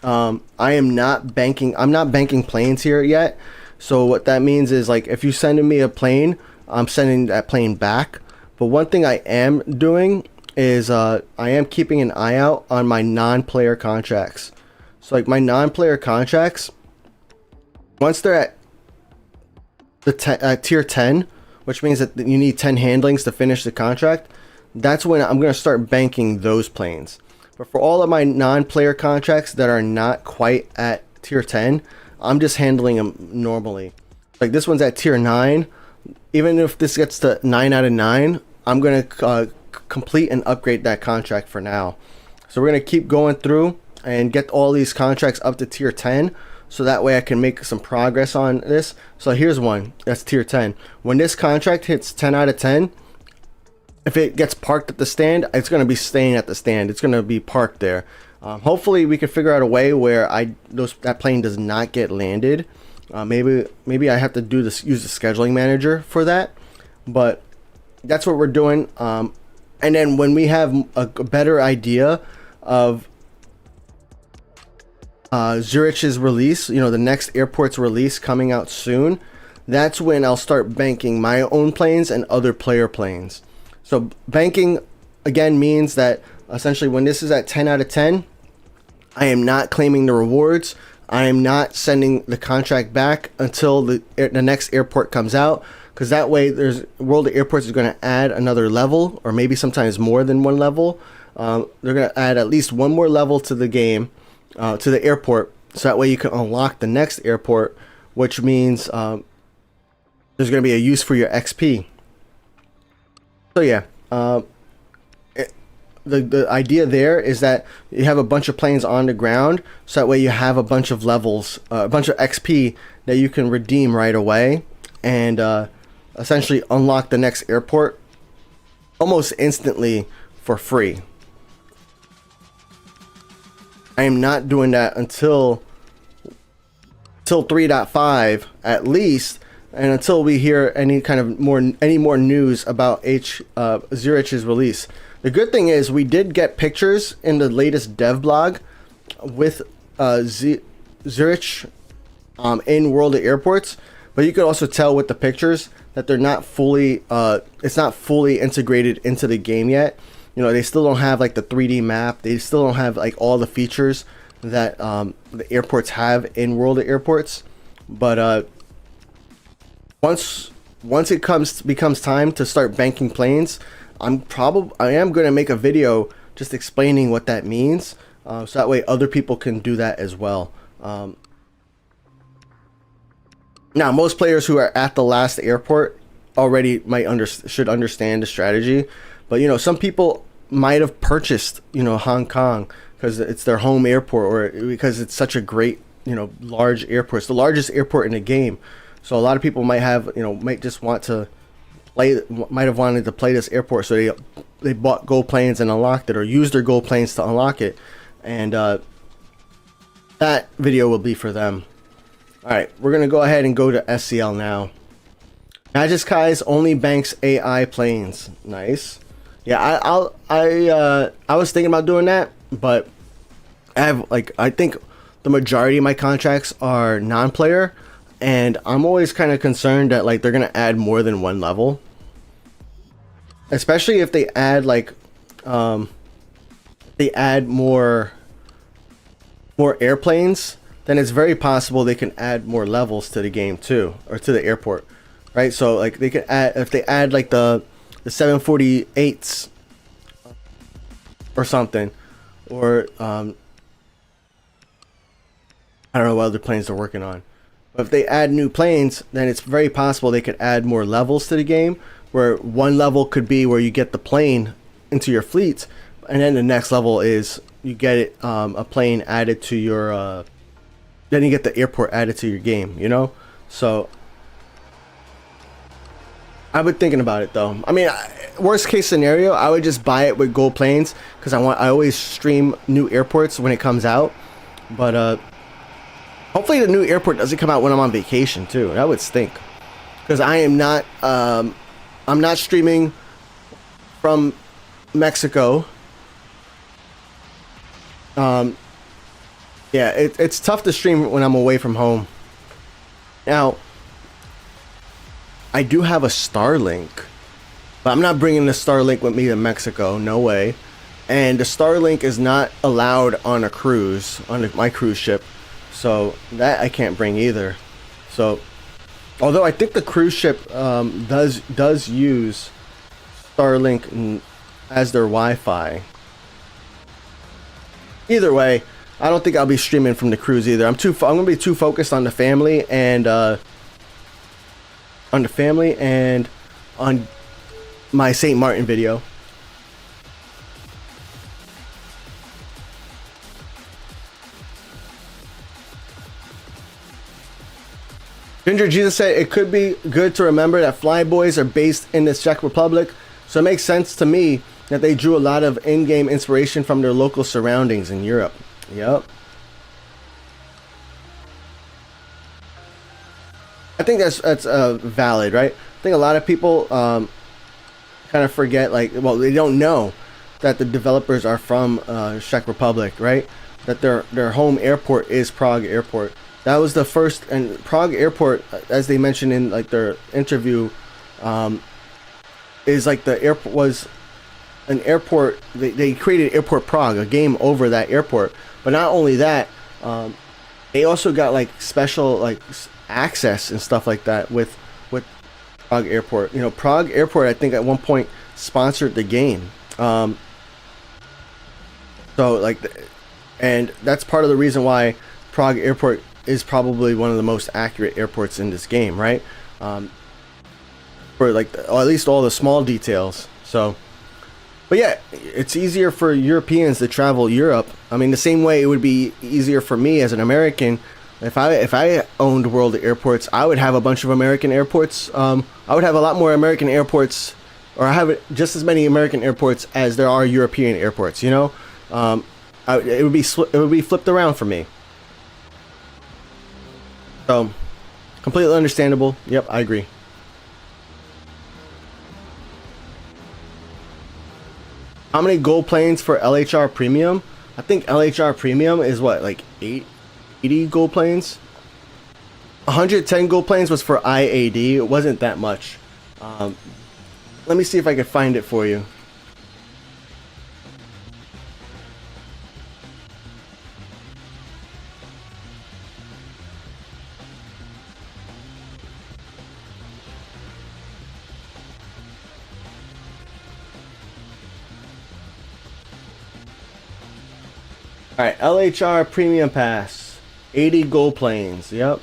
I'm not banking planes here yet. So what that means is, like, if you send me a plane, I'm sending that plane back. But one thing I am doing is I am keeping an eye out on my non-player contracts. So like my non-player contracts, once they're at the tier 10, which means that you need 10 handlings to finish the contract, that's when I'm going to start banking those planes. But for all of my non-player contracts that are not quite at tier 10, I'm just handling them normally. Like this one's at tier 9. Even if this gets to 9 out of 9, I'm going to complete and upgrade that contract for now. So we're going to keep going through and get all these contracts up to tier 10, so that way I can make some progress on this. So here's one that's tier 10. When this contract hits 10 out of 10, if it gets parked at the stand, it's going to be staying at the stand. It's going to be parked there. Hopefully we can figure out a way where that plane does not get landed. Maybe I have to use the scheduling manager for that, but that's what we're doing. And then when we have a better idea of Zurich's release, the next airport's release coming out soon, that's when I'll start banking my own planes and other player planes. So banking again means that essentially when this is at 10 out of 10, I am not claiming the rewards. I am not sending the contract back until the next airport comes out, because that way World of Airports is going to add another level, or maybe sometimes more than one level. They're going to add at least one more level to the game, to the airport, so that way you can unlock the next airport, which means there's going to be a use for your XP. So yeah, the idea there is that you have a bunch of planes on the ground, so that way you have a bunch of levels, a bunch of XP that you can redeem right away, and essentially unlock the next airport almost instantly for free. I am not doing that until 3.5 at least, and until we hear any more news about Zurich's release. The good thing is we did get pictures in the latest dev blog with Zurich in World of Airports, but you could also tell with the pictures that they're not fully it's not fully integrated into the game yet. They still don't have like the 3D map. They still don't have like all the features that the airports have in World of Airports. But once it becomes time to start banking planes, I am going to make a video just explaining what that means, so that way other people can do that as well. Now, most players who are at the last airport already should understand the strategy, but some people might have purchased Hong Kong because it's their home airport, or because it's such a great large airport. It's the largest airport in the game, so a lot of people might have might just want to might have wanted to play this airport, so they bought gold planes and unlocked it, or used their gold planes to unlock it, and that video will be for them. Alright, we're gonna go ahead and go to SCL now. Magic Skies only banks AI planes. Nice. Yeah, I was thinking about doing that, but I think the majority of my contracts are non-player, and I'm always kind of concerned that they're gonna add more than one level, especially if they add more airplanes. Then it's very possible they can add more levels to the game too, or to the airport, right? So they could add, if they add the 748s or something, or I don't know what other planes they're working on. But if they add new planes, then it's very possible they could add more levels to the game, where one level could be where you get the plane into your fleet, and then the next level is you get a plane added to your then you get the airport added to your game, So I've been thinking about it though. I mean, worst case scenario, I would just buy it with gold planes, because I always stream new airports when it comes out. But hopefully the new airport doesn't come out when I'm on vacation too. That would stink, because I'm not streaming from Mexico. Yeah, it's tough to stream when I'm away from home. Now, I do have a Starlink, but I'm not bringing the Starlink with me to Mexico. No way. And the Starlink is not allowed on a cruise, on my cruise ship. So that I can't bring either. So, although I think the cruise ship does use Starlink as their Wi-Fi. Either way, I don't think I'll be streaming from the cruise either. I'm gonna be too focused on the family and on my St. Martin video. Ginger Jesus said it could be good to remember that Flyboys are based in the Czech Republic, so it makes sense to me that they drew a lot of in-game inspiration from their local surroundings in Europe. Yep. I think that's valid, right? I think a lot of people kind of forget, like, well, they don't know that the developers are from Czech Republic, right? That their home airport is Prague Airport. That was the first, and Prague Airport, as they mentioned in like their interview, is like the airport was an airport. They created Airport Prague, a game over that airport. But not only that, they also got like special like access and stuff like that with Prague Airport. You know, Prague Airport, I think at one point sponsored the game. So like, and that's part of the reason why Prague Airport is probably one of the most accurate airports in this game, right? For like, or at least all the small details. So, but yeah, it's easier for Europeans to travel Europe. I mean, the same way it would be easier for me as an American. If I owned world airports, I would have a bunch of American airports. I would have a lot more American airports, or I have just as many American airports as there are European airports. You know, it would be flipped around for me. So, completely understandable. Yep, I agree. How many gold planes for LHR Premium? I think LHR Premium is what, like 80 gold planes? 110 gold planes was for IAD. It wasn't that much. Let me see if I can find it for you. Alright, LHR Premium Pass. 80 gold planes. Yep.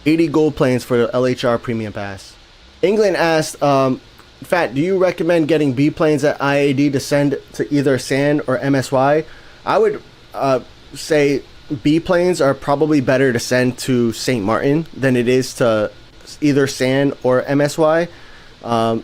80 gold planes for the LHR Premium Pass. England asked, Fat, do you recommend getting B planes at IAD to send to either SAN or MSY? I would say B planes are probably better to send to St. Martin than it is to either SAN or MSY. Because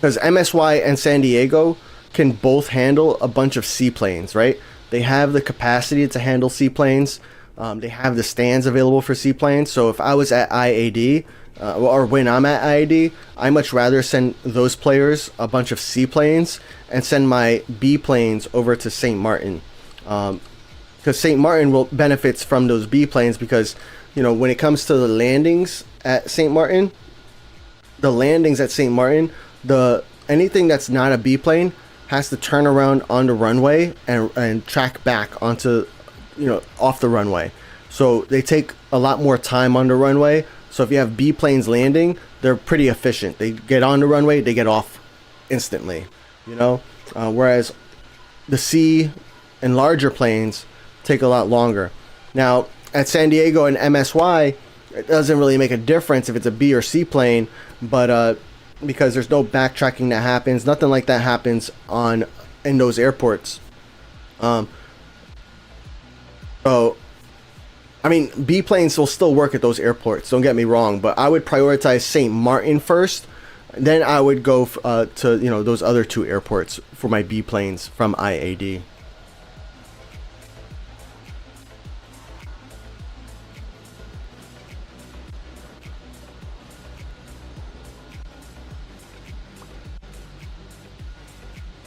MSY and San Diego can both handle a bunch of seaplanes, right? They have the capacity to handle seaplanes. They have the stands available for seaplanes. So if I was at IAD, or when I'm at IAD, I much rather send those players a bunch of seaplanes and send my B planes over to St. Martin. Because St. Martin will benefits from those B planes because, you know, when it comes to the landings at St. Martin, anything that's not a B plane has to turn around on the runway and track back onto, you know, off the runway. So they take a lot more time on the runway. So if you have B planes landing, they're pretty efficient. They get on the runway, they get off instantly, you know. Whereas the C and larger planes take a lot longer. Now at San Diego and MSY, it doesn't really make a difference if it's a B or C plane, but because there's no backtracking that happens, nothing like that happens in those airports. So I mean, B planes will still work at those airports, don't get me wrong, but I would prioritize St. Martin first, then I would go to, you know, those other two airports for my B planes from IAD.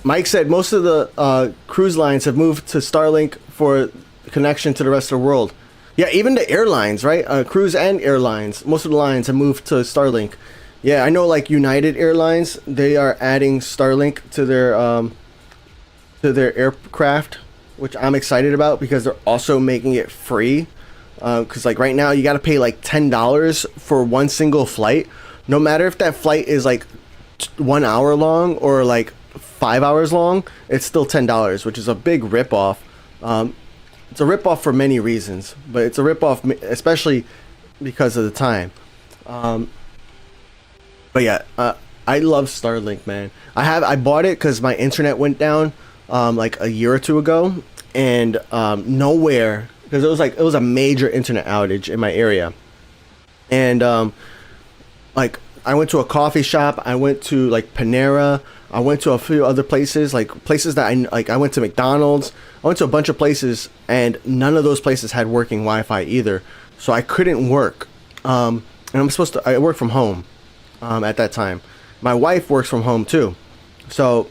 Mike said most of the cruise lines have moved to Starlink for connection to the rest of the world. Yeah, even the airlines, right? Cruise and airlines, most of the lines have moved to Starlink. Yeah, I know, like United Airlines, they are adding Starlink to their aircraft, which I'm excited about because they're also making it free. Because like right now, you got to pay like $10 for one single flight, no matter if that flight is like 1 hour long or like 5 hours long. It's still $10, which is a big ripoff. It's a ripoff for many reasons, but it's a ripoff especially because of the time. But yeah, I love Starlink, man. I bought it because my internet went down like a year or two ago, and nowhere, because it was a major internet outage in my area. And like I went to a coffee shop, I went to like Panera, I went to a few other places, like places that I went to McDonald's, I went to a bunch of places, and none of those places had working Wi-Fi either, so I couldn't work. And I work from home at that time. My wife works from home too, so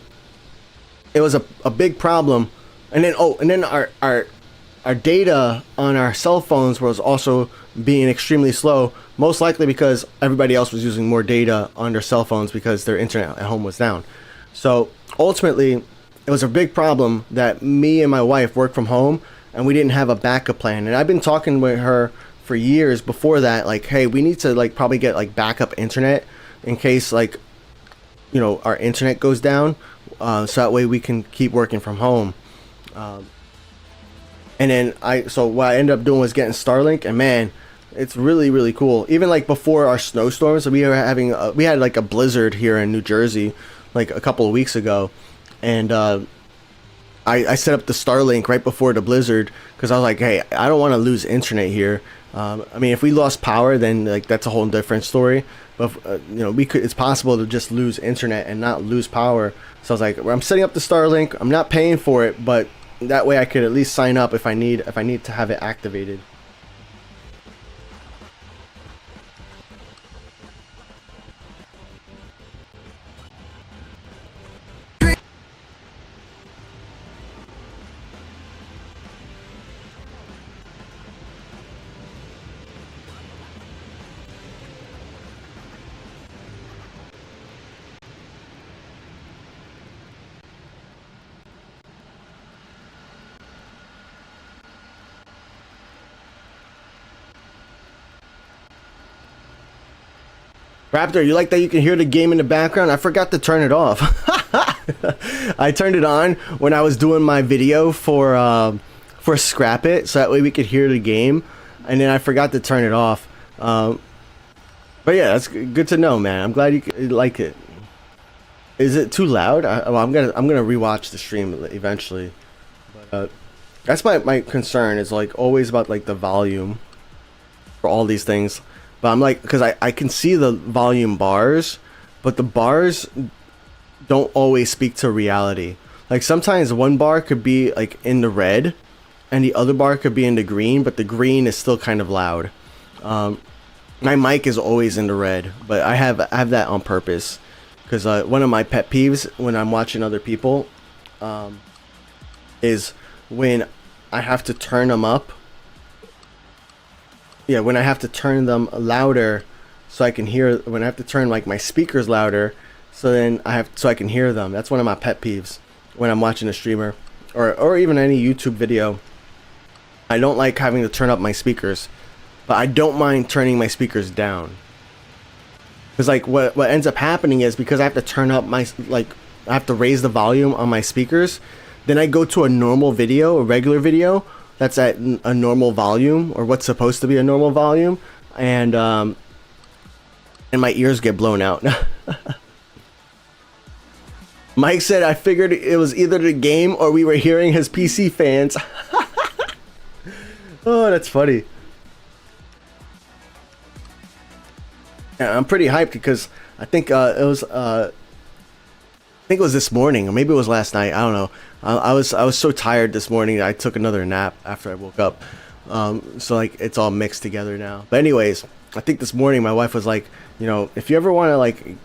it was a big problem. And then our data on our cell phones was also being extremely slow, most likely because everybody else was using more data on their cell phones because their internet at home was down. So ultimately, it was a big problem that me and my wife worked from home and we didn't have a backup plan. And I've been talking with her for years before that, like, hey, we need to like probably get like backup internet in case like, you know, our internet goes down, so that way we can keep working from home. And then what I ended up doing was getting Starlink, and man, it's really, really cool. Even like before our snowstorms, we had like a blizzard here in New Jersey like a couple of weeks ago, and I set up the Starlink right before the blizzard because I was like, hey, I don't want to lose internet here. I mean, if we lost power, then like that's a whole different story. But you know, it's possible to just lose internet and not lose power. So I was like, I'm setting up the Starlink. I'm not paying for it, but that way I could at least sign up if I need to have it activated. Raptor, you like that you can hear the game in the background? I forgot to turn it off. I turned it on when I was doing my video for Scrap It, so that way we could hear the game, and then I forgot to turn it off. But yeah, that's good to know, man. I'm glad you like it. Is it too loud? I'm gonna rewatch the stream eventually. But that's my concern, is like always about like the volume for all these things. But I'm like, because I can see the volume bars, but the bars don't always speak to reality. Like sometimes one bar could be like in the red and the other bar could be in the green, but the green is still kind of loud. My mic is always in the red, but I have that on purpose, because one of my pet peeves when I'm watching other people is when I have to turn them up. Yeah, when I have to turn them louder so I can hear, when I have to turn like my speakers louder so I can hear them. That's one of my pet peeves when I'm watching a streamer or even any YouTube video. I don't like having to turn up my speakers, but I don't mind turning my speakers down. Because like what ends up happening is, because I have to turn up I have to raise the volume on my speakers, then I go to a normal video, a regular video that's at a normal volume, or what's supposed to be a normal volume, and my ears get blown out. Mike said, I figured it was either the game or we were hearing his PC fans. Oh, that's funny. Yeah, I'm pretty hyped because I think it was this morning, or maybe it was last night. I don't know. I was so tired this morning that I took another nap after I woke up. So like it's all mixed together now. But anyways, I think this morning my wife was like, you know, if you ever want to like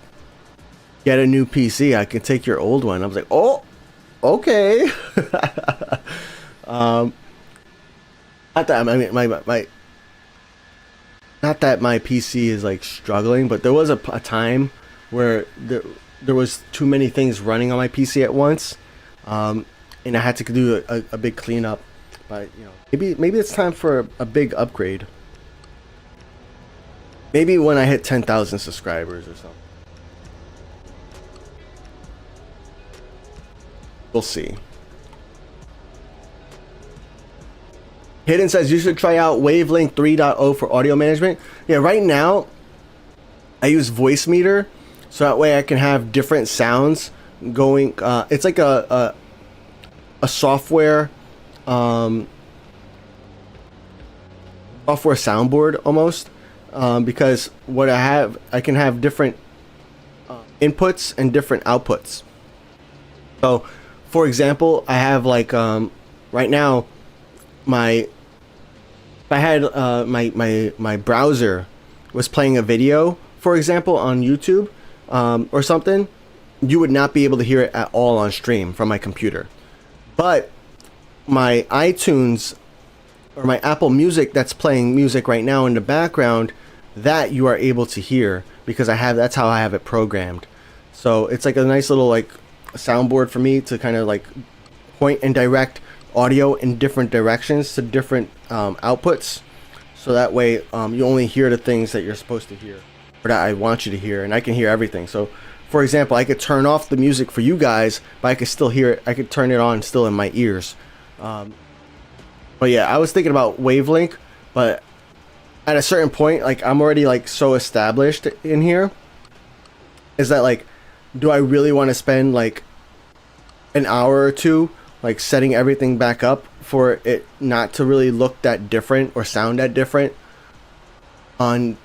get a new PC, I can take your old one. I was like, oh, okay. Not that I mean not that my PC is like struggling, but there was a time where there was too many things running on my PC at once, and I had to do a big cleanup. But you know, maybe it's time for a big upgrade. Maybe when I hit 10,000 subscribers or something. We'll see. Hidden says you should try out Wavelength 3.0 for audio management. Yeah, right now I use Voice Meter, so that way I can have different sounds going. It's like a software software soundboard almost, because what I can have different inputs and different outputs. So, for example, I have like right now, if I had my browser was playing a video, for example, on YouTube or something, you would not be able to hear it at all on stream from my computer. But my iTunes or my Apple Music that's playing music right now in the background, that you are able to hear because that's how I have it programmed. So it's like a nice little like soundboard for me to kind of like point and direct audio in different directions to different outputs, so that way you only hear the things that you're supposed to hear or that I want you to hear, and I can hear everything. So for example, I could turn off the music for you guys, but I could still hear it. I could turn it on still in my ears. But yeah, I was thinking about wavelength, but at a certain point, like I'm already like so established in here, is that like, do I really want to spend like an hour or two like setting everything back up for it not to really look that different or sound that different on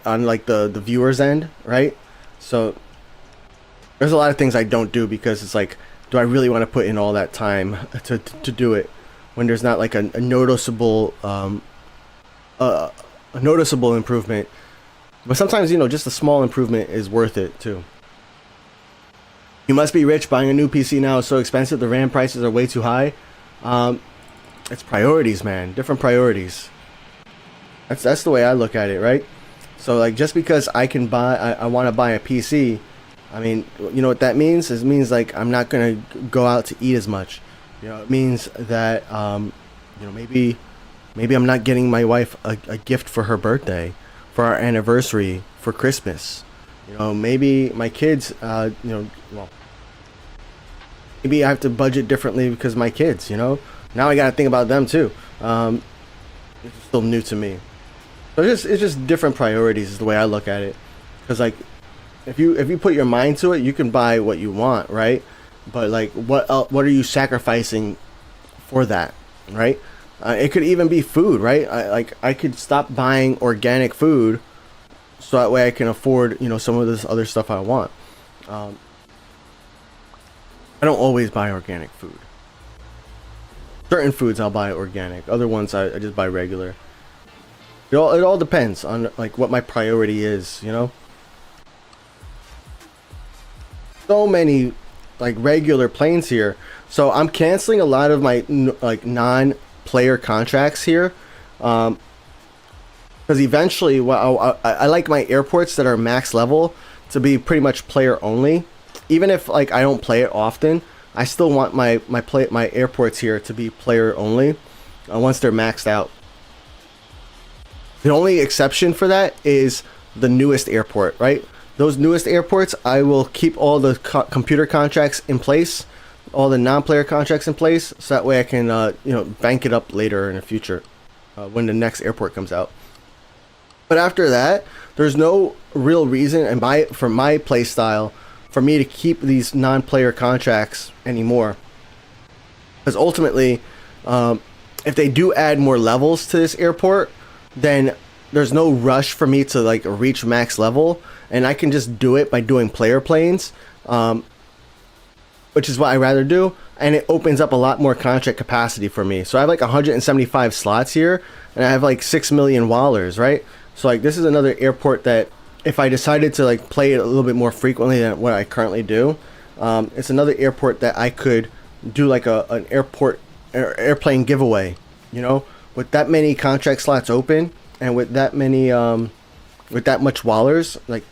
like the viewer's end, right? So there's a lot of things I don't do because it's like, do I really want to put in all that time to do it when there's not like a noticeable improvement? But sometimes, you know, just a small improvement is worth it too. You must be rich. Buying a new PC now is so expensive. The RAM prices are way too high. It's priorities, man. Different priorities. That's the way I look at it, right? So like, just because I can I want to buy a PC, I mean, you know what that means? It means like I'm not gonna go out to eat as much. You know, it means that you know, maybe I'm not getting my wife a gift for her birthday, for our anniversary, for Christmas. You know, maybe my kids, you know, well, maybe I have to budget differently because my kids, you know, now I got to think about them too. It's still new to me. So it's just different priorities is the way I look at it. Because like, if you put your mind to it, you can buy what you want, right? But like, what are you sacrificing for that, right? It could even be food, right? I could stop buying organic food, so that way I can afford, you know, some of this other stuff I want. I don't always buy organic food. Certain foods I'll buy organic. Other ones I just buy regular. It all depends on like what my priority is, you know. So many like regular planes here, so I'm canceling a lot of my like non-player contracts here, because eventually, I like my airports that are max level to be pretty much player only. Even if like I don't play it often, I still want my airports here to be player only once they're maxed out. The only exception for that is the newest airport, right? Those newest airports, I will keep all the computer contracts in place, all the non-player contracts in place, so that way I can, you know, bank it up later in the future when the next airport comes out. But after that, there's no real reason, for my play style, for me to keep these non-player contracts anymore. Because ultimately, if they do add more levels to this airport, then there's no rush for me to like reach max level, and I can just do it by doing player planes, which is what I rather do, and it opens up a lot more contract capacity for me. So I have like 175 slots here, and I have like 6 million wallers, right? So like, this is another airport that if I decided to like play it a little bit more frequently than what I currently do, it's another airport that I could do like an airplane giveaway, you know, with that many contract slots open and with that many with that much wallers, like,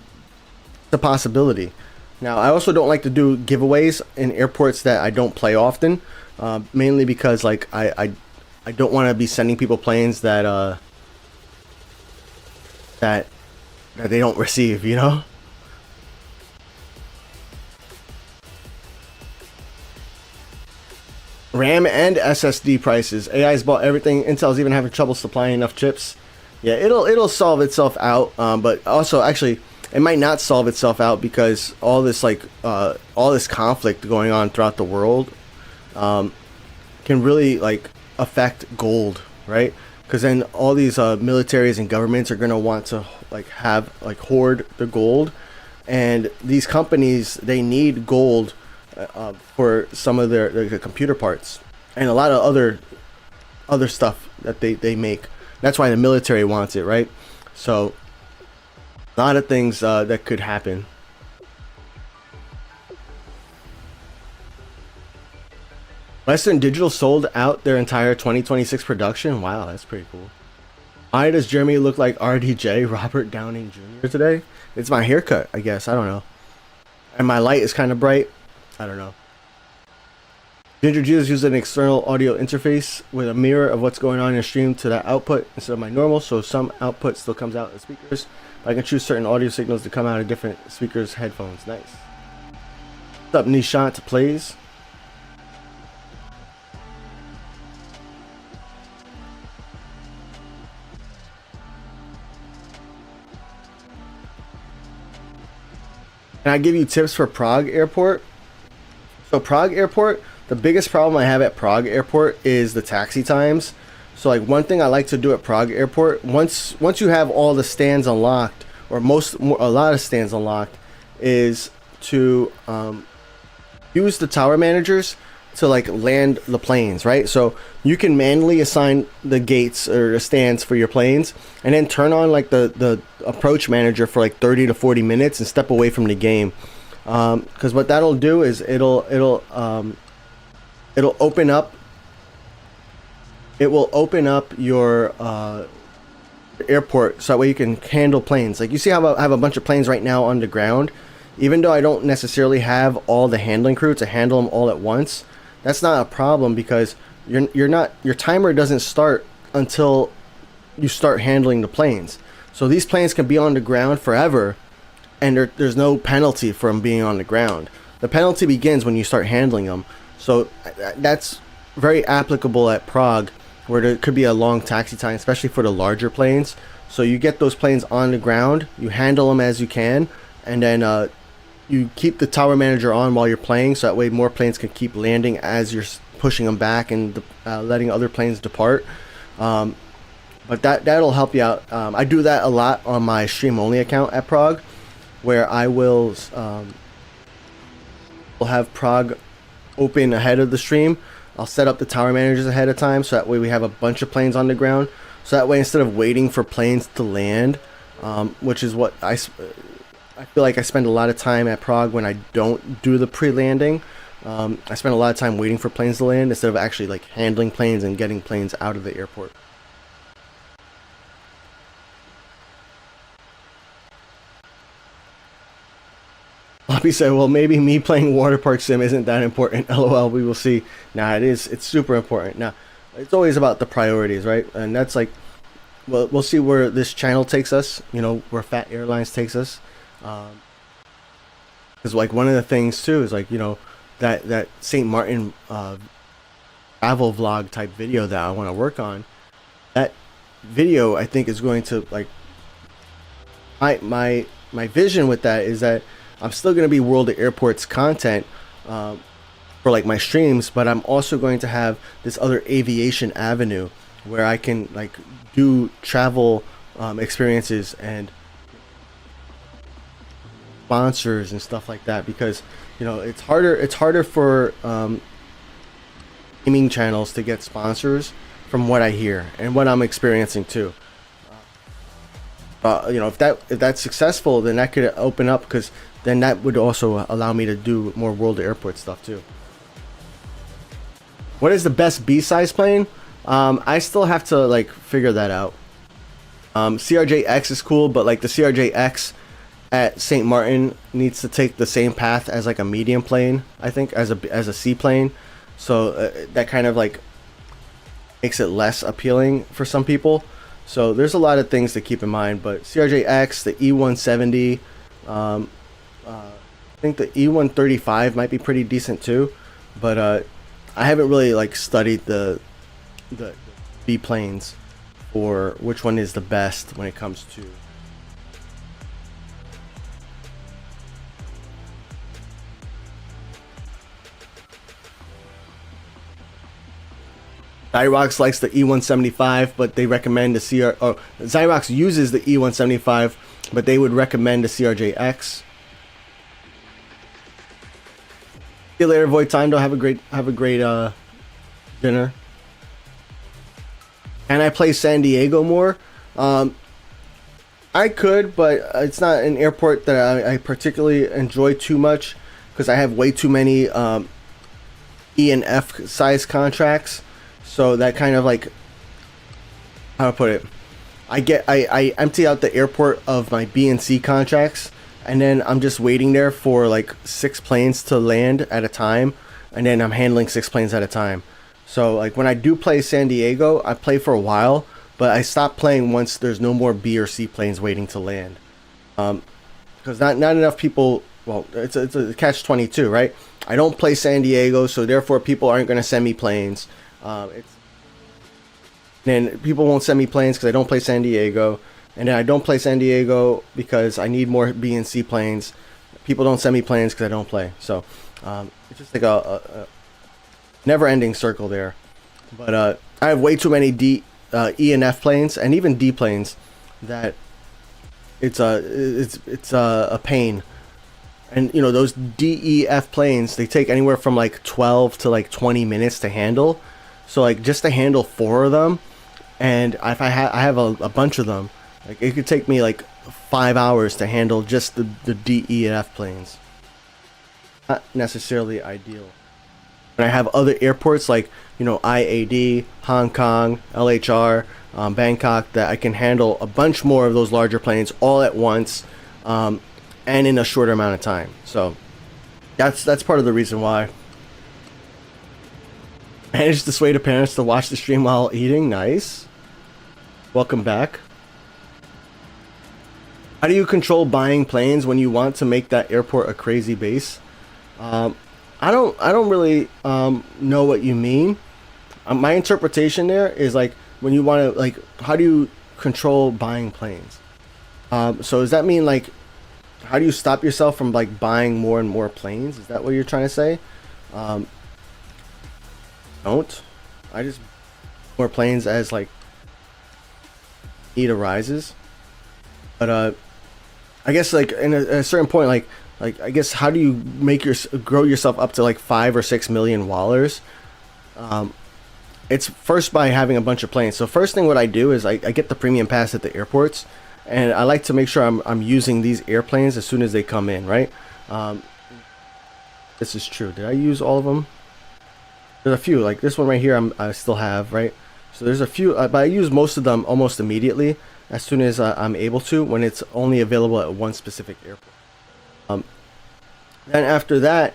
the possibility. Now, I also don't like to do giveaways in airports that I don't play often, mainly because like I don't want to be sending people planes that that they don't receive, you know. RAM and SSD prices. AI's bought everything. Intel's even having trouble supplying enough chips. Yeah, it'll solve itself out. But also, actually, it might not solve itself out because all this conflict going on throughout the world can really like affect gold, right? because then all these militaries and governments are going to want to like have like hoard the gold, and these companies, they need gold for some of their computer parts and a lot of other stuff that they make. That's why the military wants it, right? So a lot of things that could happen. Western Digital sold out their entire 2026 production. Wow, that's pretty cool. Why does Jeremy look like RDJ, Robert Downing Jr. today? It's my haircut, I guess. I don't know. And my light is kind of bright. I don't know. Ginger Jesus uses an external audio interface with a mirror of what's going on in the stream to that output instead of my normal, so some output still comes out of speakers. But I can choose certain audio signals to come out of different speakers' headphones. Nice. What's up, Nishant Plays? Can I give you tips for Prague Airport? So Prague Airport, the biggest problem I have at Prague Airport is the taxi times. So like one thing I like to do at Prague Airport, once you have all the stands unlocked, or a lot of stands unlocked, is to use the tower managers to like land the planes, right? So you can manually assign the gates or the stands for your planes, and then turn on like the approach manager for like 30 to 40 minutes and step away from the game. Because what that'll do is it'll open up your airport, so that way you can handle planes. Like you see how I have a bunch of planes right now on the ground. Even though I don't necessarily have all the handling crew to handle them all at once, that's not a problem, because your timer doesn't start until you start handling the planes. So these planes can be on the ground forever, and there's no penalty from being on the ground. The penalty begins when you start handling them. So that's very applicable at Prague, where there could be a long taxi time, especially for the larger planes. So you get those planes on the ground, you handle them as you can, and then you keep the tower manager on while you're playing, so that way more planes can keep landing as you're pushing them back and letting other planes depart. But that'll help you out. I do that a lot on my stream only account at Prague, where I will have Prague open ahead of the stream. I'll set up the tower managers ahead of time, so that way we have a bunch of planes on the ground. So that way, instead of waiting for planes to land, which is what I feel like I spend a lot of time at Prague when I don't do the pre-landing. I spend a lot of time waiting for planes to land instead of actually like handling planes and getting planes out of the airport. Poppy said, well, maybe me playing water park sim isn't that important. LOL, we will see. Nah, it is. It's super important. Now, it's always about the priorities, right? And that's like, well, we'll see where this channel takes us, you know, where Phat Airlines takes us. Because like one of the things too is like, you know, that St. Martin travel vlog type video that I want to work on. That video, I think, is going to like, my vision with that is that I'm still going to be World of Airports content for like my streams, but I'm also going to have this other aviation avenue where I can like do travel experiences and sponsors and stuff like that, because you know it's harder for gaming channels to get sponsors, from what I hear and what I'm experiencing too. You know, if that's successful, then that could open up, because then that would also allow me to do more World of Airport stuff too. What is the best B-size plane? I still have to like figure that out. CRJ-X is cool, but like the CRJ-X at St. Martin needs to take the same path as like a medium plane, I think, as a seaplane. So that kind of like makes it less appealing for some people. So there's a lot of things to keep in mind, but CRJ-X, the E170, I think the E135 might be pretty decent too, but I haven't really like studied the B planes for which one is the best when it comes to Zyrox likes the E175, but they recommend the CR. Oh, Zyrox uses the E175, but they would recommend the CRJX. See you later, Void Time. Don't have a great dinner. And I play San Diego more. I could, but it's not an airport that I particularly enjoy too much because I have way too many E and F size contracts. So that kind of like, how to put it, I empty out the airport of my B and C contracts, and then I'm just waiting there for like 6 planes to land at a time, and then I'm handling 6 planes at a time. So like when I do play San Diego, I play for a while, but I stop playing once there's no more B or C planes waiting to land, because not enough people. Well, it's a catch-22, right? I don't play San Diego, so therefore people aren't going to send me planes. Then people won't send me planes because I don't play San Diego, and then I don't play San Diego because I need more B and C planes. People don't send me planes because I don't play. So it's just like a never-ending circle there. But I have way too many E and F planes, and even D planes, that it's a pain. And you know, those DEF planes, they take anywhere from like 12 to like 20 minutes to handle. So like just to handle 4 of them, and if I have a bunch of them, like it could take me like 5 hours to handle just the DEF planes. Not necessarily ideal. And I have other airports like, you know, IAD, Hong Kong, LHR, Bangkok, that I can handle a bunch more of those larger planes all at once, and in a shorter amount of time. So that's part of the reason why. Managed to sway the parents to watch the stream while eating. Nice. Welcome back. How do you control buying planes when you want to make that airport a crazy base? I don't really know what you mean. My interpretation there is like when you want to, like, how do you control buying planes? So does that mean like, how do you stop yourself from like buying more and more planes? Is that what you're trying to say? Don't. I just more planes as like need arises. But I guess like in a certain point, like I guess, how do you make grow yourself up to like 5 or 6 million wallers? It's first by having a bunch of planes. So first thing what I do is I get the premium pass at the airports, and I like to make sure I'm using these airplanes as soon as they come in, right? This is true. Did I use all of them? There's a few, like this one right here I still have, right? So there's a few, but I use most of them almost immediately as soon as I'm able to, when it's only available at one specific airport. Then after that,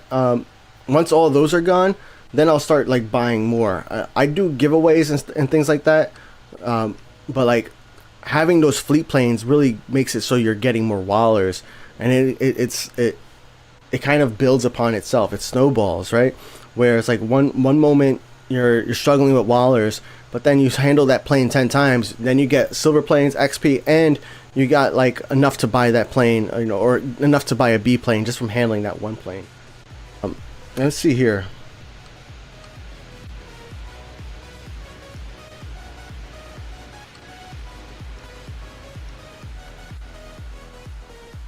once all of those are gone, then I'll start like buying more. I do giveaways and things like that, but like having those fleet planes really makes it so you're getting more wallers, and it kind of builds upon itself. It snowballs, right? Where it's like one moment you're struggling with wallers, but then you handle that plane 10 times, then you get silver planes, XP, and you got like enough to buy that plane, you know, or enough to buy a B plane just from handling that one plane. Let's see here.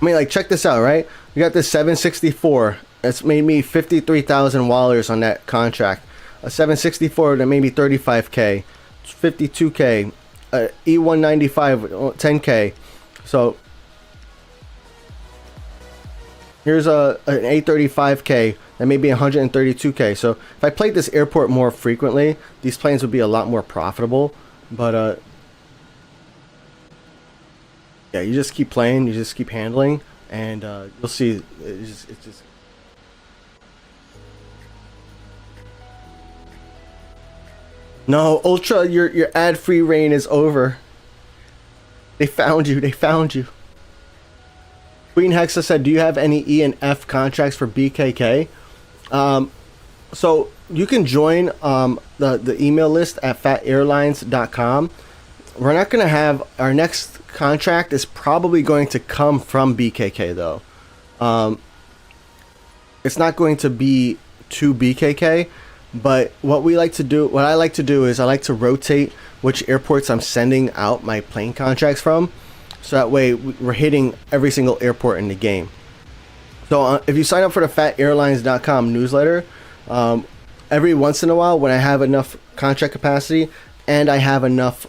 I mean, like, check this out, right? You got this 764. That's made me 53,000 wallers on that contract. A 764 that made me 35k, 52k, E195 10k. So here's an A35k that made me 132k. So if I played this airport more frequently, these planes would be a lot more profitable. But yeah, you just keep playing, you just keep handling, and you'll see it's just no, Ultra, your ad-free reign is over. They found you. They found you. Queen Hexa said, do you have any E and F contracts for BKK? So you can join the email list at phatAirlines.com. We're not going to have, our next contract is probably going to come from BKK though. It's not going to be to BKK. But what I like to do is I like to rotate which airports I'm sending out my plane contracts from, so that way we're hitting every single airport in the game. So if you sign up for the PhatAirlines.com newsletter, every once in a while when I have enough contract capacity and I have enough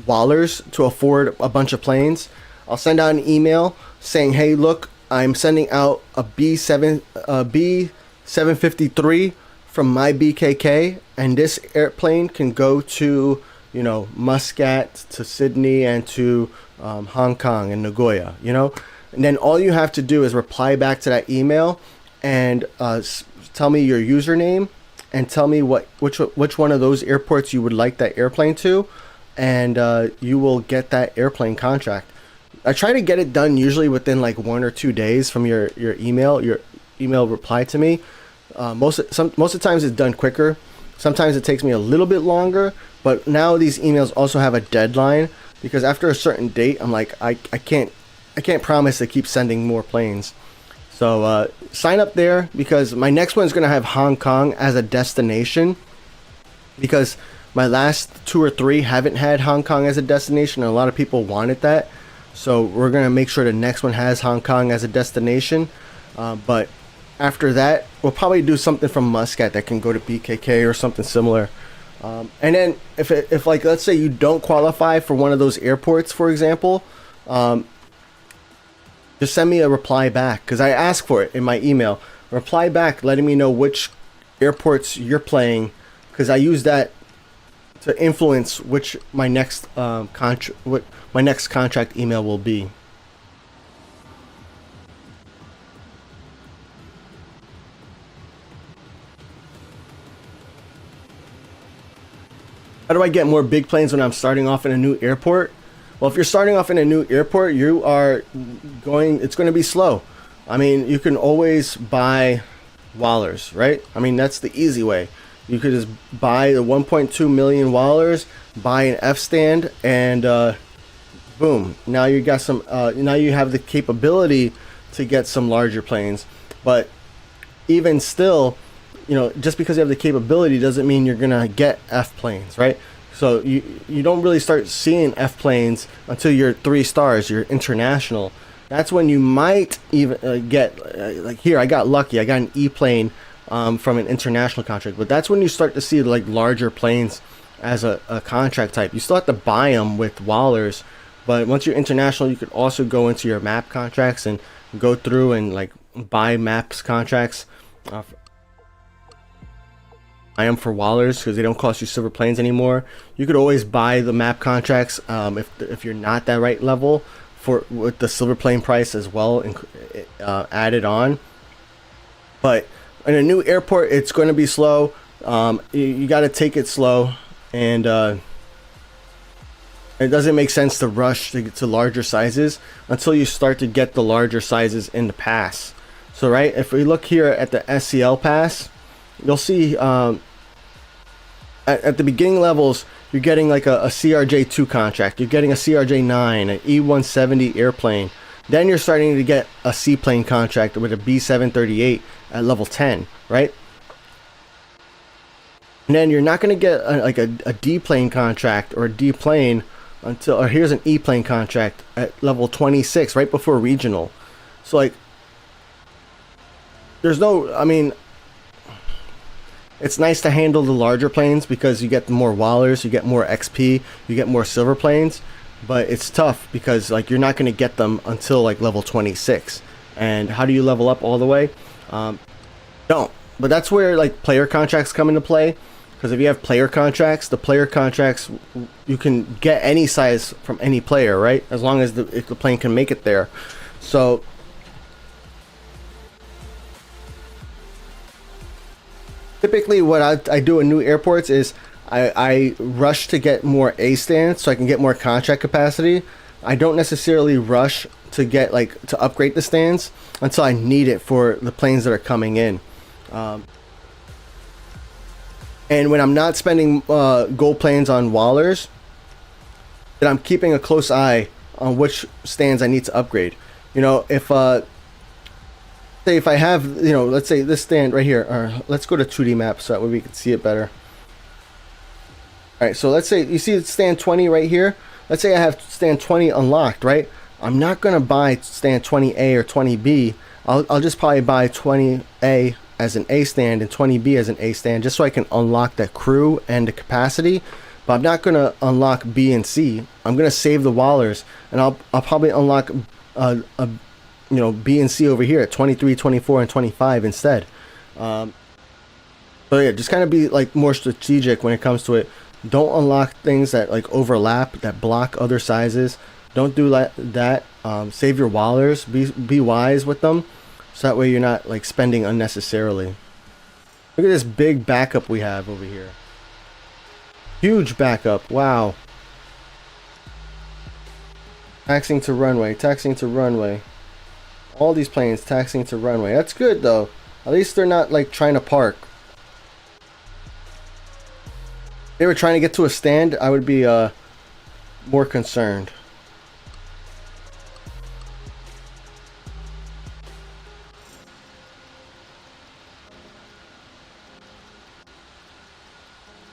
wallers to afford a bunch of planes, I'll send out an email saying, hey, look, I'm sending out a B753 from my BKK, and this airplane can go to, you know, Muscat, to Sydney, and to Hong Kong and Nagoya, you know. And then all you have to do is reply back to that email and tell me your username and tell me which one of those airports you would like that airplane to, and you will get that airplane contract. I try to get it done usually within like 1 or 2 days from your email reply to me. Most of the times it's done quicker. Sometimes it takes me a little bit longer, but now these emails also have a deadline, because after a certain date, I'm like, I can't promise to keep sending more planes. So sign up there, because my next one is going to have Hong Kong as a destination, because my last 2 or 3 haven't had Hong Kong as a destination, and a lot of people wanted that. So we're going to make sure the next one has Hong Kong as a destination. But after that, we'll probably do something from Muscat that can go to BKK or something similar. And then if like, let's say you don't qualify for one of those airports, for example, just send me a reply back, because I ask for it in my email. Reply back letting me know which airports you're playing, because I use that to influence which my next contract email will be. How do I get more big planes when I'm starting off in a new airport? Well, if you're starting off in a new airport, it's going to be slow. I mean, you can always buy wallers, right? I mean, that's the easy way. You could just buy the 1.2 million wallers, buy an F stand, and boom. Now you got some. Now you have the capability to get some larger planes. But even still, you know, just because you have the capability doesn't mean you're gonna get F planes, right? So you don't really start seeing F planes until you're 3 stars, you're international. That's when you might even get like here. I got lucky. I got an E plane from an international contract, but that's when you start to see like larger planes as a contract type. You still have to buy them with wallers, but once you're international, you could also go into your map contracts and go through and like buy maps contracts. I am for wallers because they don't cost you silver planes anymore. You could always buy the map contracts if you're not that right level with the silver plane price as well added on. But in a new airport, it's going to be slow. You got to take it slow, and it doesn't make sense to rush to get to larger sizes until you start to get the larger sizes in the pass. So right, if we look here at the SCL pass, you'll see at the beginning levels, you're getting like a CRJ2 contract. You're getting a CRJ9, an E170 airplane. Then you're starting to get a seaplane contract with a B738 at level 10, right? And then you're not going to get a D plane contract or a D plane or here's an E plane contract at level 26, right before regional. So like, I mean, it's nice to handle the larger planes because you get more wallers, you get more XP, you get more silver planes, but it's tough because like you're not going to get them until like level 26. And how do you level up all the way? Don't. But that's where like player contracts come into play, because if you have player contracts, the player contracts, you can get any size from any player, right? As long as if the plane can make it there. So typically what I do in new airports is I rush to get more A stands so I can get more contract capacity. I don't necessarily rush to get to upgrade the stands until I need it for the planes that are coming in. And when I'm not spending gold planes on wallers, then I'm keeping a close eye on which stands I need to upgrade. You know, if say if I have, you know, let's say this stand right here, or let's go to 2D map so that way we can see it better. All right, so let's say you see stand 20 right here. Let's say I have stand 20 unlocked, right? I'm not gonna buy stand 20A or 20B. I'll just probably buy 20A as an A stand and 20B as an A stand, just so I can unlock that crew and the capacity. But I'm not gonna unlock B and C. I'm gonna save the wallers, and I'll probably unlock you know, B and C over here at 23, 24, and 25 instead. So yeah, just kind of be like more strategic when it comes to it. Don't unlock things that like overlap, that block other sizes. Don't do that. Save your wallers. Be wise with them, so that way you're not like spending unnecessarily. Look at this big backup we have over here. Huge backup. Wow. Taxing to runway. Taxing to runway. All these planes taxing to runway. That's good though. At least they're not like trying to park. If they were trying to get to a stand, I would be more concerned.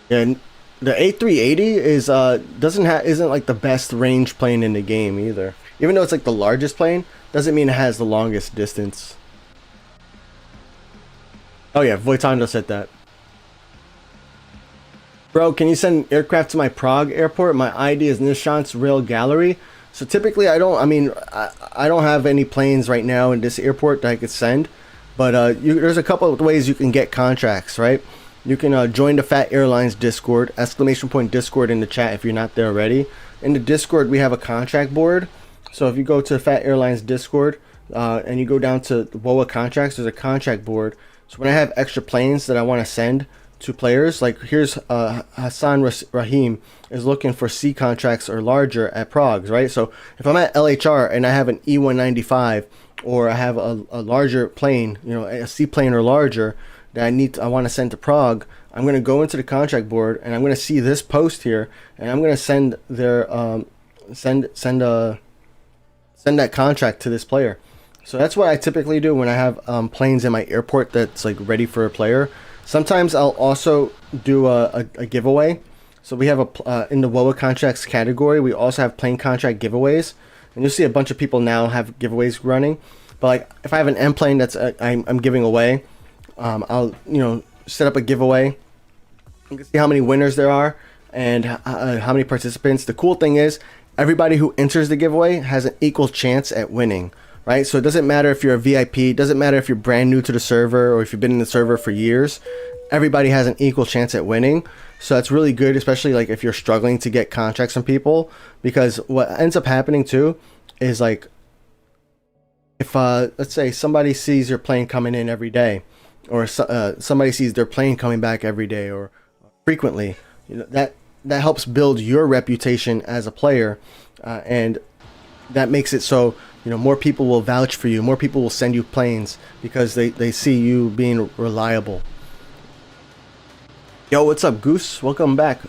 And the A380 is isn't like the best range plane in the game either. Even though it's like the largest plane, doesn't mean it has the longest distance. Oh yeah, Voitando said that. Bro, can you send aircraft to my Prague airport? My ID is Nishant's Rail Gallery. So typically I don't have any planes right now in this airport that I could send. But there's a couple of ways you can get contracts, right? You can join the Phat Airlines Discord, !Discord in the chat if you're not there already. In the Discord, we have a contract board. So if you go to Phat Airlines Discord and you go down to WOA contracts, there's a contract board. So when I have extra planes that I want to send to players, like here's Hassan Rahim is looking for C contracts or larger at Prague, right? So if I'm at LHR and I have an E195 or I have a larger plane, you know, a C plane or larger, that I want to send to Prague, I'm going to go into the contract board and I'm going to see this post here, and I'm going to send their send that contract to this player. So that's what I typically do when I have planes in my airport that's like ready for a player. Sometimes I'll also do a giveaway. So we have in the WOA contracts category, we also have plane contract giveaways, and you'll see a bunch of people now have giveaways running. But like if I have an M plane that's I'm giving away, I'll set up a giveaway. You can see how many winners there are and how many participants. The cool thing is everybody who enters the giveaway has an equal chance at winning, right? So it doesn't matter if you're a VIP, it doesn't matter if you're brand new to the server or if you've been in the server for years. Everybody has an equal chance at winning. So that's really good, especially like if you're struggling to get contracts from people, because what ends up happening too is like if let's say somebody sees your plane coming in every day, or somebody sees their plane coming back every day or frequently, that helps build your reputation as a player, and that makes it so more people will vouch for you, more people will send you planes because they see you being reliable. Yo, what's up, Goose? Welcome back.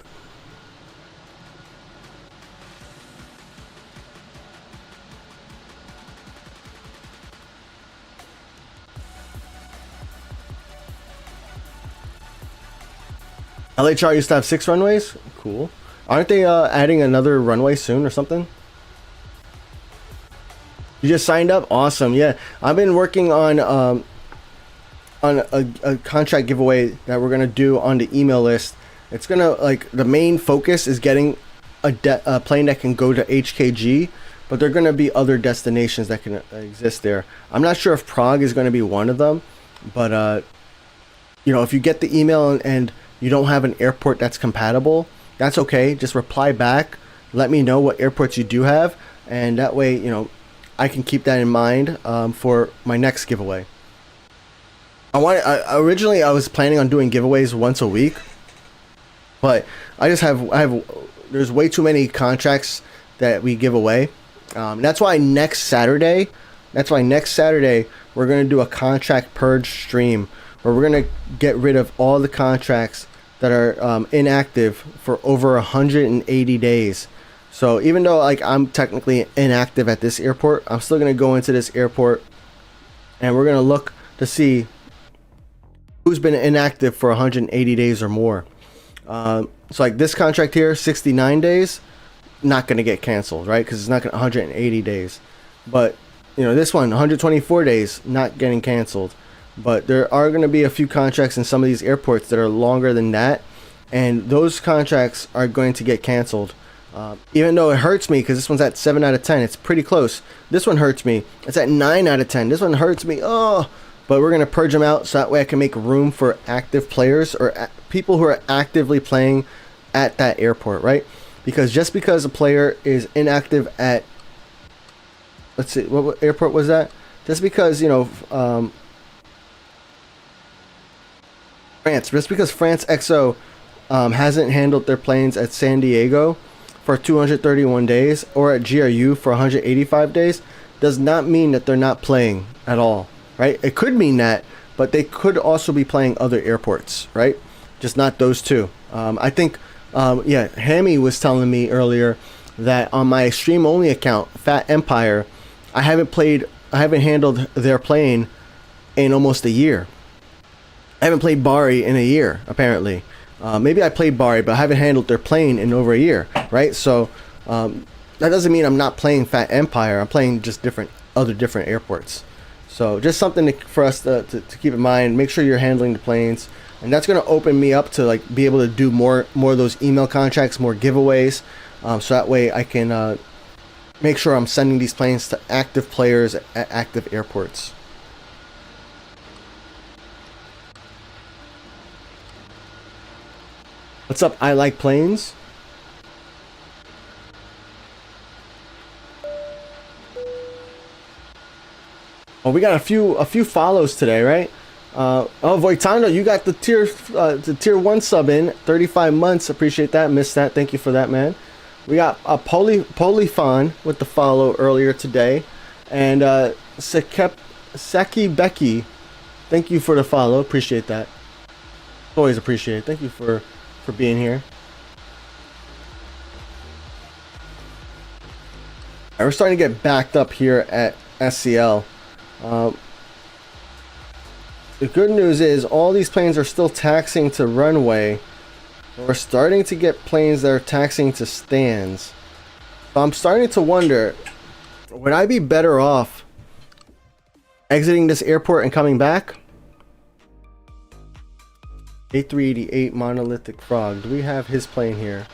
LHR used to have 6 runways? Cool. Aren't they adding another runway soon or something? You just signed up? Awesome. Yeah, I've been working on a contract giveaway that we're gonna do on the email list. It's gonna, like, the main focus is getting a plane that can go to HKG, but there are gonna be other destinations that can exist there. I'm not sure if Prague is gonna be one of them, but if you get the email and you don't have an airport that's compatible, that's okay. Just reply back, let me know what airports you do have, and that way I can keep that in mind for my next giveaway. Originally I was planning on doing giveaways once a week, but I have there's way too many contracts that we give away. That's why next Saturday we're gonna do a contract purge stream where we're gonna get rid of all the contracts that are inactive for over 180 days. So even though like I'm technically inactive at this airport, I'm still gonna go into this airport and we're gonna look to see who's been inactive for 180 days or more. So like this contract here, 69 days, not gonna get canceled, right? Because it's not gonna 180 days. But you know, this one, 124 days, not getting canceled. But there are going to be a few contracts in some of these airports that are longer than that, and those contracts are going to get canceled. Even though it hurts me, because this one's at 7 out of 10, it's pretty close. This one hurts me. It's at 9 out of 10. This one hurts me. Oh, but we're going to purge them out so that way I can make room for active players or people who are actively playing at that airport, right? Because just because a player is inactive at, let's see, what airport was that? Just because, you know, France, just because France XO hasn't handled their planes at San Diego for 231 days or at GRU for 185 days does not mean that they're not playing at all, right? It could mean that, but they could also be playing other airports, right? Just not those two. I think, yeah, Hammy was telling me earlier that on my stream only account, Phat Empire, I haven't handled their plane in almost a year. I haven't played Bari in a year, apparently. Maybe I played Bari, but I haven't handled their plane in over a year, right? So that doesn't mean I'm not playing Phat Empire. I'm playing just other different airports. So just something for us to keep in mind. Make sure you're handling the planes, and that's going to open me up to like be able to do more of those email contracts, more giveaways, so that way I can make sure I'm sending these planes to active players at active airports. What's up? I like planes. Oh, we got a few follows today, right? Oh, Voitano, you got the tier 1 sub in 35 months. Appreciate that. Missed that. Thank you for that, man. We got a Polyphon with the follow earlier today, and Seki Becky, thank you for the follow. Appreciate that. Always appreciate it. Thank you for being here. All right, we're starting to get backed up here at SCL. The good news is all these planes are still taxiing to runway. We're starting to get planes that are taxiing to stands. So I'm starting to wonder, would I be better off exiting this airport and coming back? A388 Monolithic Frog. Do we have his plane here?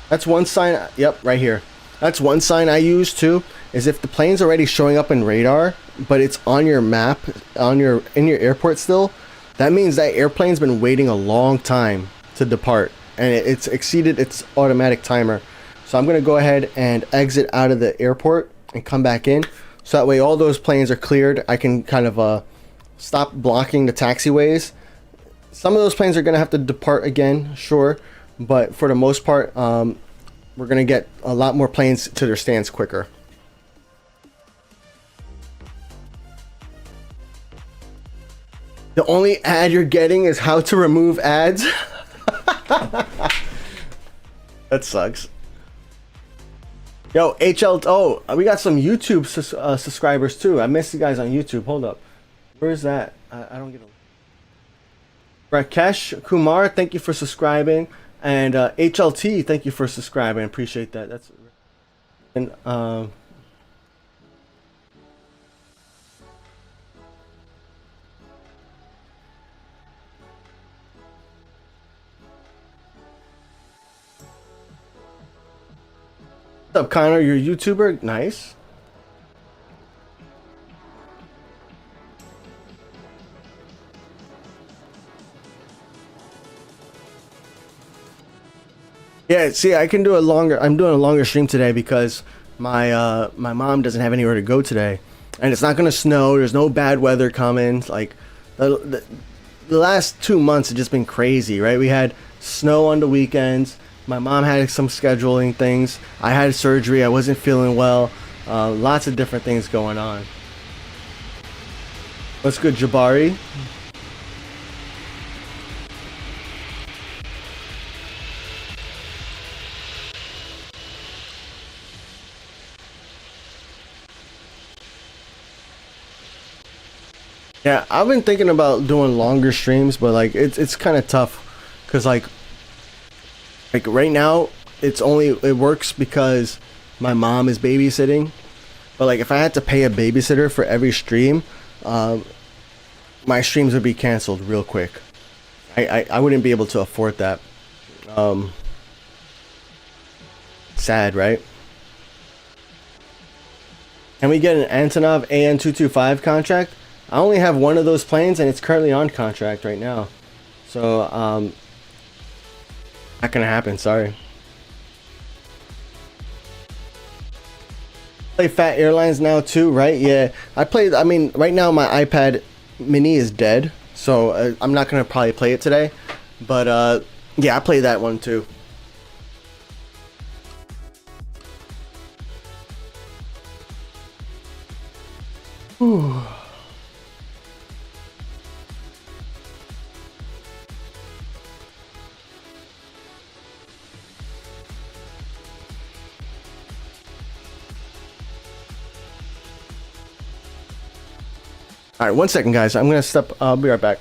That's one sign. Yep, right here. That's one sign I use too, is if the plane's already showing up in radar, but it's on your map, in your airport still, that means that airplane's been waiting a long time to depart, and it's exceeded its automatic timer. So I'm going to go ahead and exit out of the airport and come back in. So that way all those planes are cleared. I can kind of stop blocking the taxiways. Some of those planes are going to have to depart again, sure. But for the most part, we're going to get a lot more planes to their stands quicker. The only ad you're getting is how to remove ads. That sucks. Yo, HL. Oh, we got some YouTube subscribers too. I missed you guys on YouTube. Hold up. Where's that? I don't get it. Rakesh Kumar, thank you for subscribing. And HLT, thank you for subscribing. Appreciate that. That's and what's up, Connor? You're a YouTuber? Nice. Yeah, see, I can do a longer. I'm doing a longer stream today because my mom doesn't have anywhere to go today, and it's not gonna snow. There's no bad weather coming. Like the last 2 months have just been crazy, right? We had snow on the weekends. My mom had some scheduling things. I had surgery. I wasn't feeling well. Lots of different things going on. What's good, Jabari? Yeah, I've been thinking about doing longer streams, but like it's kind of tough because like right now it works because my mom is babysitting. But like if I had to pay a babysitter for every stream, my streams would be canceled real quick. I wouldn't be able to afford that. Sad, right? Can we get an Antonov AN225 contract? I only have one of those planes and it's currently on contract right now. So, not gonna happen, sorry. Play Phat Airlines now too, right? Yeah, I mean, right now my iPad mini is dead. So, I'm not gonna probably play it today. But, yeah, I played that one too. Whew. All right, 1 second, guys. I'm gonna step. I'll be right back.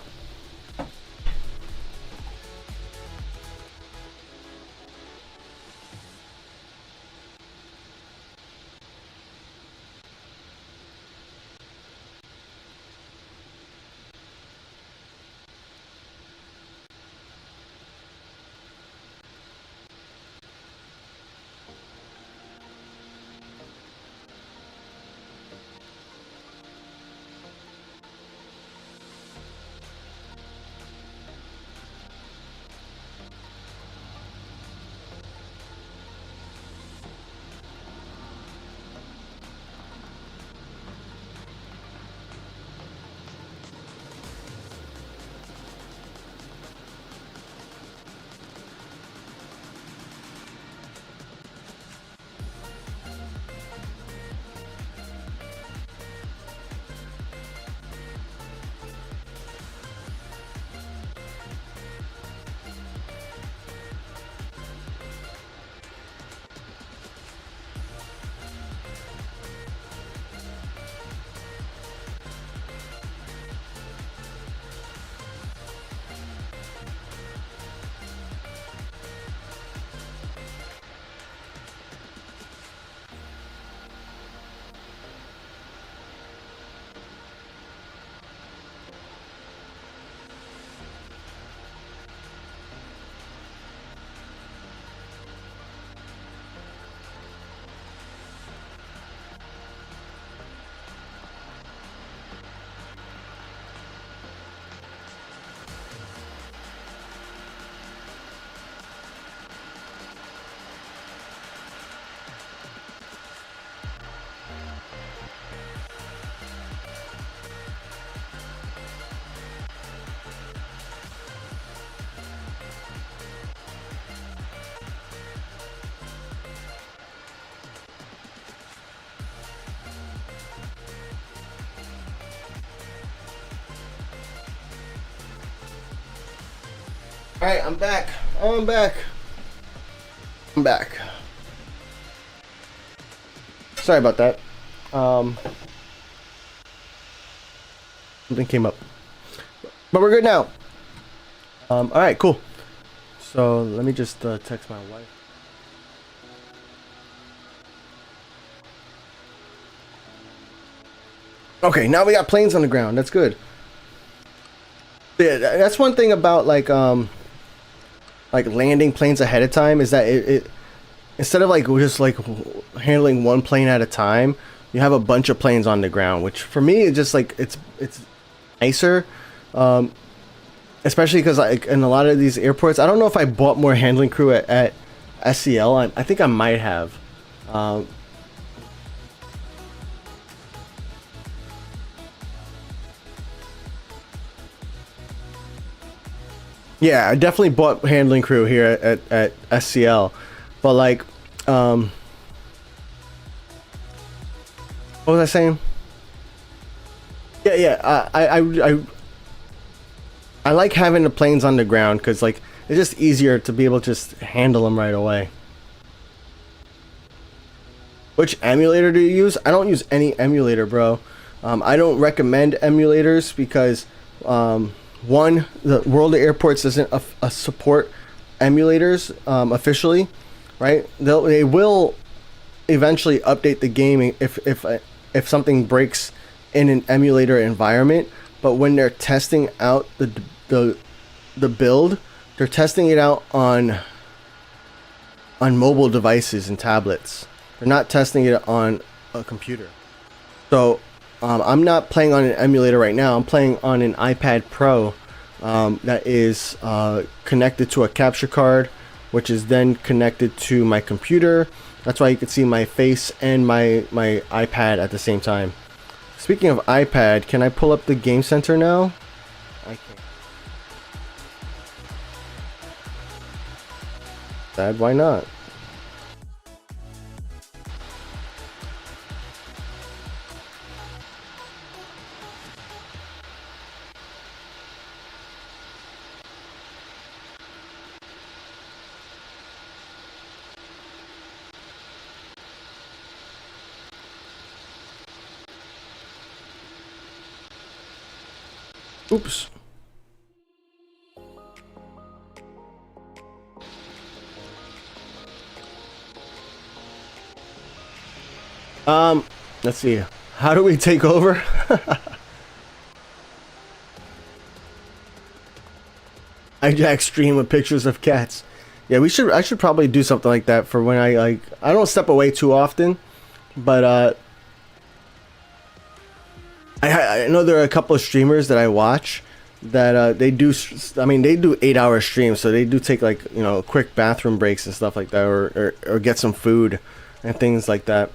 All right, I'm back. I'm back. I'm back. Sorry about that. Something came up, but we're good now. All right, cool. So let me just text my wife. Okay, now we got planes on the ground. That's good. Yeah, that's one thing about like landing planes ahead of time is that it instead of like just like handling one plane at a time, you have a bunch of planes on the ground, which for me is just like it's nicer, especially because like in a lot of these airports, I don't know if I bought more handling crew at SCL. I think I might have. Yeah, I definitely bought handling crew here at SCL, but like, what was I saying? Yeah, I like having the planes on the ground because like it's just easier to be able to just handle them right away. Which emulator do you use? I don't use any emulator, bro. I don't recommend emulators because one, the World of Airports doesn't support emulators officially, right? They will eventually update the game if something breaks in an emulator environment. But when they're testing out the build, they're testing it out on mobile devices and tablets. They're not testing it on a computer. So I'm not playing on an emulator right now. I'm playing on an iPad Pro that is connected to a capture card, which is then connected to my computer. That's why you can see my face and my iPad at the same time. Speaking of iPad, can I pull up the Game Center now? I can't. Dad, why not? Oops. Let's see. How do we take over? Hijack stream with pictures of cats. Yeah, I should probably do something like that for when I don't step away too often, but I know there are a couple of streamers that I watch that they do 8-hour streams, so they do take like, you know, quick bathroom breaks and stuff like that, or get some food and things like that.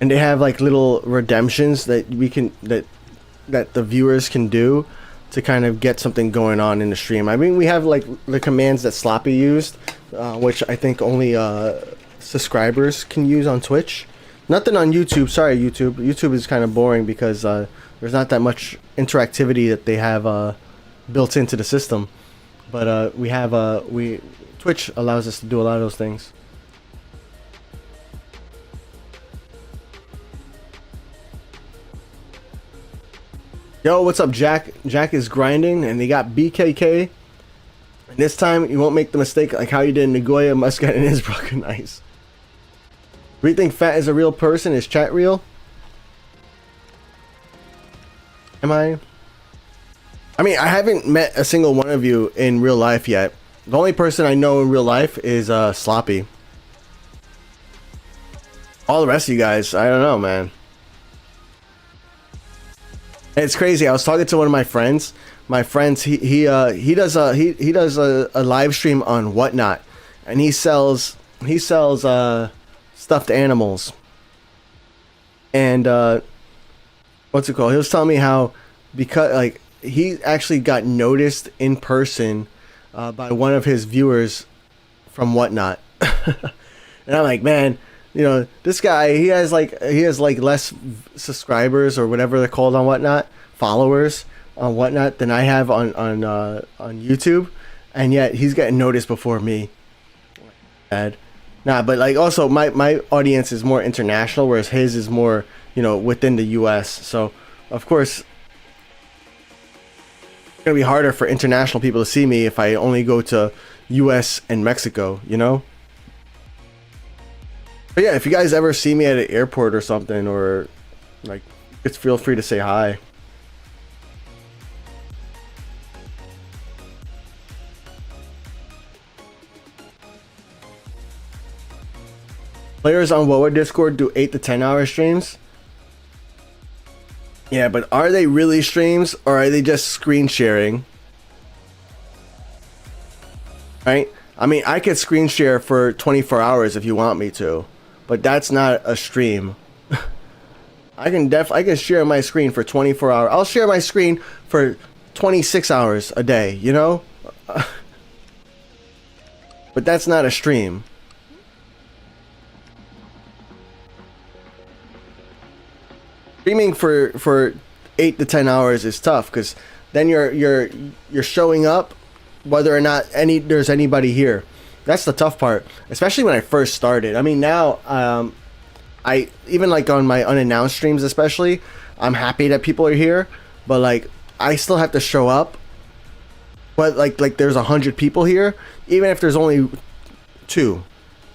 And they have like little redemptions that that the viewers can do to kind of get something going on in the stream. I mean, we have like the commands that Sloppy used, which I think only subscribers can use on Twitch. Nothing on YouTube. Sorry, YouTube. YouTube is kind of boring because there's not that much interactivity that they have built into the system. But Twitch allows us to do a lot of those things. Yo, what's up, Jack? Jack is grinding, and they got BKK. And this time, you won't make the mistake like how you did in Nagoya, Muscat, and Innsbruck. Nice. Do you think Phat is a real person? Is chat real? Am I? I mean, I haven't met a single one of you in real life yet. The only person I know in real life is Sloppy. All the rest of you guys, I don't know, man. It's crazy. I was talking to one of my friends. My friends, he does a live stream on Whatnot, and he sells stuffed animals. And what's it called? He was telling me how, because like he actually got noticed in person by one of his viewers from Whatnot. And I'm like, man, you know, this guy, he has like less subscribers or whatever they're called on Whatnot, followers on Whatnot, than I have on YouTube, and yet he's getting noticed before me. Bad. Nah, but like also my audience is more international, whereas his is more, you know, within the US. So of course it's gonna be harder for international people to see me if I only go to US and Mexico, you know? But yeah, if you guys ever see me at an airport or something, or like, just feel free to say hi. Players on WoW Discord do 8 to 10 hour streams. Yeah, but are they really streams, or are they just screen sharing? Right? I mean, I could screen share for 24 hours if you want me to, but that's not a stream. I can share my screen for 24 hours. I'll share my screen for 26 hours a day, you know? But that's not a stream. Streaming for 8 to 10 hours is tough, because then you're showing up whether or not there's anybody here. That's the tough part, especially when I first started. I mean, now I even like on my unannounced streams especially, I'm happy that people are here, but like I still have to show up. But like there's 100 people here, even if there's only 2,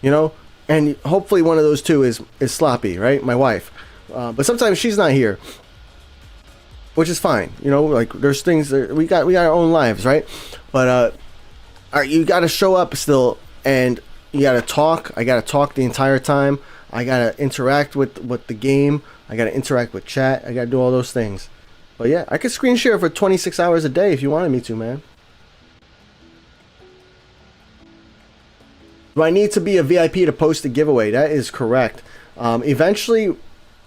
you know, and hopefully one of those 2 is Sloppy, right? My wife. But sometimes she's not here, which is fine, you know. Like there's things that we got our own lives, right? But you got to show up still, and you got to talk. I got to talk the entire time. I got to interact with the game. I got to interact with chat. I got to do all those things. But yeah, I could screen share for 26 hours a day if you wanted me to, man. Do I need to be a VIP to post a giveaway? That is correct. Eventually,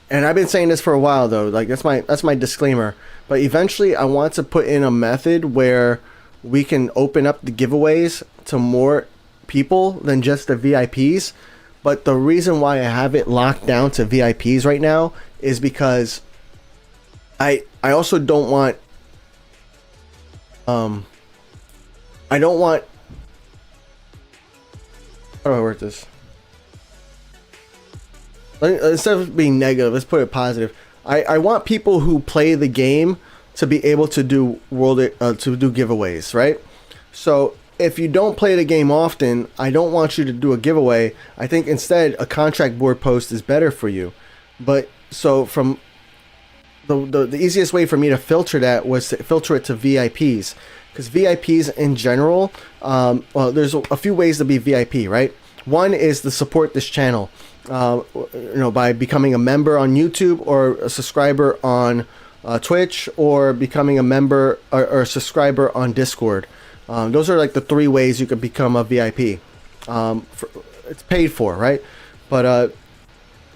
and I've been saying this for a while though, like that's my disclaimer, but eventually I want to put in a method where we can open up the giveaways to more people than just the VIPs. But the reason why I have it locked down to VIPs right now is because I also don't want I don't want, how do I word this? Instead of being negative, let's put it positive. I want people who play the game to be able to do giveaways, right? So if you don't play the game often, I don't want you to do a giveaway. I think instead a contract board post is better for you. But so from the easiest way for me to filter that was to filter it to VIPs, because VIPs in general, well, there's a few ways to be VIP, right? One is to support this channel, you know, by becoming a member on YouTube or a subscriber on Twitch, or becoming a member or a subscriber on Discord. Those are like the 3 ways you could become a VIP. It's paid for, right? But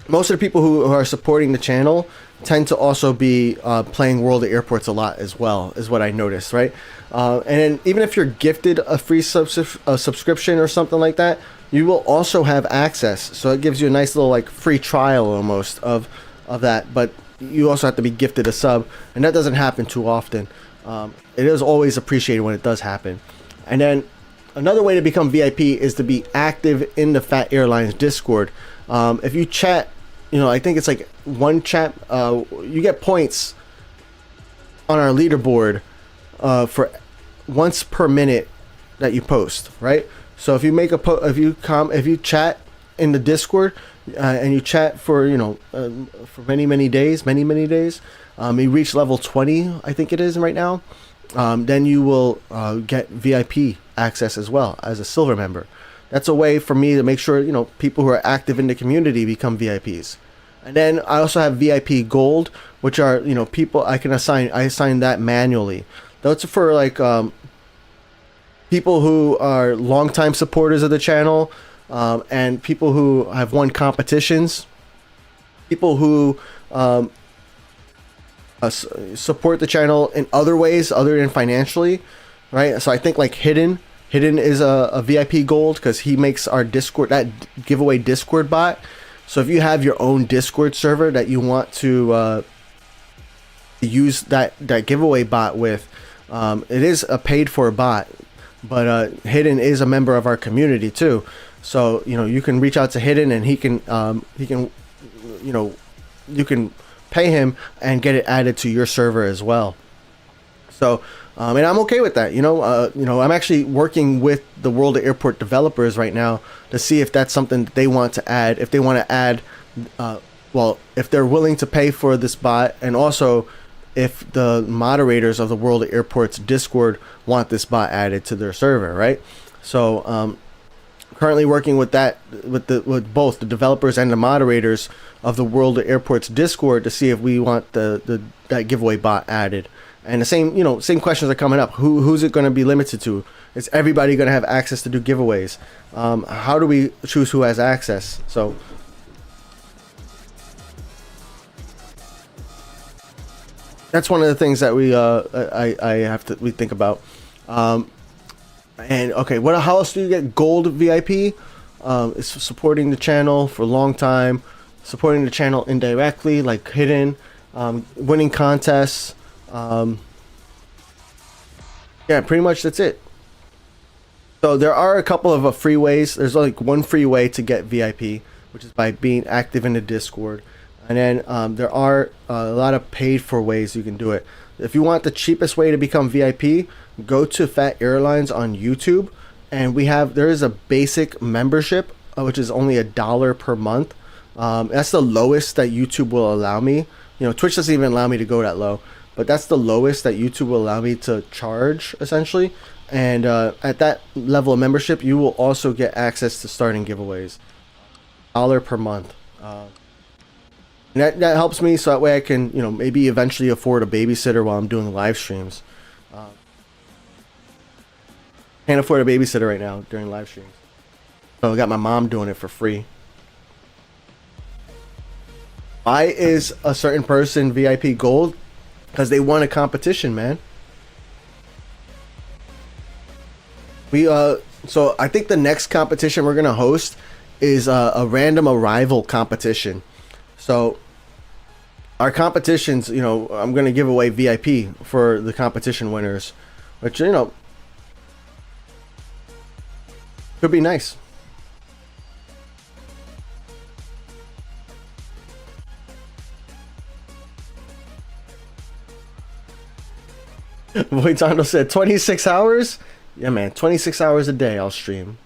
most of the people who are supporting the channel tend to also be playing World of Airports a lot as well, is what I noticed, right? And then even if you're gifted a free subscription or something like that, you will also have access. So it gives you a nice little like free trial almost of that. But you also have to be gifted a sub, and that doesn't happen too often. It is always appreciated when it does happen. And then another way to become VIP is to be active in the Phat Airlines Discord. If you chat, you know, I think it's like one chat, you get points on our leaderboard for once per minute that you post, right? So if you make if you chat in the Discord and you chat for, you know, for many days, you reach level 20, I think it is right now, then you will get VIP access as well as a silver member. That's a way for me to make sure, you know, people who are active in the community become VIPs. And then I also have VIP Gold, which are, you know, people I can assign. I assign that manually. That's for like people who are longtime supporters of the channel, and people who have won competitions, people who support the channel in other ways other than financially, right? So I think like Hidden is a VIP Gold because he makes our Discord, that giveaway Discord bot. So if you have your own Discord server that you want to use that giveaway bot with, it is a paid for bot, but Hidden is a member of our community too. So, you know, you can reach out to Hidden and he can, you know, you can pay him and get it added to your server as well. So, and I'm okay with that. You know, I'm actually working with the World of Airport developers right now to see if that's something that they want to add. If they want to add, well, if they're willing to pay for this bot, and also if the moderators of the World of Airports Discord want this bot added to their server, right? So, currently working with that, with both the developers and the moderators of the World of Airports Discord to see if we want that giveaway bot added. And the same questions are coming up. Who's it going to be limited to? Is everybody going to have access to do giveaways? How do we choose who has access? So that's one of the things that we we think about. And okay, how else do you get gold VIP? It's supporting the channel for a long time, supporting the channel indirectly, like Hidden, winning contests. Yeah, pretty much that's it. So there are a couple of free ways. There's like one free way to get VIP, which is by being active in the Discord. And then there are a lot of paid for ways you can do it. If you want the cheapest way to become VIP, go to Phat Airlines on YouTube, and there is a basic membership, which is only $1 per month. That's the lowest that YouTube will allow me. You know, Twitch doesn't even allow me to go that low, but that's the lowest that YouTube will allow me to charge, essentially. And at that level of membership, you will also get access to starting giveaways. $1 per month. And that helps me, so that way I can, you know, maybe eventually afford a babysitter while I'm doing live streams. Can't afford a babysitter right now during live streams. So I got my mom doing it for free. Why is a certain person VIP gold? Because they won a competition, man. So I think the next competition we're gonna host is a random arrival competition. So our competitions, you know, I'm gonna give away VIP for the competition winners, which, you know, could be nice. Voitando said 26 hours? Yeah, man, 26 hours a day I'll stream.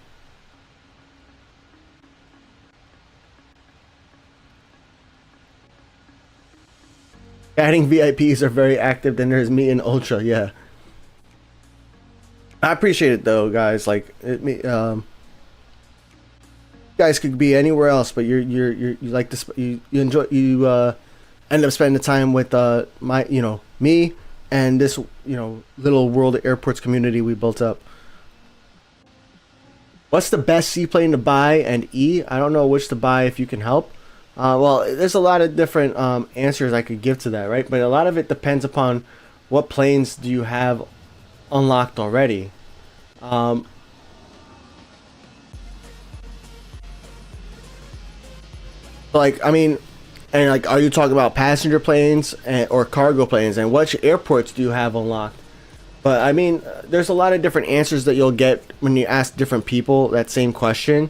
Adding VIPs are very active. Then there's me and Ultra. Yeah, I appreciate it though, guys. Like you guys could be anywhere else, but you like to you enjoy end up spending the time with me and this little World of Airports community we built up. What's the best seaplane to buy and I don't know which to buy if you can help. Well, there's a lot of different answers I could give to that, right? But a lot of it depends upon what planes do you have unlocked already. Like, I mean, and like, are you talking about passenger planes or cargo planes, and which airports do you have unlocked? But I mean, there's a lot of different answers that you'll get when you ask different people that same question.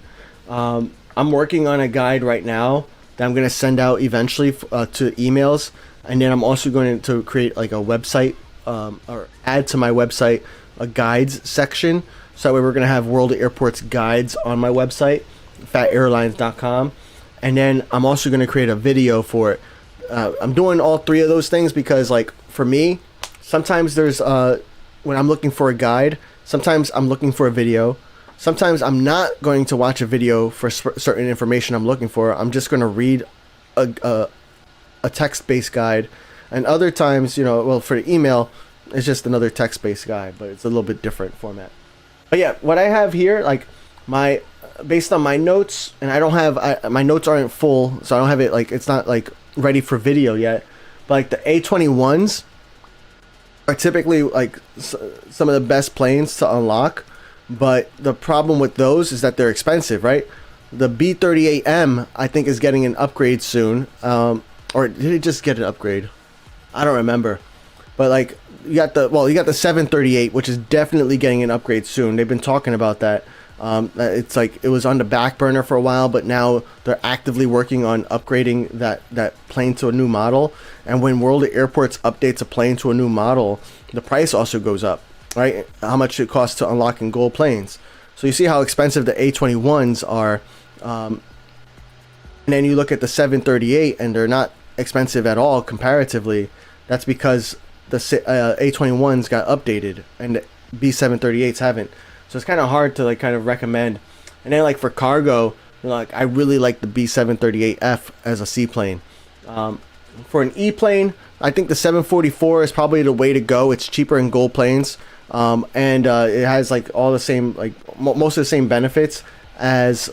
I'm working on a guide right now that I'm going to send out eventually to emails, and then I'm also going to create like a website or add to my website a guides section. So that way we're going to have World of Airports guides on my website, phatirlines.com. And then I'm also going to create a video for it. I'm doing all three of those things because, like, for me, sometimes there's when I'm looking for a guide, sometimes I'm looking for a video. Sometimes I'm not going to watch a video for certain information I'm looking for. I'm just going to read a text-based guide. And other times, well, for the email, it's just another text-based guide, but it's a little bit different format. But yeah, what I have here, like, based on my notes, and I don't have my notes aren't full, so I don't have it, like, it's not like ready for video yet. But like the A21s are typically like some of the best planes to unlock. But the problem with those is that they're expensive, right? The B38M, I think, is getting an upgrade soon. Or did it just get an upgrade? I don't remember. But like, you got the 738, which is definitely getting an upgrade soon. They've been talking about that. It's like it was on the back burner for a while, but now they're actively working on upgrading that plane to a new model. And when World of Airports updates a plane to a new model, the price also goes up, right? How much it costs to unlock in gold planes. So you see how expensive the A21s are. And then you look at the 738, and they're not expensive at all comparatively. That's because the A21s got updated and the B738s haven't. So it's kind of hard to like kind of recommend. And then like for cargo, like I really like the B738F as a seaplane. For an E plane, I think the 744 is probably the way to go. It's cheaper in gold planes, and it has like all the same, like most of the same benefits as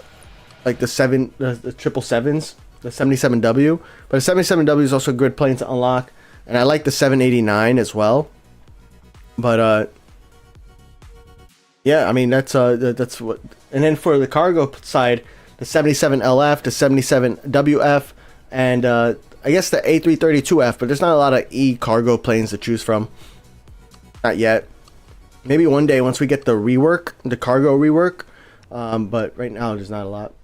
like the 777s, the 77W. But the 77W is also a good plane to unlock, and I like the 789 as well. But yeah, I mean that's what. And then for the cargo side, the 77LF, the 77WF, and I guess the A332F. But there's not a lot of E cargo planes to choose from. Not yet. Maybe one day once we get the rework, the cargo rework. But right now there's not a lot.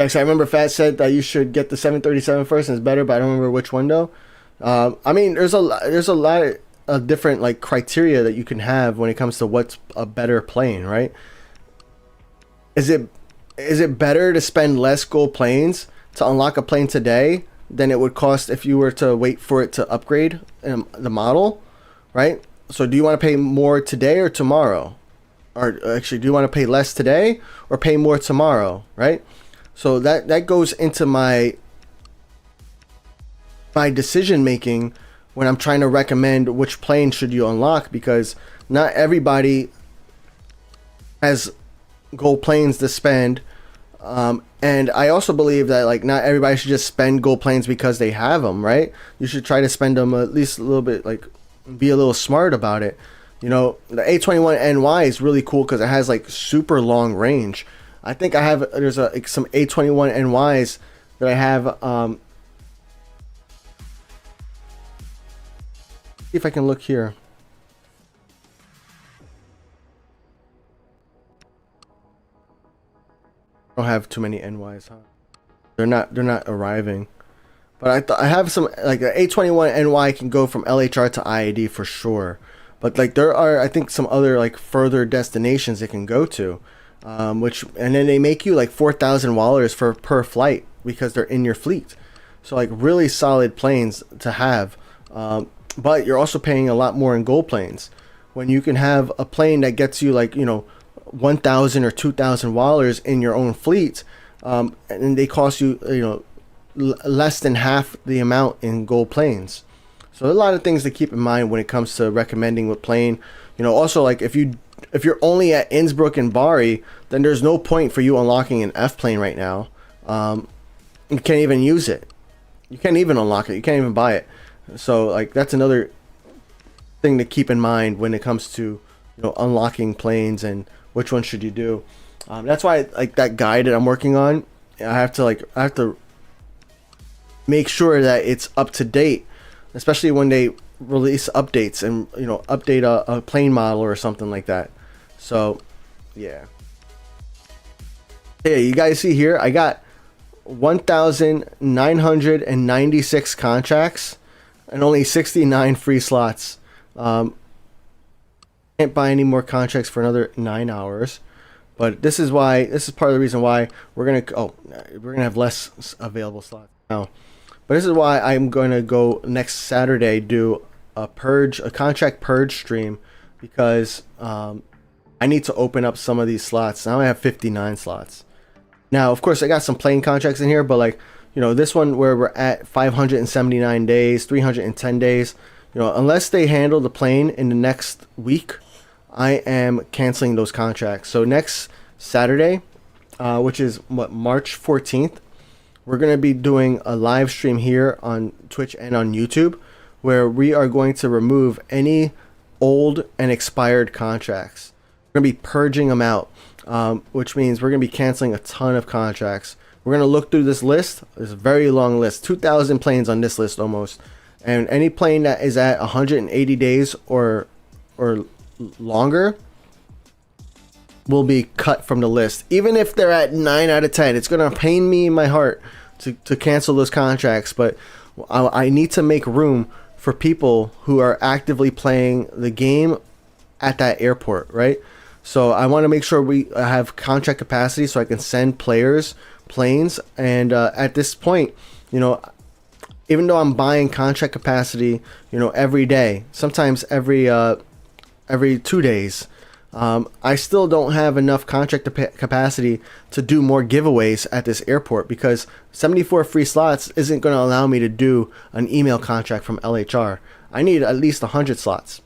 Actually, I remember Fat said that you should get the 737 first, and it's better, but I don't remember which one though. I mean, there's a lot of different like criteria that you can have when it comes to what's a better plane, right? Is it better to spend less gold planes to unlock a plane today than it would cost if you were to wait for it to upgrade the model, right? So do you want to pay more today or tomorrow? Or actually, do you want to pay less today or pay more tomorrow, right? So that goes into my decision making when I'm trying to recommend which plane should you unlock, because not everybody has gold planes to spend. And I also believe that like not everybody should just spend gold planes because they have them, right? You should try to spend them at least a little bit, like be a little smart about it. You know, the A21NY is really cool because it has like super long range. I think I have, there's some A21NYs that I have. See if I can look here. I don't have too many NYs, huh? They're not arriving. But I have some, like the A21NY can go from LHR to IAD for sure. But like there are, I think, some other like further destinations it can go to. Which, and then they make you like $4,000 per flight because they're in your fleet. So like really solid planes to have. But you're also paying a lot more in gold planes when you can have a plane that gets you like, you know, $1,000 or $2,000 in your own fleet, and they cost you, you know, less than half the amount in gold planes. So a lot of things to keep in mind when it comes to recommending what plane. You know, also like if you're only at Innsbruck and Bari, then there's no point for you unlocking an F plane right now. You can't even use it. You can't even unlock it. You can't even buy it. So like that's another thing to keep in mind when it comes to, you know, unlocking planes and which one should you do. That's why like that guide that I'm working on, I have to make sure that it's up to date, especially when they release updates and, you know, update a plane model or something like that. So yeah, you guys see here I got 1,996 contracts and only 69 free slots. Can't buy any more contracts for another 9 hours, but this is part of the reason why we're gonna have less available slots now. But this is why I'm going to go next Saturday do a contract purge stream, because I need to open up some of these slots. Now I have 59 slots. Now, of course, I got some plane contracts in here, but like, you know, this one where we're at 579 days, 310 days, you know, unless they handle the plane in the next week, I am canceling those contracts. So next Saturday, which is March 14th, we're going to be doing a live stream here on Twitch and on YouTube, where we are going to remove any old and expired contracts. We're going to be purging them out, which means we're going to be canceling a ton of contracts. We're going to look through this list. It's a very long list, 2,000 planes on this list almost. And any plane that is at 180 days or longer will be cut from the list. Even if they're at 9 out of 10, it's going to pain me in my heart to cancel those contracts. But I need to make room for people who are actively playing the game at that airport, right? So I want to make sure we have contract capacity so I can send players planes. And at this point, you know, even though I'm buying contract capacity, you know, every day, sometimes every 2 days, I still don't have enough contract capacity to do more giveaways at this airport, because 74 free slots isn't going to allow me to do an email contract from LHR. I need at least 100 slots.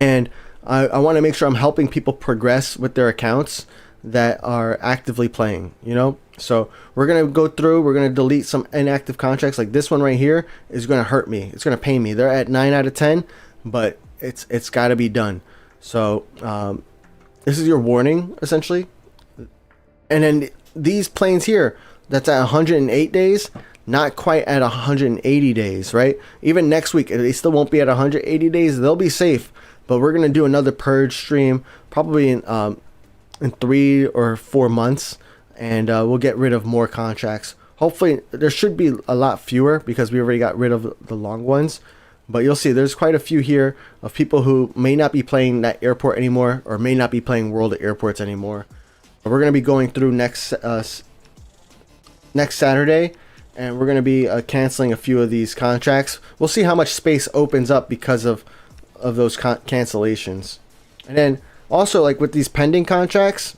And I want to make sure I'm helping people progress with their accounts that are actively playing, you know? So we're going to go through, we're going to delete some inactive contracts. Like this one right here is going to hurt me. It's going to pain me. They're at 9 out of 10, but it's got to be done. So this is your warning, essentially. And then these planes here, that's at 108 days, not quite at 180 days, right? Even next week, they still won't be at 180 days. They'll be safe. But we're going to do another purge stream probably in 3 or 4 months. and we'll get rid of more contracts. Hopefully there should be a lot fewer because we already got rid of the long ones. But you'll see there's quite a few here of people who may not be playing that airport anymore, or may not be playing World of Airports anymore. But we're going to be going through next Saturday, and we're going to be canceling a few of these contracts. We'll see how much space opens up because of those cancellations. And then also, like with these pending contracts,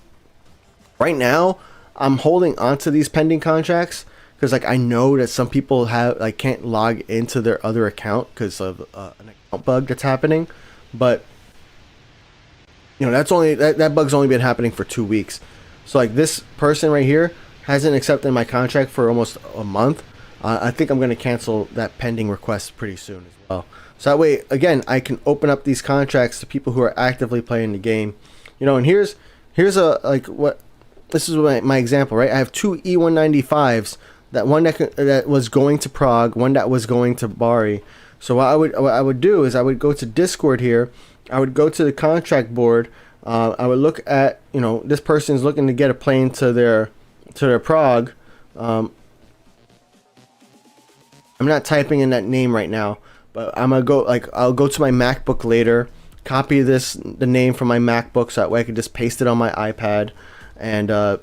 right now I'm holding onto these pending contracts because like I know that some people can't log into their other account because of an account bug that's happening. But you know, that bug's only been happening for 2 weeks. So like this person right here hasn't accepted my contract for almost a month. I think I'm going to cancel that pending request pretty soon as well. So that way, again, I can open up these contracts to people who are actively playing the game. You know, and here's this is my example, right? I have two E195s. That one that was going to Prague, one that was going to Bari. So what I would do is I would go to Discord here. I would go to the contract board. I would look at, you know, this person's looking to get a plane to their Prague. I'm not typing in that name right now, but I'm gonna go, I'll go to my MacBook later, copy the name from my MacBook so that way I can just paste it on my iPad, and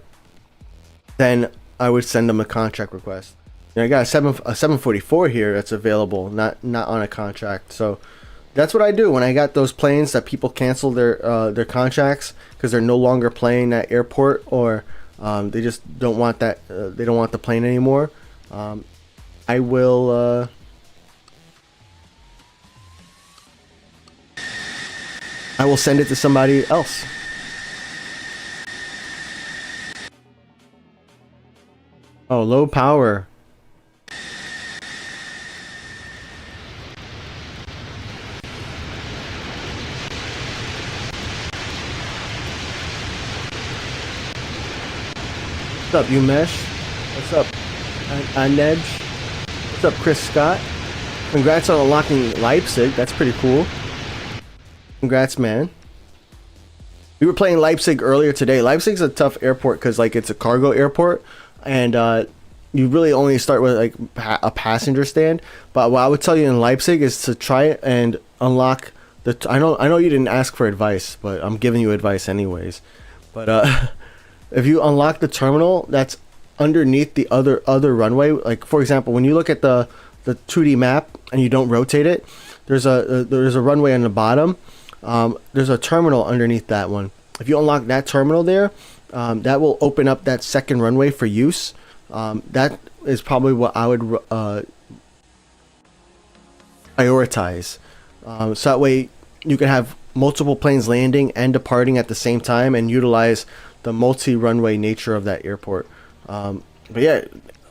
then I would send them a contract request. And I got a 744 here that's available, not on a contract. So that's what I do when I got those planes that people cancel their contracts because they're no longer playing that airport, or they just don't want that. They don't want the plane anymore. I will. I will send it to somebody else. Oh, low power. What's up, Umesh? What's up, Anej? What's up, Chris Scott? Congrats on unlocking Leipzig. That's pretty cool. Congrats, man. We were playing Leipzig earlier today. Leipzig's a tough airport because like it's a cargo airport, and you really only start with like a passenger stand. But what I would tell you in Leipzig is to try and unlock the. I know you didn't ask for advice, but I'm giving you advice anyways. But if you unlock the terminal that's underneath the other runway, like for example, when you look at the 2D map and you don't rotate it, there's a runway on the bottom. There's a terminal underneath that one. If you unlock that terminal there, that will open up that second runway for use. That is probably what I would prioritize. So that way you can have multiple planes landing and departing at the same time and utilize the multi-runway nature of that airport. But yeah,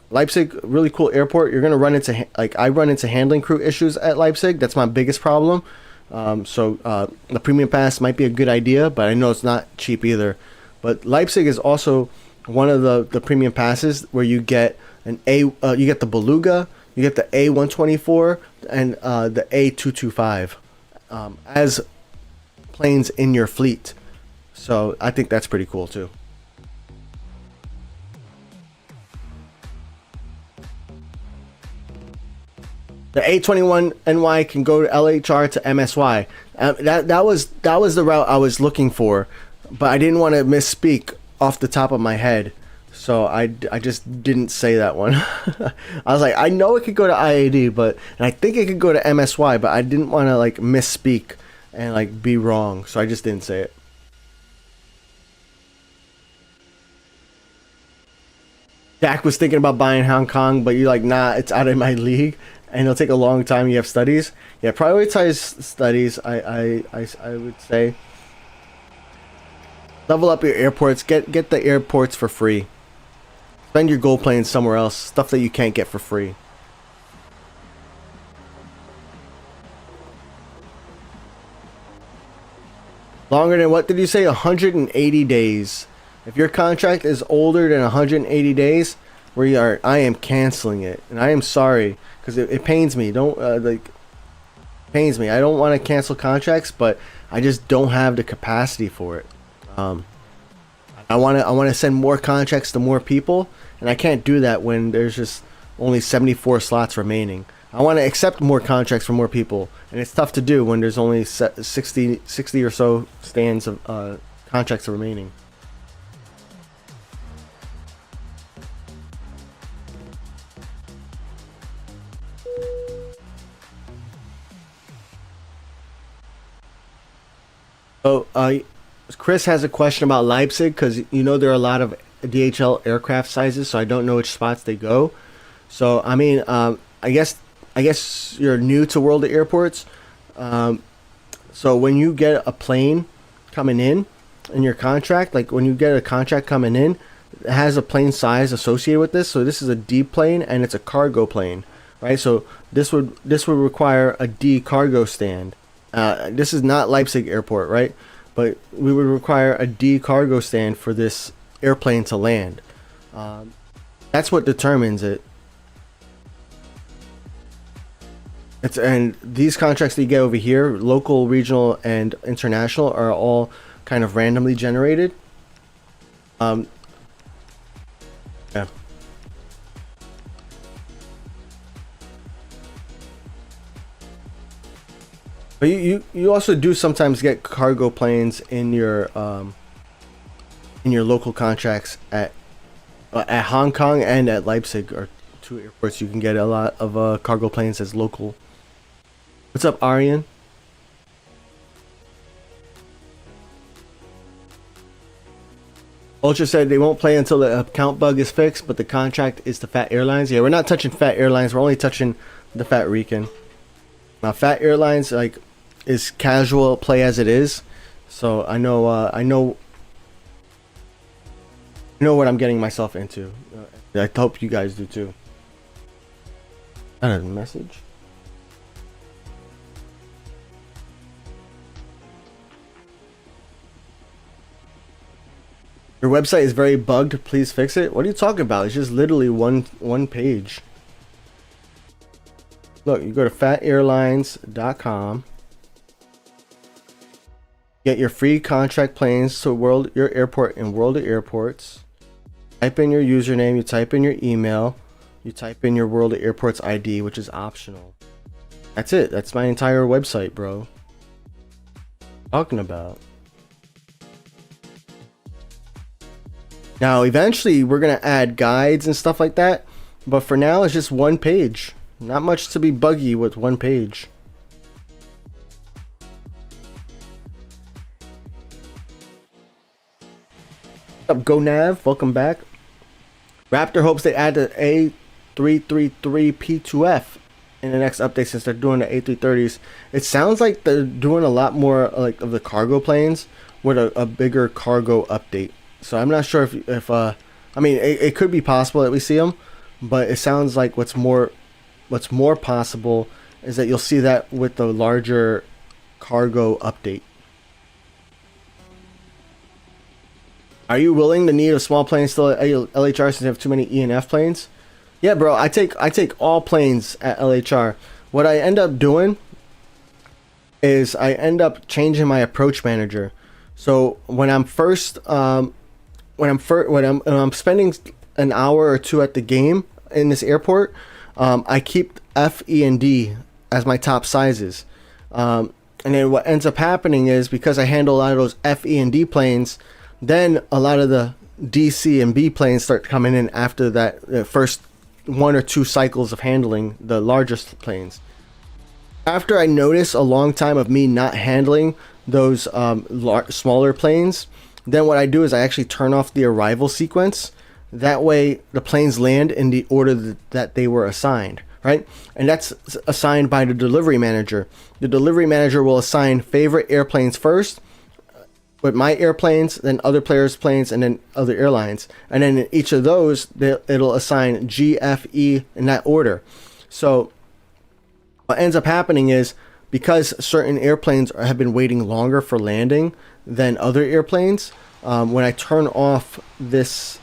Leipzig, really cool airport. You're going to run into, I run into handling crew issues at Leipzig. That's my biggest problem. So the premium pass might be a good idea, but I know it's not cheap either. But Leipzig is also one of the premium passes where you get you get the Beluga, you get the A124, and the A225 as planes in your fleet. So I think that's pretty cool too. The A21NY can go to LHR to MSY. That was the route I was looking for, but I didn't want to misspeak off the top of my head, so I just didn't say that one. I was like, I know it could go to IAD, and I think it could go to MSY, but I didn't want to like misspeak and like be wrong, so I just didn't say it. Jack was thinking about buying Hong Kong, but you're like, nah, it's out of my league, and it'll take a long time. You have studies. Yeah, prioritize studies. I would say. Level up your airports. Get the airports for free. Spend your gold planes somewhere else. Stuff that you can't get for free. Longer than what did you say? 180 days. If your contract is older than 180 days, I am canceling it, and I am sorry because it pains me. Pains me. I don't want to cancel contracts, but I just don't have the capacity for it. I want to send more contracts to more people, and I can't do that when there's just only 74 slots remaining. I want to accept more contracts from more people, and it's tough to do when there's only 60 or so stands of contracts remaining. So, Chris has a question about Leipzig because there are a lot of DHL aircraft sizes, so I don't know which spots they go. So I mean, I guess you're new to World of Airports. So when you get a plane coming in your contract, like when you get a contract coming in, it has a plane size associated with this. So this is a D plane and it's a cargo plane, right? So this would require a D cargo stand. This is not Leipzig Airport, right? But we would require a D cargo stand for this airplane to land. That's what determines it. And these contracts that you get over here, local, regional, and international, are all kind of randomly generated. Yeah. But you also do sometimes get cargo planes in your local contracts at Hong Kong and at Leipzig, are two airports you can get a lot of cargo planes as local. What's up, Aryan? Ultra said they won't play until the account bug is fixed, but the contract is to Phat Airlines. Yeah, we're not touching Phat Airlines. We're only touching the Thephatrican. Now, Phat Airlines is casual play as it is, so I know what I'm getting myself into. I hope you guys do too. That is a message. Your website is very bugged. Please fix it. What are you talking about? It's just literally one page. Look, you go to phatAirlines.com. Get your free contract planes to your airport in World of Airports. Type in your username. You type in your email. You type in your World of Airports ID, which is optional. That's it. That's my entire website, bro. Talking about. Now, eventually, we're going to add guides and stuff like that. But for now, it's just one page. Not much to be buggy with one page. What's up, GoNav? Welcome back. Raptor hopes they add the A333P2F in the next update since they're doing the A330s. It sounds like they're doing a lot more of the cargo planes with a bigger cargo update. So I'm not sure if I mean it could be possible that we see them, but it sounds like what's more possible is that you'll see that with the larger cargo update. Are you willing to need a small plane still at LHR since you have too many E and F planes? Yeah, bro. I take all planes at LHR. What I end up doing is I end up changing my approach manager. So when I'm spending an hour or two at the game in this airport, I keep F, E, and D as my top sizes. And then what ends up happening is because I handle a lot of those F, E, and D planes, then a lot of the D, C, and B planes start coming in after that the first one or two cycles of handling the largest planes. After I notice a long time of me not handling those smaller planes, then what I do is I actually turn off the arrival sequence. That way the planes land in the order that they were assigned, right? And that's assigned by the delivery manager. The delivery manager will assign favorite airplanes first, with my airplanes, then other players' planes, and then other airlines. And then in each of those, it'll assign G, F, E in that order. So what ends up happening is because certain airplanes have been waiting longer for landing than other airplanes, when I turn off this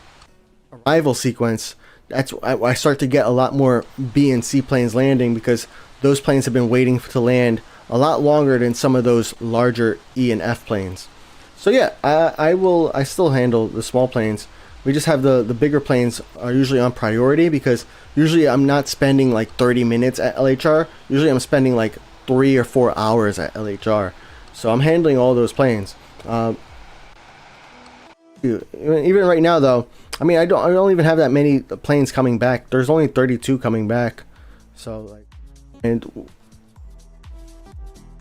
arrival sequence, I start to get a lot more B and C planes landing because those planes have been waiting to land a lot longer than some of those larger E and F planes. So yeah, I still handle the small planes. We just have the bigger planes are usually on priority because usually I'm not spending like 30 minutes at LHR. Usually I'm spending like 3 or 4 hours at LHR. So I'm handling all those planes. Even right now though, I mean I don't even have that many planes coming back. There's only 32 coming back. So like, and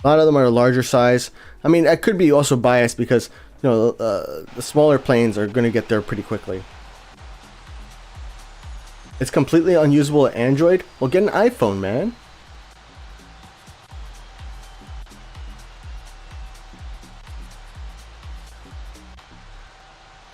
a lot of them are larger size. I mean, I could be also biased because, you know, the smaller planes are going to get there pretty quickly. It's completely unusable at Android. Well, get an iPhone, man.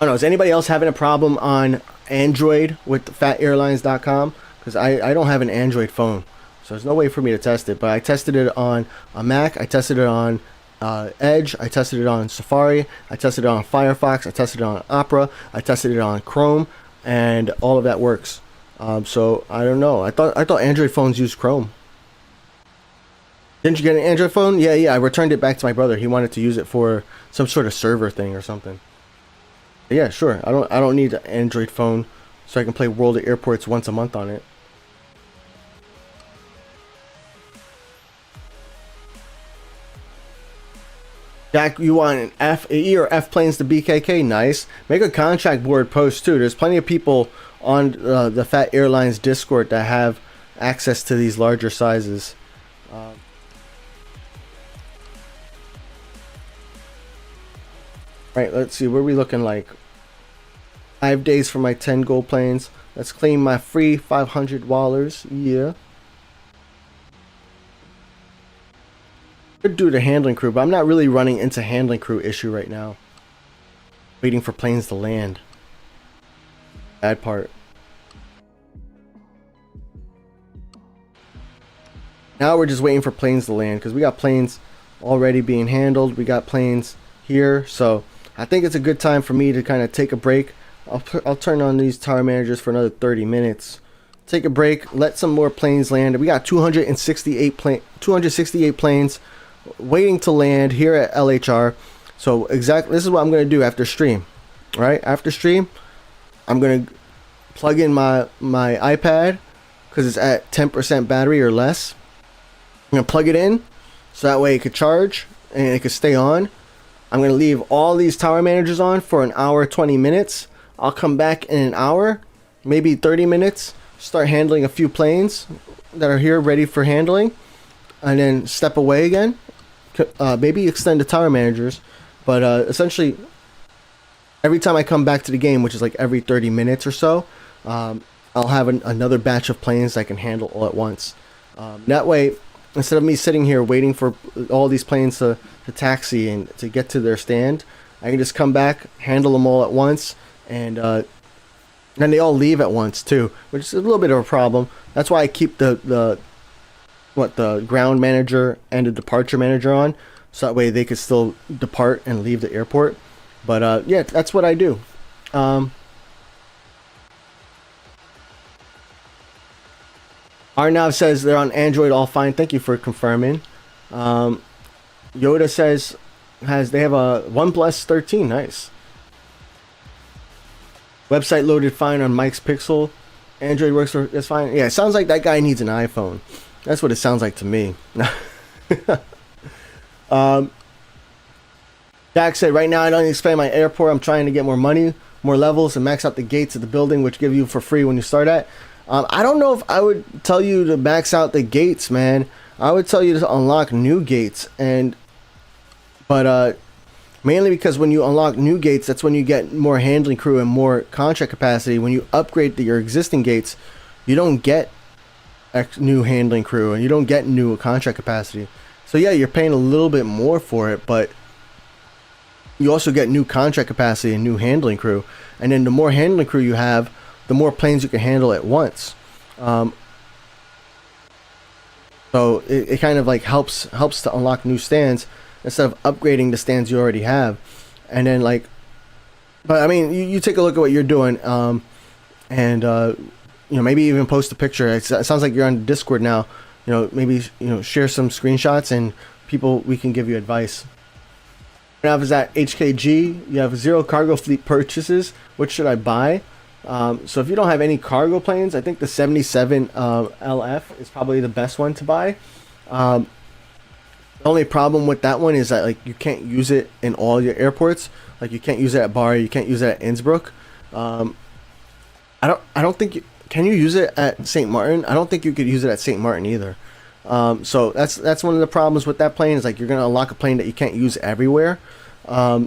I don't know. Is anybody else having a problem on Android with phatAirlines.com? Because I don't have an Android phone. So there's no way for me to test it. But I tested it on a Mac. I tested it on Edge. I tested it on Safari. I tested it on Firefox. I tested it on Opera. I tested it on Chrome. And all of that works. So I don't know. I thought Android phones use Chrome. Didn't you get an Android phone? Yeah. I returned it back to my brother. He wanted to use it for some sort of server thing or something. But yeah, sure. I don't need an Android phone so I can play World at Airports once a month on it. Jack, you want an E or F planes to BKK? Nice. Make a contract board post too. There's plenty of people on the Phat Airlines Discord that have access to these larger sizes. Right, let's see. What are we looking like? 5 days for my 10 gold planes. Let's claim my free $500. Yeah. Could do the handling crew, but I'm not really running into handling crew issue right now. Waiting for planes to land. Bad part. Now we're just waiting for planes to land because we got planes already being handled. We got planes here, so I think it's a good time for me to kind of take a break. I'll turn on these tower managers for another 30 minutes. Take a break, let some more planes land. We got 268 planes waiting to land here at LHR. So exactly, this is what I'm going to do after stream. Right after stream, I'm going to plug in my iPad because it's at 10% battery or less. I'm going to plug it in so that way it could charge and it could stay on. I'm going to leave all these tower managers on for an hour, 20 minutes. I'll come back in an hour, maybe 30 minutes, start handling a few planes that are here ready for handling, and then step away again. Maybe extend the tower managers, but essentially every time I come back to the game, which is like every 30 minutes or so, I'll have another batch of planes I can handle all at once. That way, instead of me sitting here waiting for all these planes to taxi and to get to their stand, I can just come back, handle them all at once, and then they all leave at once too, which is a little bit of a problem. That's why I keep the ground manager and the departure manager on, so that way they could still depart and leave the airport. But yeah, that's what I do. Arnav says they're on Android all fine. Thank you for confirming. Yoda says they have a OnePlus 13. Nice. Website loaded fine on Mike's Pixel. Android works for it's fine. Yeah, it sounds like that guy needs an iPhone. That's what it sounds like to me. Jack said, right now I don't expand my airport. I'm trying to get more money, more levels, and max out the gates of the building, which give you for free when you start at. I don't know if I would tell you to max out the gates, man. I would tell you to unlock new gates, but mainly because when you unlock new gates, that's when you get more handling crew and more contract capacity. When you upgrade your existing gates, you don't get new handling crew and you don't get new contract capacity. So yeah, you're paying a little bit more for it, but you also get new contract capacity and new handling crew. And then the more handling crew you have, the more planes you can handle at once. So it kind of like helps to unlock new stands instead of upgrading the stands you already have. And then like, but I mean, you take a look at what you're doing, and you know, maybe even post a picture. It sounds like you're on Discord now. You know, maybe, you know, share some screenshots and we can give you advice. When I was at HKG, you have zero cargo fleet purchases. What should I buy? So if you don't have any cargo planes, I think the 77 LF is probably the best one to buy. The only problem with that one is that like you can't use it in all your airports. Like you can't use it at Bari, you can't use it at Innsbruck. I don't think can you use it at St. Martin? I don't think you could use it at St. Martin either. So that's one of the problems with that plane is like you're gonna unlock a plane that you can't use everywhere. I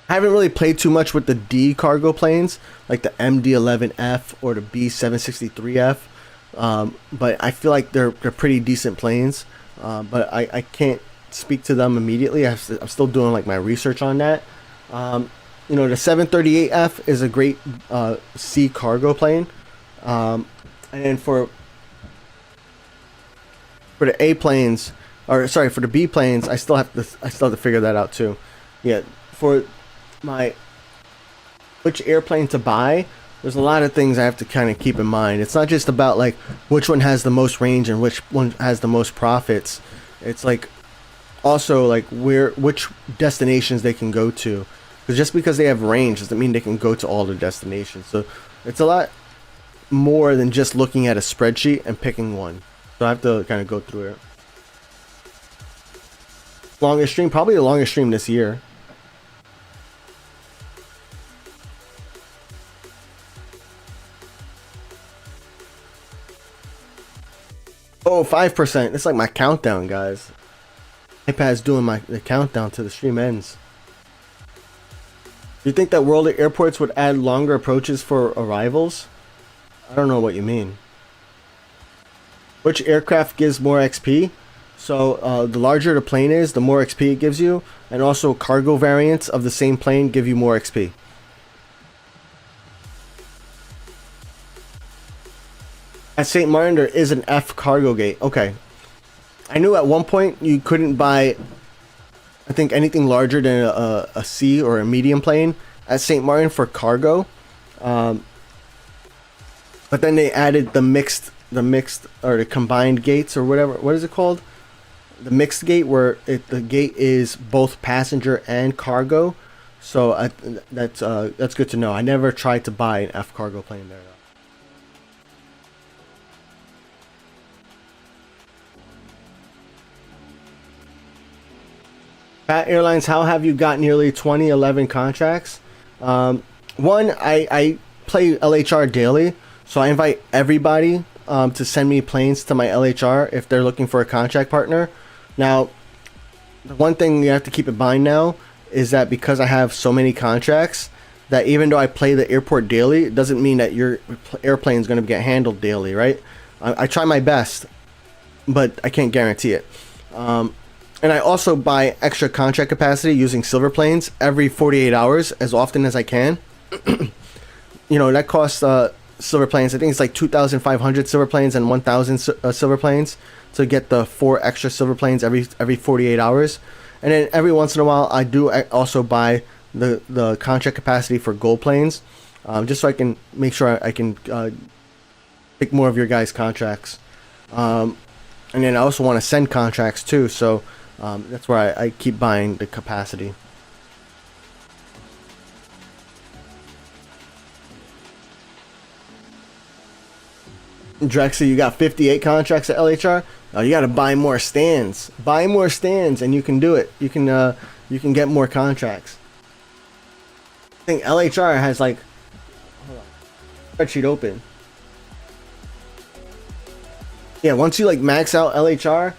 haven't really played too much with the D cargo planes like the MD-11F or the B763F. But I feel like they're pretty decent planes. But I can't speak to them immediately. I'm still doing like my research on that. You know, the 738F is a great C cargo plane. And then for the A planes, or sorry, for the B planes, I still have to figure that out too. Yeah, for my which airplane to buy, there's a lot of things I have to kind of keep in mind. It's not just about like which one has the most range and which one has the most profits. It's like also like which destinations they can go to. Because just because they have range doesn't mean they can go to all the destinations. So it's a lot more than just looking at a spreadsheet and picking one. So I have to kind of go through it. Longest stream, probably the longest stream this year. Oh, 5%. It's like my countdown, guys. iPad's doing the countdown to the stream ends. Do you think that World of Airports would add longer approaches for arrivals? I don't know what you mean. Which aircraft gives more XP? So the larger the plane is, the more XP it gives you. And also cargo variants of the same plane give you more XP. At St. Martin, there is an F cargo gate. Okay. I knew at one point you couldn't buy, I think, anything larger than a C or a medium plane at St. Martin for cargo. But then they added the mixed or the combined gates or whatever. What is it called? The mixed gate, where the gate is both passenger and cargo. So that's good to know. I never tried to buy an F cargo plane there, though. Phat Airlines, how have you got nearly 2011 contracts? One, I play LHR daily, so I invite everybody to send me planes to my LHR if they're looking for a contract partner. Now, the one thing you have to keep in mind now is that because I have so many contracts, that even though I play the airport daily, it doesn't mean that your airplane is going to get handled daily, right? I try my best, but I can't guarantee it. And I also buy extra contract capacity using silver planes every 48 hours as often as I can. You know, that costs silver planes. I think it's like 2,500 silver planes and 1,000 silver planes to get the 4 extra silver planes every 48 hours. And then every once in a while, I do also buy the contract capacity for gold planes, just so I can make sure I can pick more of your guys' contracts. And then I also want to send contracts too, so that's where I keep buying the capacity. Drexy, you got 58 contracts at LHR. You got to buy more stands. Buy more stands, and you can do it. You can get more contracts. I think LHR has like, hold on, spreadsheet open. Yeah, once you like max out LHR,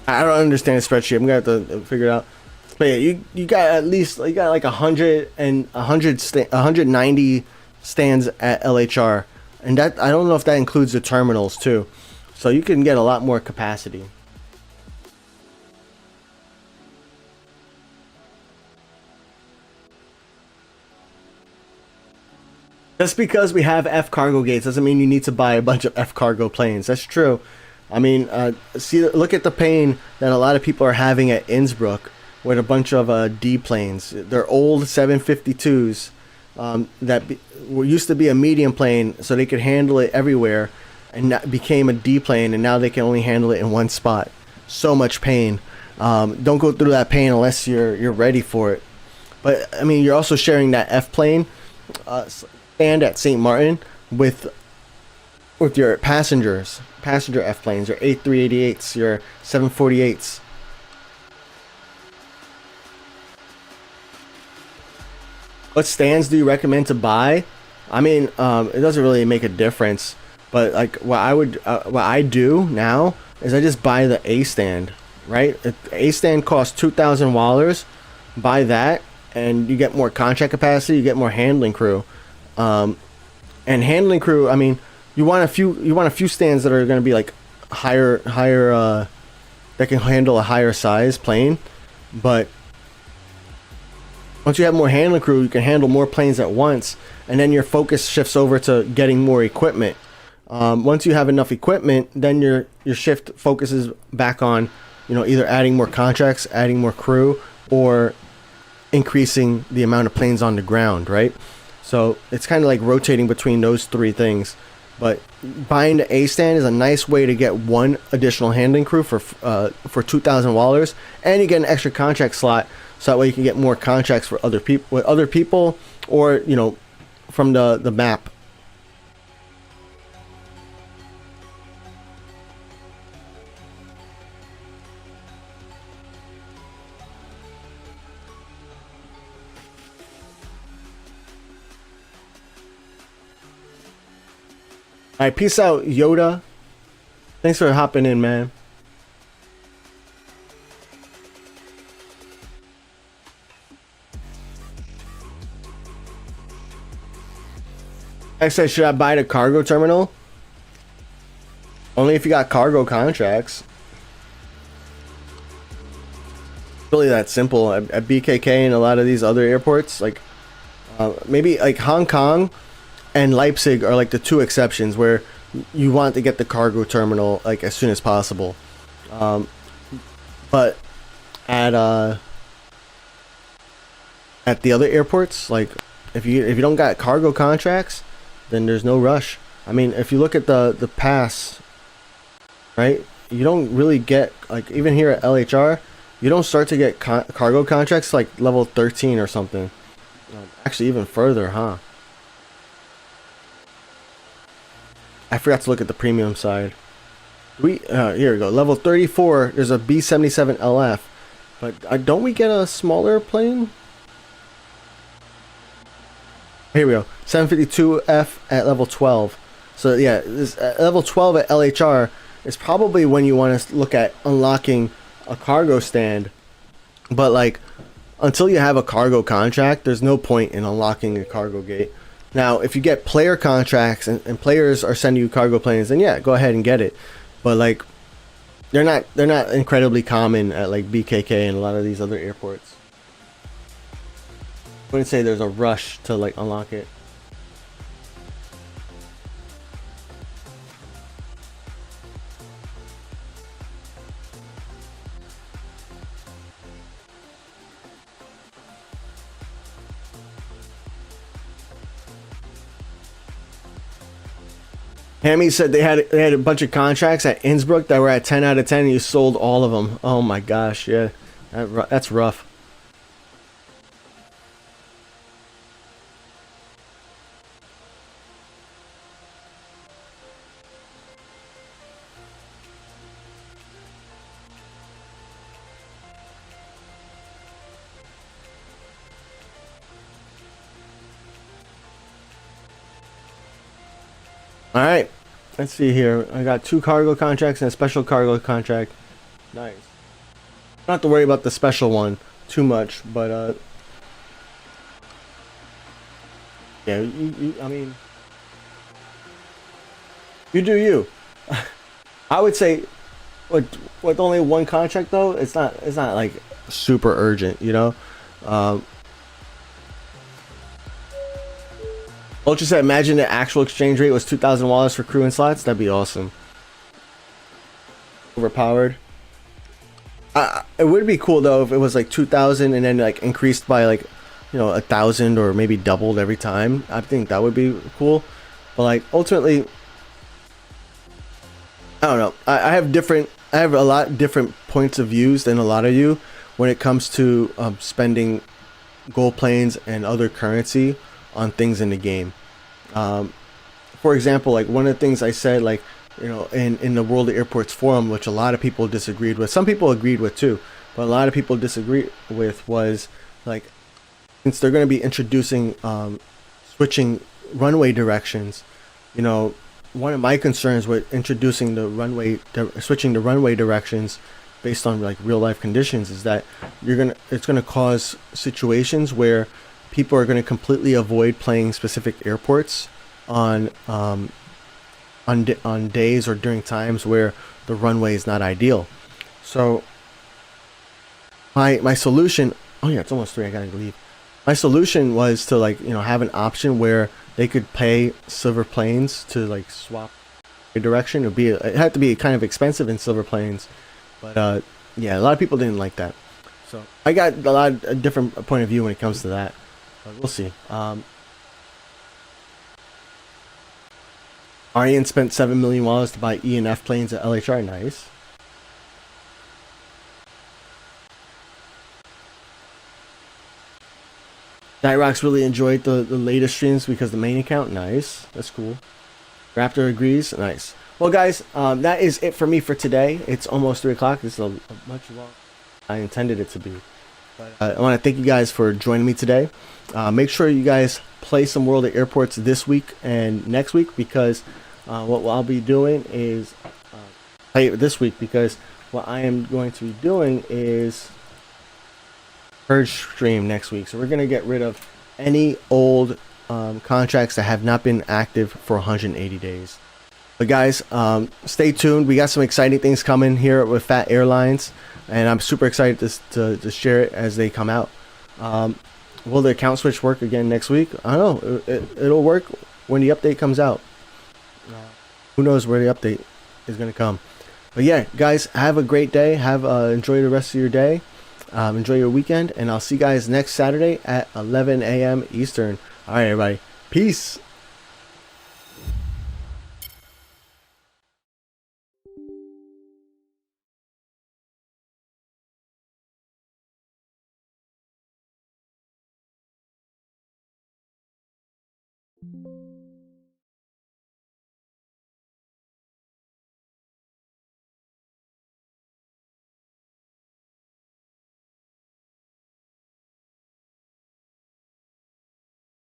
I don't understand the spreadsheet. I'm gonna have to figure it out. But yeah, you got at least like 190 stands at LHR, and that I don't know if that includes the terminals too. So you can get a lot more capacity. Just because we have F cargo gates doesn't mean you need to buy a bunch of F cargo planes. That's true. I mean, see, look at the pain that a lot of people are having at Innsbruck with a bunch of D planes. They're old 752s used to be a medium plane, so they could handle it everywhere, and that became a D plane, and now they can only handle it in one spot. So much pain. Don't go through that pain unless you're ready for it. But I mean, you're also sharing that F plane stand at St. Martin with your passenger F planes, your A380s, your 748s. What stands do you recommend to buy? I mean, it doesn't really make a difference, but like what I do now is I just buy the A stand, right? If A stand costs $2,000. Buy that, and you get more contract capacity, you get more handling crew, and handling crew. I mean, you want a few stands that are going to be like higher that can handle a higher size plane, but once you have more handling crew, you can handle more planes at once, and then your focus shifts over to getting more equipment. Once you have enough equipment, then your shift focuses back on, either adding more contracts, adding more crew, or increasing the amount of planes on the ground, right? So it's kind of like rotating between those three things. But buying the A stand is a nice way to get one additional handling crew for $2,000, and you get an extra contract slot, so that way you can get more contracts for other people, or from the map. All right, peace out, Yoda. Thanks for hopping in, man. I said, should I buy the cargo terminal? Only if you got cargo contracts. Really that simple. At BKK and a lot of these other airports, like maybe like Hong Kong and Leipzig are like the two exceptions where you want to get the cargo terminal like as soon as possible. But at the other airports, like if you don't got cargo contracts, then there's no rush. I mean, if you look at the pass, right, you don't really get, like, even here at LHR, you don't start to get cargo contracts like level 13 or something. Actually, even further, huh? I forgot to look at the premium side. Here we go. Level 34, there's a B77 LF. But don't we get a smaller plane? Here we go. 752F at level 12. So yeah, this level 12 at LHR is probably when you want to look at unlocking a cargo stand. But like, until you have a cargo contract, there's no point in unlocking a cargo gate. Now, if you get player contracts and players are sending you cargo planes, then yeah, go ahead and get it. But like, they're not incredibly common at like BKK and a lot of these other airports. I wouldn't say there's a rush to like unlock it. Hammy said they had a bunch of contracts at Innsbruck that were at 10 out of 10 and you sold all of them. Oh my gosh, yeah. That's rough. All right, let's see here. I got 2 cargo contracts and a special cargo contract. Nice. Don't have to worry about the special one too much, but yeah, I mean, you do you. I would say, with only 1 contract though, it's not like super urgent, you know. Ultra said, imagine the actual exchange rate was 2,000 wallets for crew and slots. That'd be awesome. Overpowered. It would be cool though if it was like 2,000 and then like increased by like, you know, 1,000 or maybe doubled every time. I think that would be cool. But like ultimately, I don't know. I have a lot different points of views than a lot of you when it comes to spending gold planes and other currency on things in the game. For example, like one of the things I said, like, you know, in the World of Airports forum, which a lot of people disagreed with, some people agreed with too, but a lot of people disagreed with, was like, since they're going to be introducing switching runway directions, you know, one of my concerns with introducing the switching the runway directions based on like real life conditions is that it's gonna cause situations where people are gonna completely avoid playing specific airports on days or during times where the runway is not ideal. So my solution, oh yeah, it's almost 3, I gotta leave. My solution was to, like, you know, have an option where they could pay silver planes to like swap a direction. It had to be kind of expensive in silver planes, but yeah, a lot of people didn't like that. So I got a lot of different point of view when it comes to that, but we'll see. Arian spent 7 million wallets to buy E and F planes at LHR. Nice. Nightrox really enjoyed the latest streams because the main account. Nice. That's cool. Raptor agrees. Nice. Well, guys, that is it for me for today. It's almost 3 o'clock. This is a much longer I intended it to be. But I want to thank you guys for joining me today. Make sure you guys play some World of Airports this week and next week, because what I'll be doing is this week, because what I am going to be doing is purge stream next week. So we're going to get rid of any old contracts that have not been active for 180 days. But guys, stay tuned. We got some exciting things coming here with Phat Airlines, and I'm super excited to share it as they come out. Will the account switch work again next week? I don't know. It'll work when the update comes out. Who knows where the update is going to come. But yeah, guys, have a great day. Enjoy the rest of your day. Enjoy your weekend, and I'll see you guys next Saturday at 11 a.m. Eastern. All right, everybody. Peace.